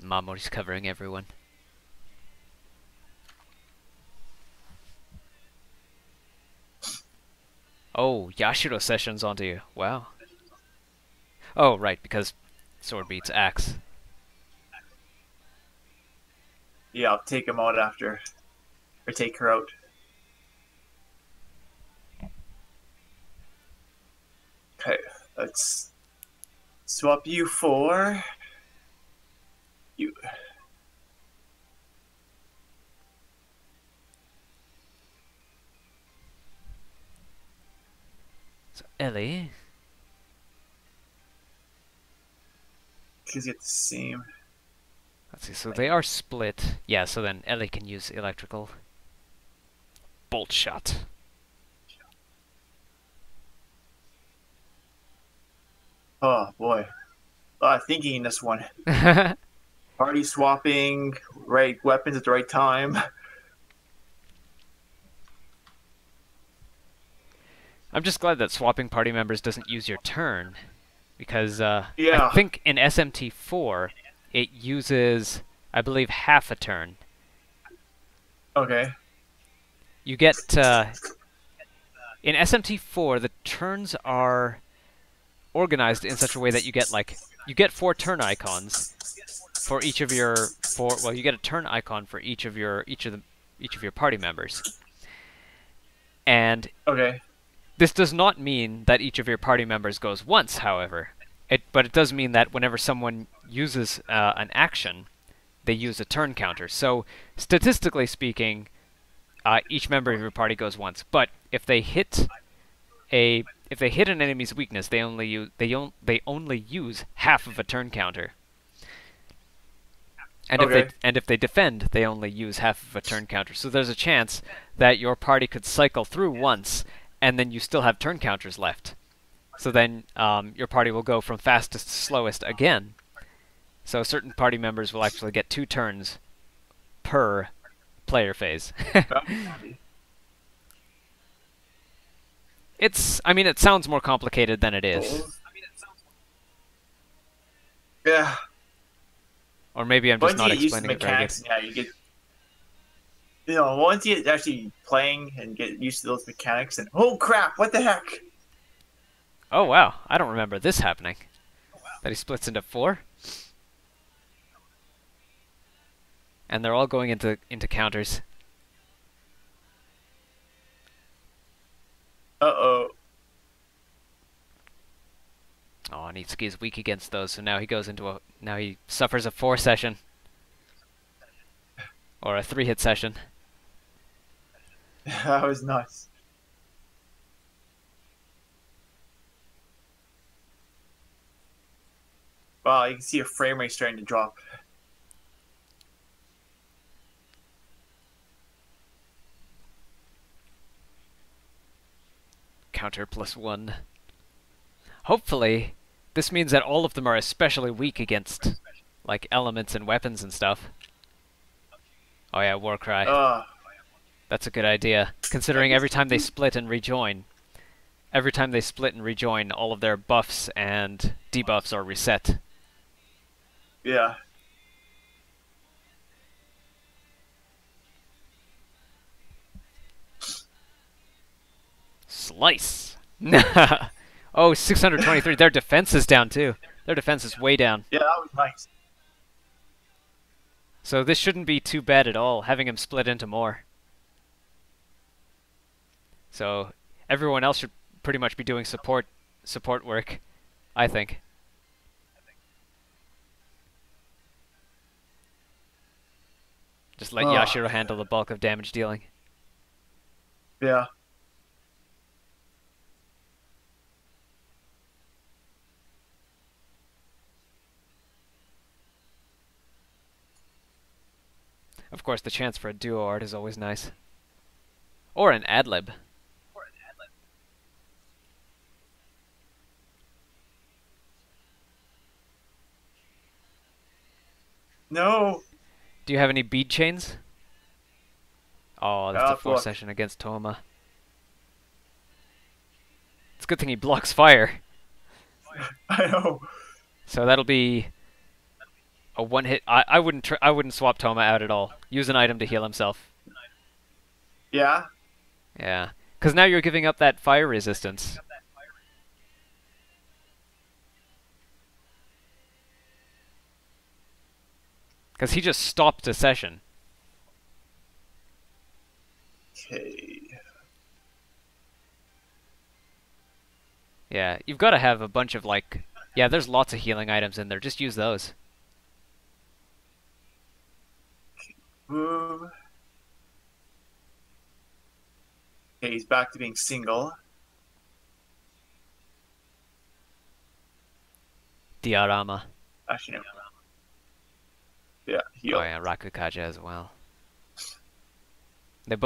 Mamori's covering everyone. Oh, Yashiro sessions onto you. Wow. Oh, right, because sword beats axe. Yeah, I'll take him out after. Or take her out. Okay, let's swap you for you. So Ellie. Because you get the same. Let's see, so they are split. Yeah, so then Ellie can use electrical. Bolt shot. Oh boy. A lot of thinking in this one. Party swapping, right weapons at the right time. I'm just glad that swapping party members doesn't use your turn. Because Yeah. I think in SMT4, it uses, I believe, half a turn. Okay. You get, in SMT4, the turns are organized in such a way that you get 4 turn icons for each of your you get a turn icon for each of your party members. And Okay. this does not mean that each of your party members goes once, however. But it does mean that whenever someone uses an action, they use a turn counter. So statistically speaking, each member of your party goes once. But if they hit an enemy's weakness, they only use half of a turn counter. And if they defend, they only use half of a turn counter. So there's a chance that your party could cycle through once, and then you still have turn counters left. So then your party will go from fastest to slowest again. So certain party members will actually get 2 turns per player phase. It sounds more complicated than it is. Yeah. Or maybe I'm just not Once you get used to explaining it very mechanics, good. yeah, you get. Once you get actually playing and get used to those mechanics, and oh crap, what the heck? Oh wow, I don't remember this happening. That he splits into 4. And they're all going into counters. Uh-oh. Oh, Nitsuki is weak against those, so now he suffers a 4 session. Or a 3-hit session. That was nuts. Wow, you can see a frame rate starting to drop. Counter +1. Hopefully, this means that all of them are especially weak against, like, elements and weapons and stuff. Oh yeah, Warcry. That's a good idea, considering every time they split and rejoin, all of their buffs and debuffs are reset Yeah. Slice! Oh, 623. Their defense is down too. Their defense is way down. Yeah, that was nice. So this shouldn't be too bad at all, having him split into more. So everyone else should pretty much be doing support work, I think. Just let Yashiro handle the bulk of damage dealing. Yeah. Of course, the chance for a duo art is always nice. Or an ad-lib. No. Do you have any bead chains? Oh, that's a Fuck. 4-session against Toma. It's a good thing he blocks fire. I know. So that'll be a one-hit. I wouldn't swap Toma out at all. Use an item to heal himself. Yeah. Yeah, because now you're giving up that fire resistance. Because he just stopped a session. Okay. Yeah, you've got to have a bunch of like... Yeah, there's lots of healing items in there. Just use those. Move. Okay, he's back to being single. Diorama. Actually, no. Yeah, heal. Oh yeah, Rakukaja as well. They're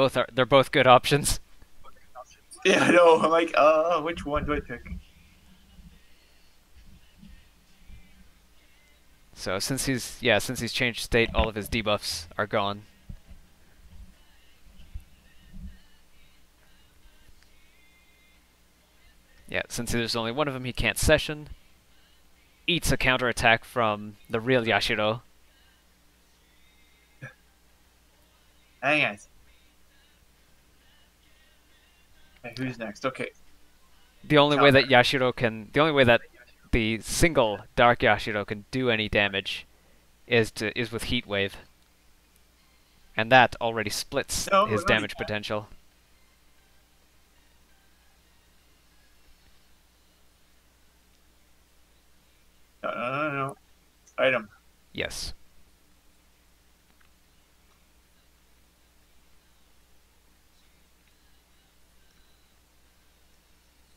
both good options. Yeah, I know. I'm like, which one do I pick? So since he's changed state, all of his debuffs are gone. Yeah, since there's only one of them, he can't session. Eats a counterattack from the real Yashiro. Hang on. Okay, who's next? Okay. The only way that the single Dark Yashiro can do any damage is with Heat Wave. And that already splits his damage potential. No. Item. Yes.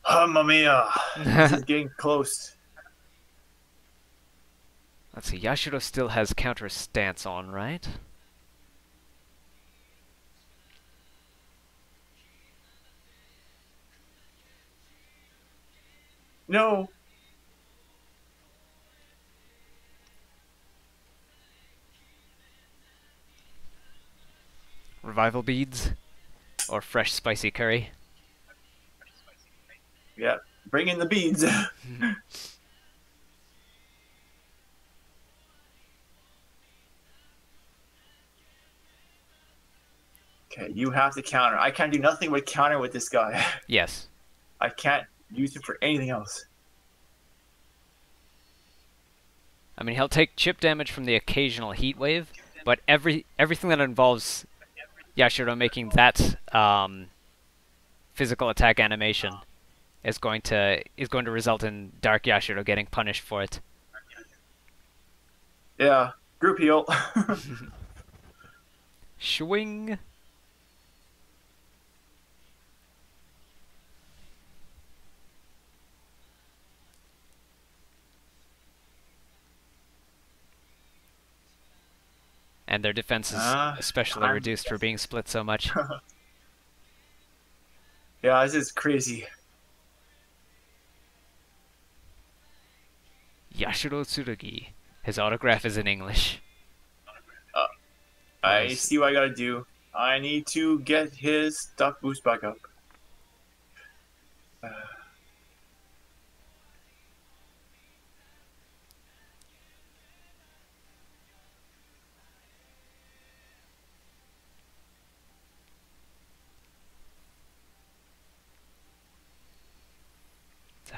Mamma mia. This is getting close. Let's see, Yashiro still has counter stance on, right? No. Revival beads? Or fresh spicy curry? Yeah, bring in the beads. Okay, you have to counter. I can't do nothing but counter with this guy. Yes. I can't use him for anything else. I mean, he'll take chip damage from the occasional heat wave, but everything that involves Yashiro making that physical attack animation is going to result in Dark Yashiro getting punished for it. Yeah, group heal. Swing. And their defense is especially reduced for being split so much. Yeah, this is crazy. Yashiro Tsurugi. His autograph is in English. I see what I gotta do. I need to get his stuff boost back up.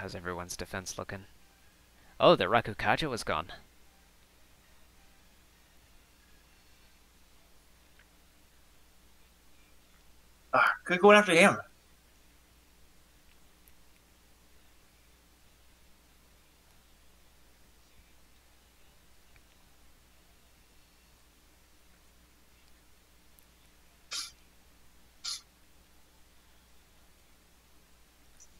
How's everyone's defense looking? Oh, the Rakukaja was gone. Good going after him.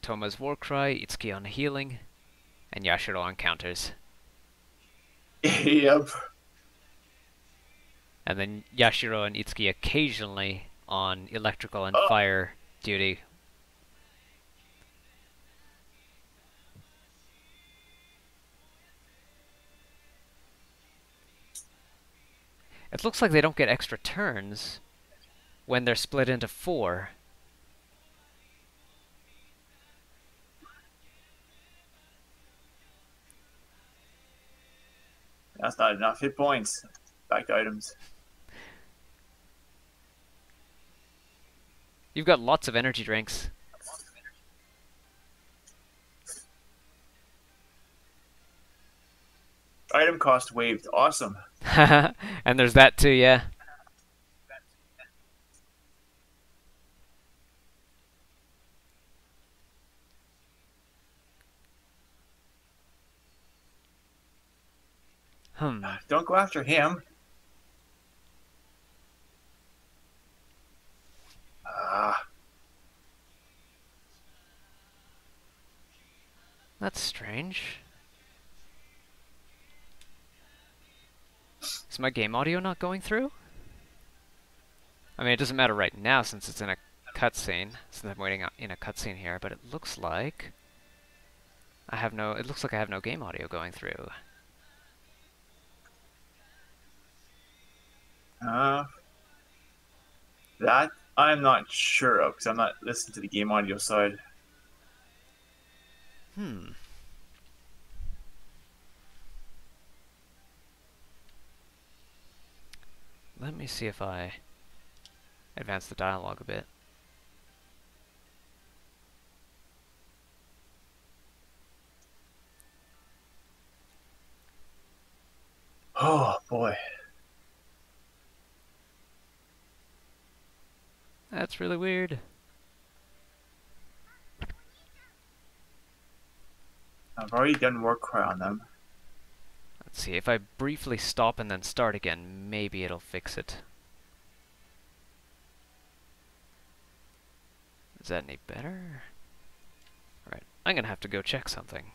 Toma's Warcry, Itsuki on healing, and Yashiro on counters. Yep. And then Yashiro and Itsuki occasionally on electrical and fire duty. It looks like they don't get extra turns when they're split into 4. That's not enough hit points. Back to items. You've got lots of energy drinks. Item cost waived. Awesome. And there's that too, yeah. Don't go after him. That's strange. Is my game audio not going through? I mean, it doesn't matter right now since it's in a cutscene, since I'm waiting in a cutscene here, but it looks like I have no game audio going through. That I'm not sure of because I'm not listening to the game audio side. Let me see if I advance the dialogue a bit. Oh boy. That's really weird. I've already done Warcry on them. Let's see, if I briefly stop and then start again, maybe it'll fix it. Is that any better? Alright, I'm gonna have to go check something.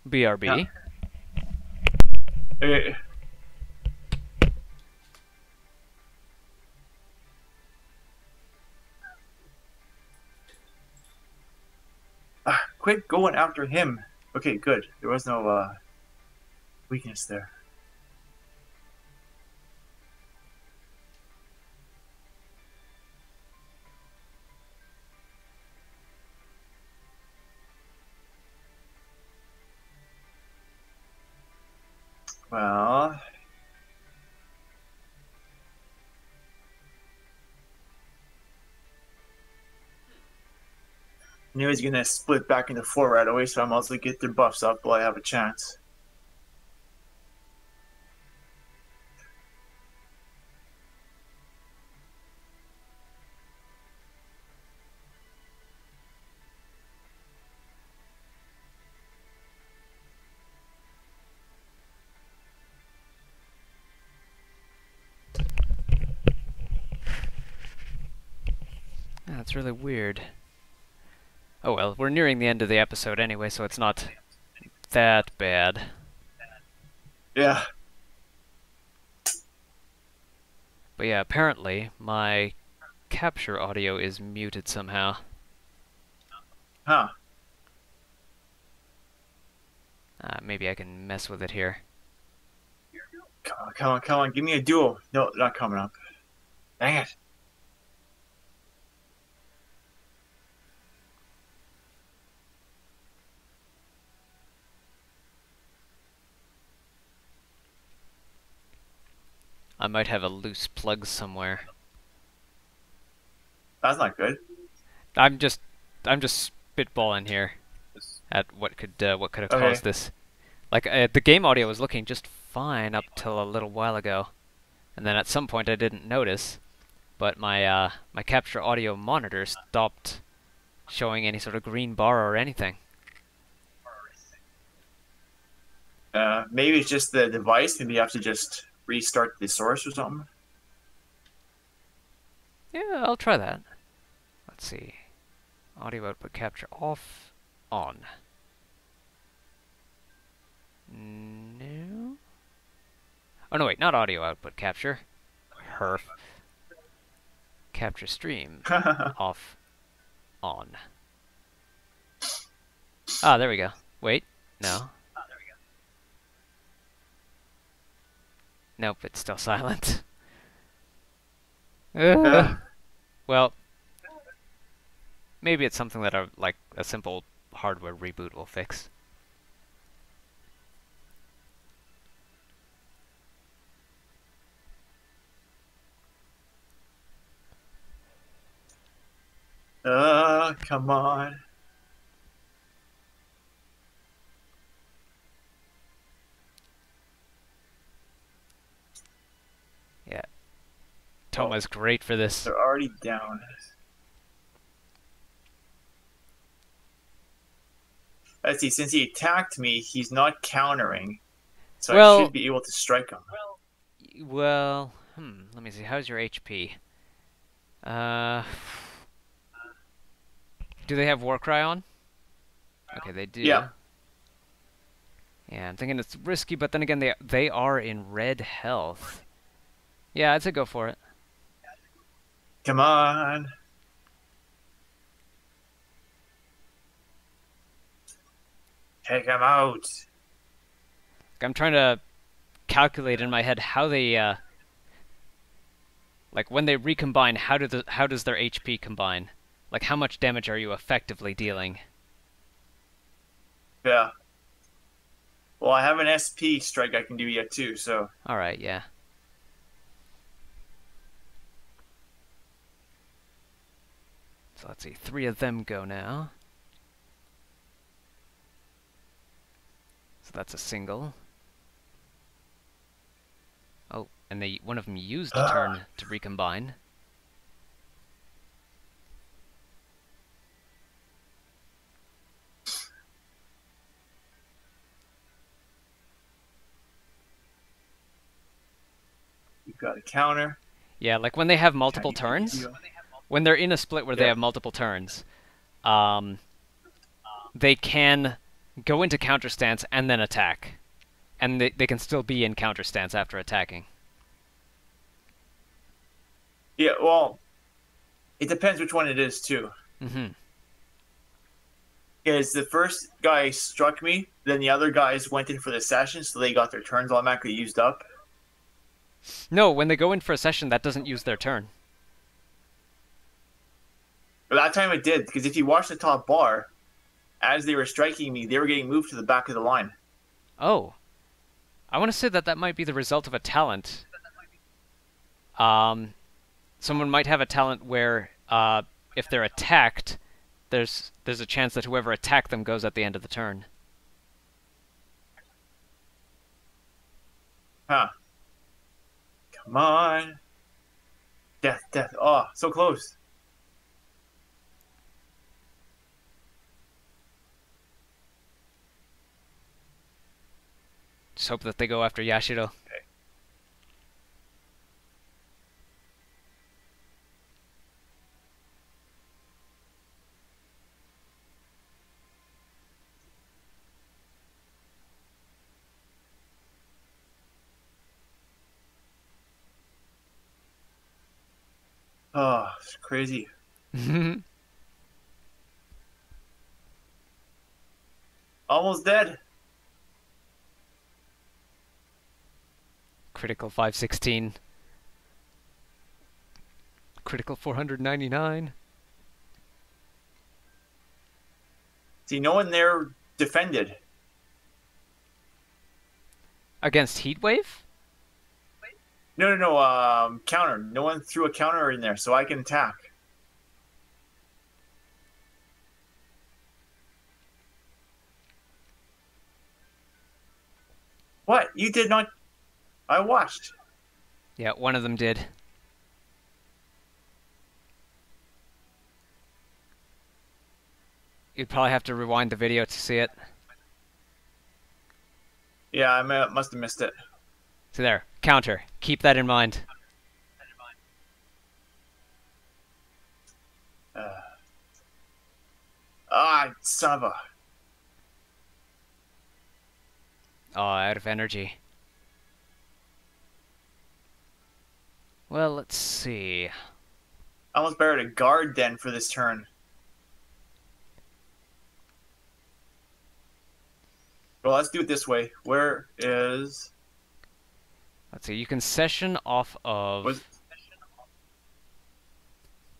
BRB. Yeah. Okay. Quit going after him. Okay, good. There was no weakness there. Well, knew he's gonna split back into 4 right away, so I might as well get their buffs up while I have a chance. That's really weird. Oh well, we're nearing the end of the episode anyway, so it's not that bad. Yeah. But yeah, apparently my capture audio is muted somehow. Huh. Maybe I can mess with it here. Come on, come on, come on. Give me a duo. No, not coming up. Dang it. I might have a loose plug somewhere. That's not good. I'm just spitballing here. at what could have Okay. caused this. Like the game audio was looking just fine up till a little while ago, and then at some point I didn't notice, but my capture audio monitor stopped showing any sort of green bar or anything. Maybe it's just the device. Maybe you have to just restart the source or something. Yeah, I'll try that. Let's see. Audio output capture off, on. No. Oh no, wait, not audio output capture. Herf. Capture stream off, on. Ah, there we go. Wait, no. Nope, it's still silent. Well, maybe it's something that like a simple hardware reboot will fix. Come on. Yeah. Toma's great for this. They're already down. Let's see, since he attacked me, he's not countering. So I should be able to strike him. Well, let me see. How's your HP? Do they have Warcry on? Okay, they do. Yeah. Yeah, I'm thinking it's risky, but then again, they are in red health. Yeah, I'd say go for it. Come on. Take him out. I'm trying to calculate in my head how they, like when they recombine, how does their HP combine? Like how much damage are you effectively dealing? Yeah. Well, I have an SP strike I can do yet too, so. All right, yeah. So let's see, 3 of them go now. So that's a single. Oh, and one of them used a turn to recombine. You've got a counter. Yeah, like when they have multiple turns, when they're in a split where they have multiple turns, they can go into counter stance and then attack. And they can still be in counter stance after attacking. Yeah, well, it depends which one it is too. Mm-hmm. Because the first guy struck me, then the other guys went in for the session, so they got their turns automatically used up. No, when they go in for a session, that doesn't use their turn. But that time it did, because if you watch the top bar, as they were striking me, they were getting moved to the back of the line. Oh. I want to say that might be the result of a talent. Someone might have a talent where if they're attacked, there's a chance that whoever attacked them goes at the end of the turn. Huh. Come on. Death, death. Oh, so close. Just hope that they go after Yashiro. Okay. Oh, it's crazy. Almost dead. Critical 516. Critical 499. See, no one there defended. Against Heatwave? No, counter. No one threw a counter in there, so I can attack. What? You did not... I watched. Yeah, one of them did. You'd probably have to rewind the video to see it. Yeah, I must have missed it. So there, counter. Keep that in mind. Son of a... Oh, out of energy. Well, let's see. Almost better to guard then for this turn. Well, let's do it this way. Where is... Let's see, you can session off of...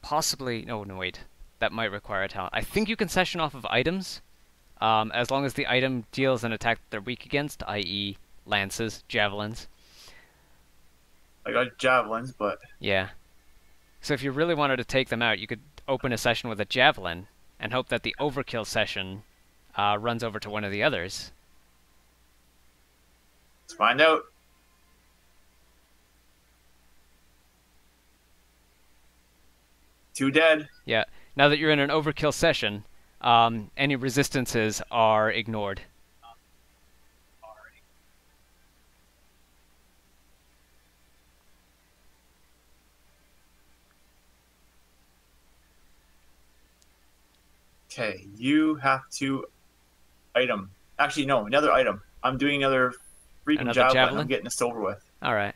Possibly... No, wait. That might require a talent. I think you can session off of items, as long as the item deals an attack that they're weak against, i.e. lances, javelins. I got javelins, but... Yeah. So if you really wanted to take them out, you could open a session with a javelin, and hope that the overkill session runs over to one of the others. Let's find out. Two dead. Yeah. Now that you're in an overkill session, any resistances are ignored. Okay, you have to... Item. Actually, no, another item. I'm doing another freaking Another javelin. javelin? I'm getting this over with. Alright.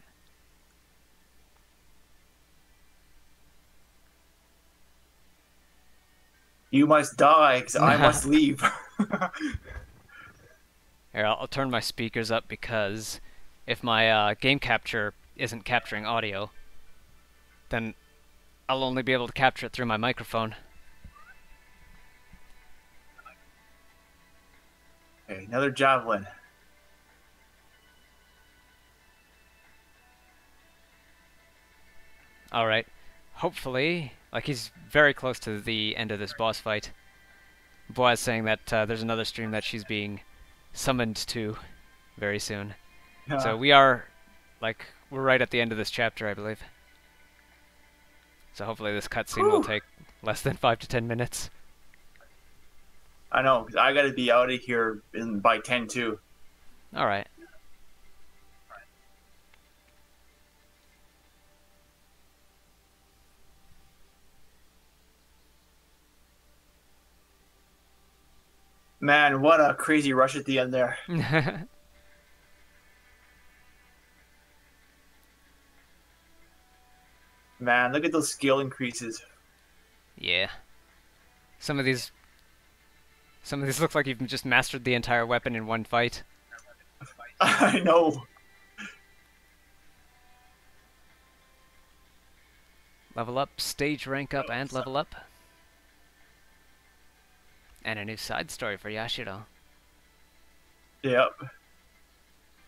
You must die, because I must leave. Here, I'll turn my speakers up because if my game capture isn't capturing audio, then I'll only be able to capture it through my microphone. Okay, another javelin. Alright. Hopefully, like he's very close to the end of this boss fight. Boa's saying that there's another stream that she's being summoned to very soon. So we are, like, we're right at the end of this chapter, I believe. So hopefully this cutscene will take less than 5 to 10 minutes. I know, 'cause I gotta be out of here by 10 too. Alright. Man, what a crazy rush at the end there. Man, look at those skill increases. Yeah. Some of these look like you've just mastered the entire weapon in one fight. I know. Level up, stage rank up, and level up. And a new side story for Yashiro. Yep.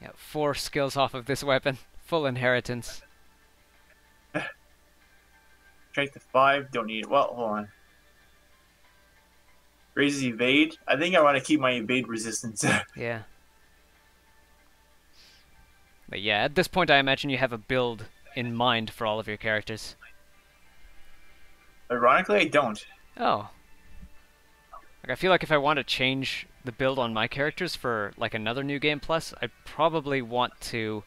Yeah, 4 skills off of this weapon. Full inheritance. Strength to 5, don't need it. Well, hold on. Raises evade. I think I want to keep my evade resistance. Yeah. But yeah, at this point I imagine you have a build in mind for all of your characters. Ironically, I don't. Oh. Like, I feel like if I want to change the build on my characters for like another New Game Plus, I'd probably want to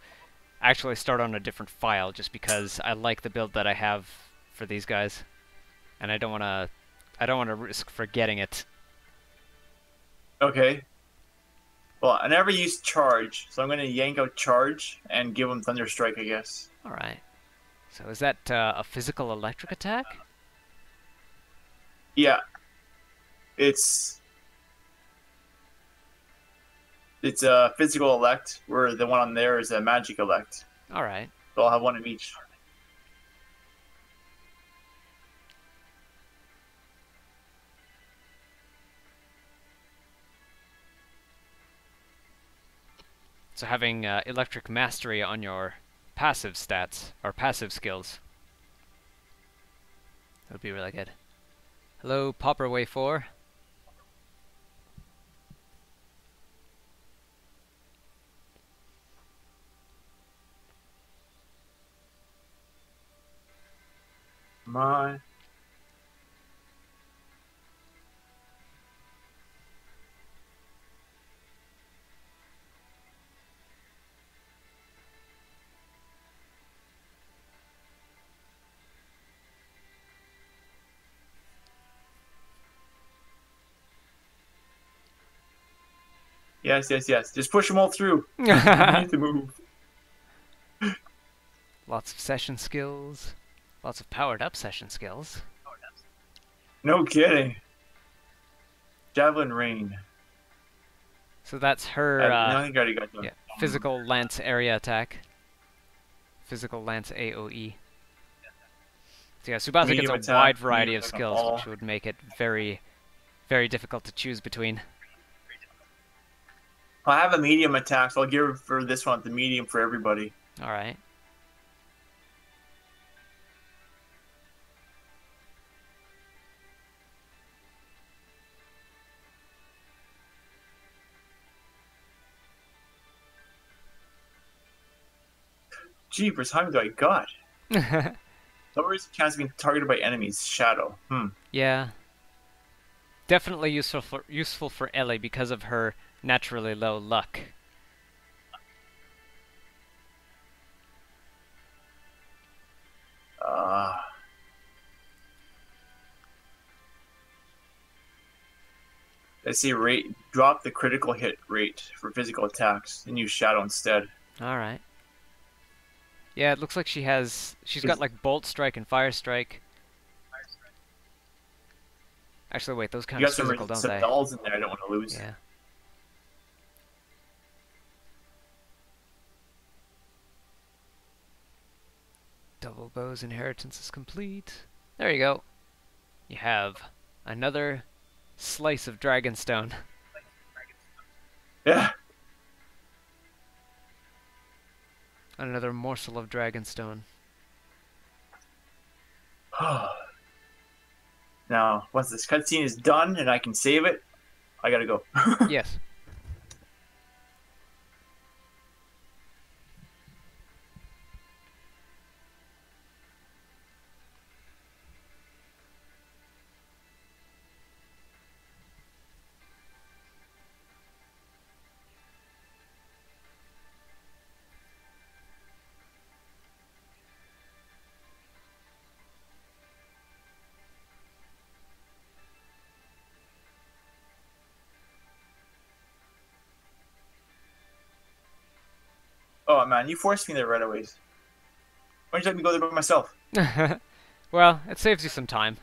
actually start on a different file just because I like the build that I have for these guys. And I don't want to risk forgetting it. Okay. Well, I never used charge, so I'm going to yank out charge and give him Thunder Strike, I guess. Alright. So is that a physical electric attack? Yeah. It's a physical elect, where the one on there is a magic elect. Alright. So I'll have one of each. So having electric mastery on your passive stats, or passive skills, that would be really good. Hello, Popperway 4. on. Yes, yes, yes. Just push them all through. You need to move. Lots of session skills. Lots of powered up session skills. No kidding. Javelin rain. So that's her I think I already got that. physical lance area attack. Physical lance AoE. So yeah, Tsubasa Medium gets a attack, wide variety of medium skills, all. which would make it very, very difficult to choose between. I have a medium attack, so I'll give for this one the medium for everybody. Alright. Jeepers, how many do I got? Lowers the chance of being targeted by enemies. Shadow. Yeah. Definitely useful for Ellie because of her naturally low luck. Let's see, drop the critical hit rate for physical attacks and use Shadow instead. Alright. Yeah, it looks like she's got like Bolt Strike and Fire Strike. Actually, wait, those kind You of got some, physical, don't some they? dolls in there I don't want to lose. Yeah. Double Bow's inheritance is complete. There you go. You have another slice of Dragonstone. Yeah. Another morsel of Dragonstone. Now, once this cutscene is done and I can save it, I gotta go. Yes. Oh man, you forced me there right away. Why don't you let me go there by myself? Well, it saves you some time.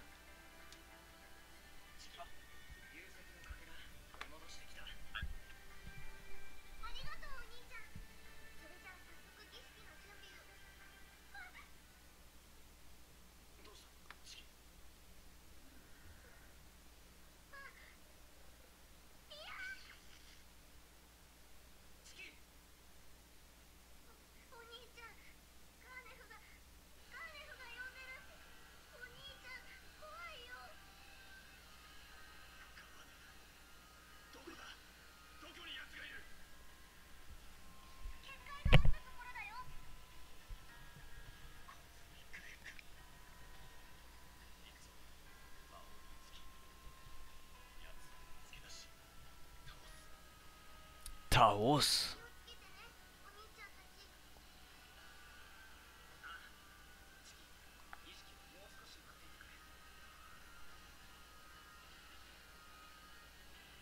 Taos.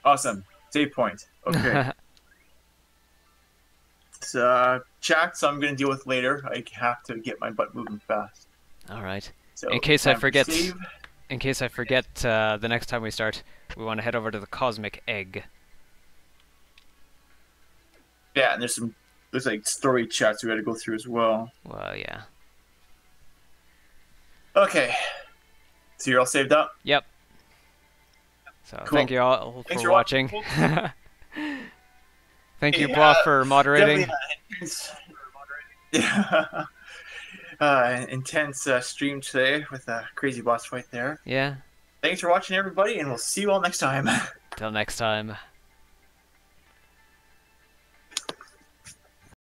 Awesome. Save point. Okay. It's chats I'm gonna deal with later. I have to get my butt moving fast. Alright. So In case I time for forget, save. the next time we start, we want to head over to the Cosmic Egg. Yeah, and there's like story chats we gotta go through as well. Well, yeah. Okay. So you're all saved up? Yep. So Cool. thank you all Thanks for for watching. Thank you, Yeah, Blah, for moderating. Intense stream today with a crazy boss fight there. Yeah. Thanks for watching, everybody, and we'll see you all next time. Till next time.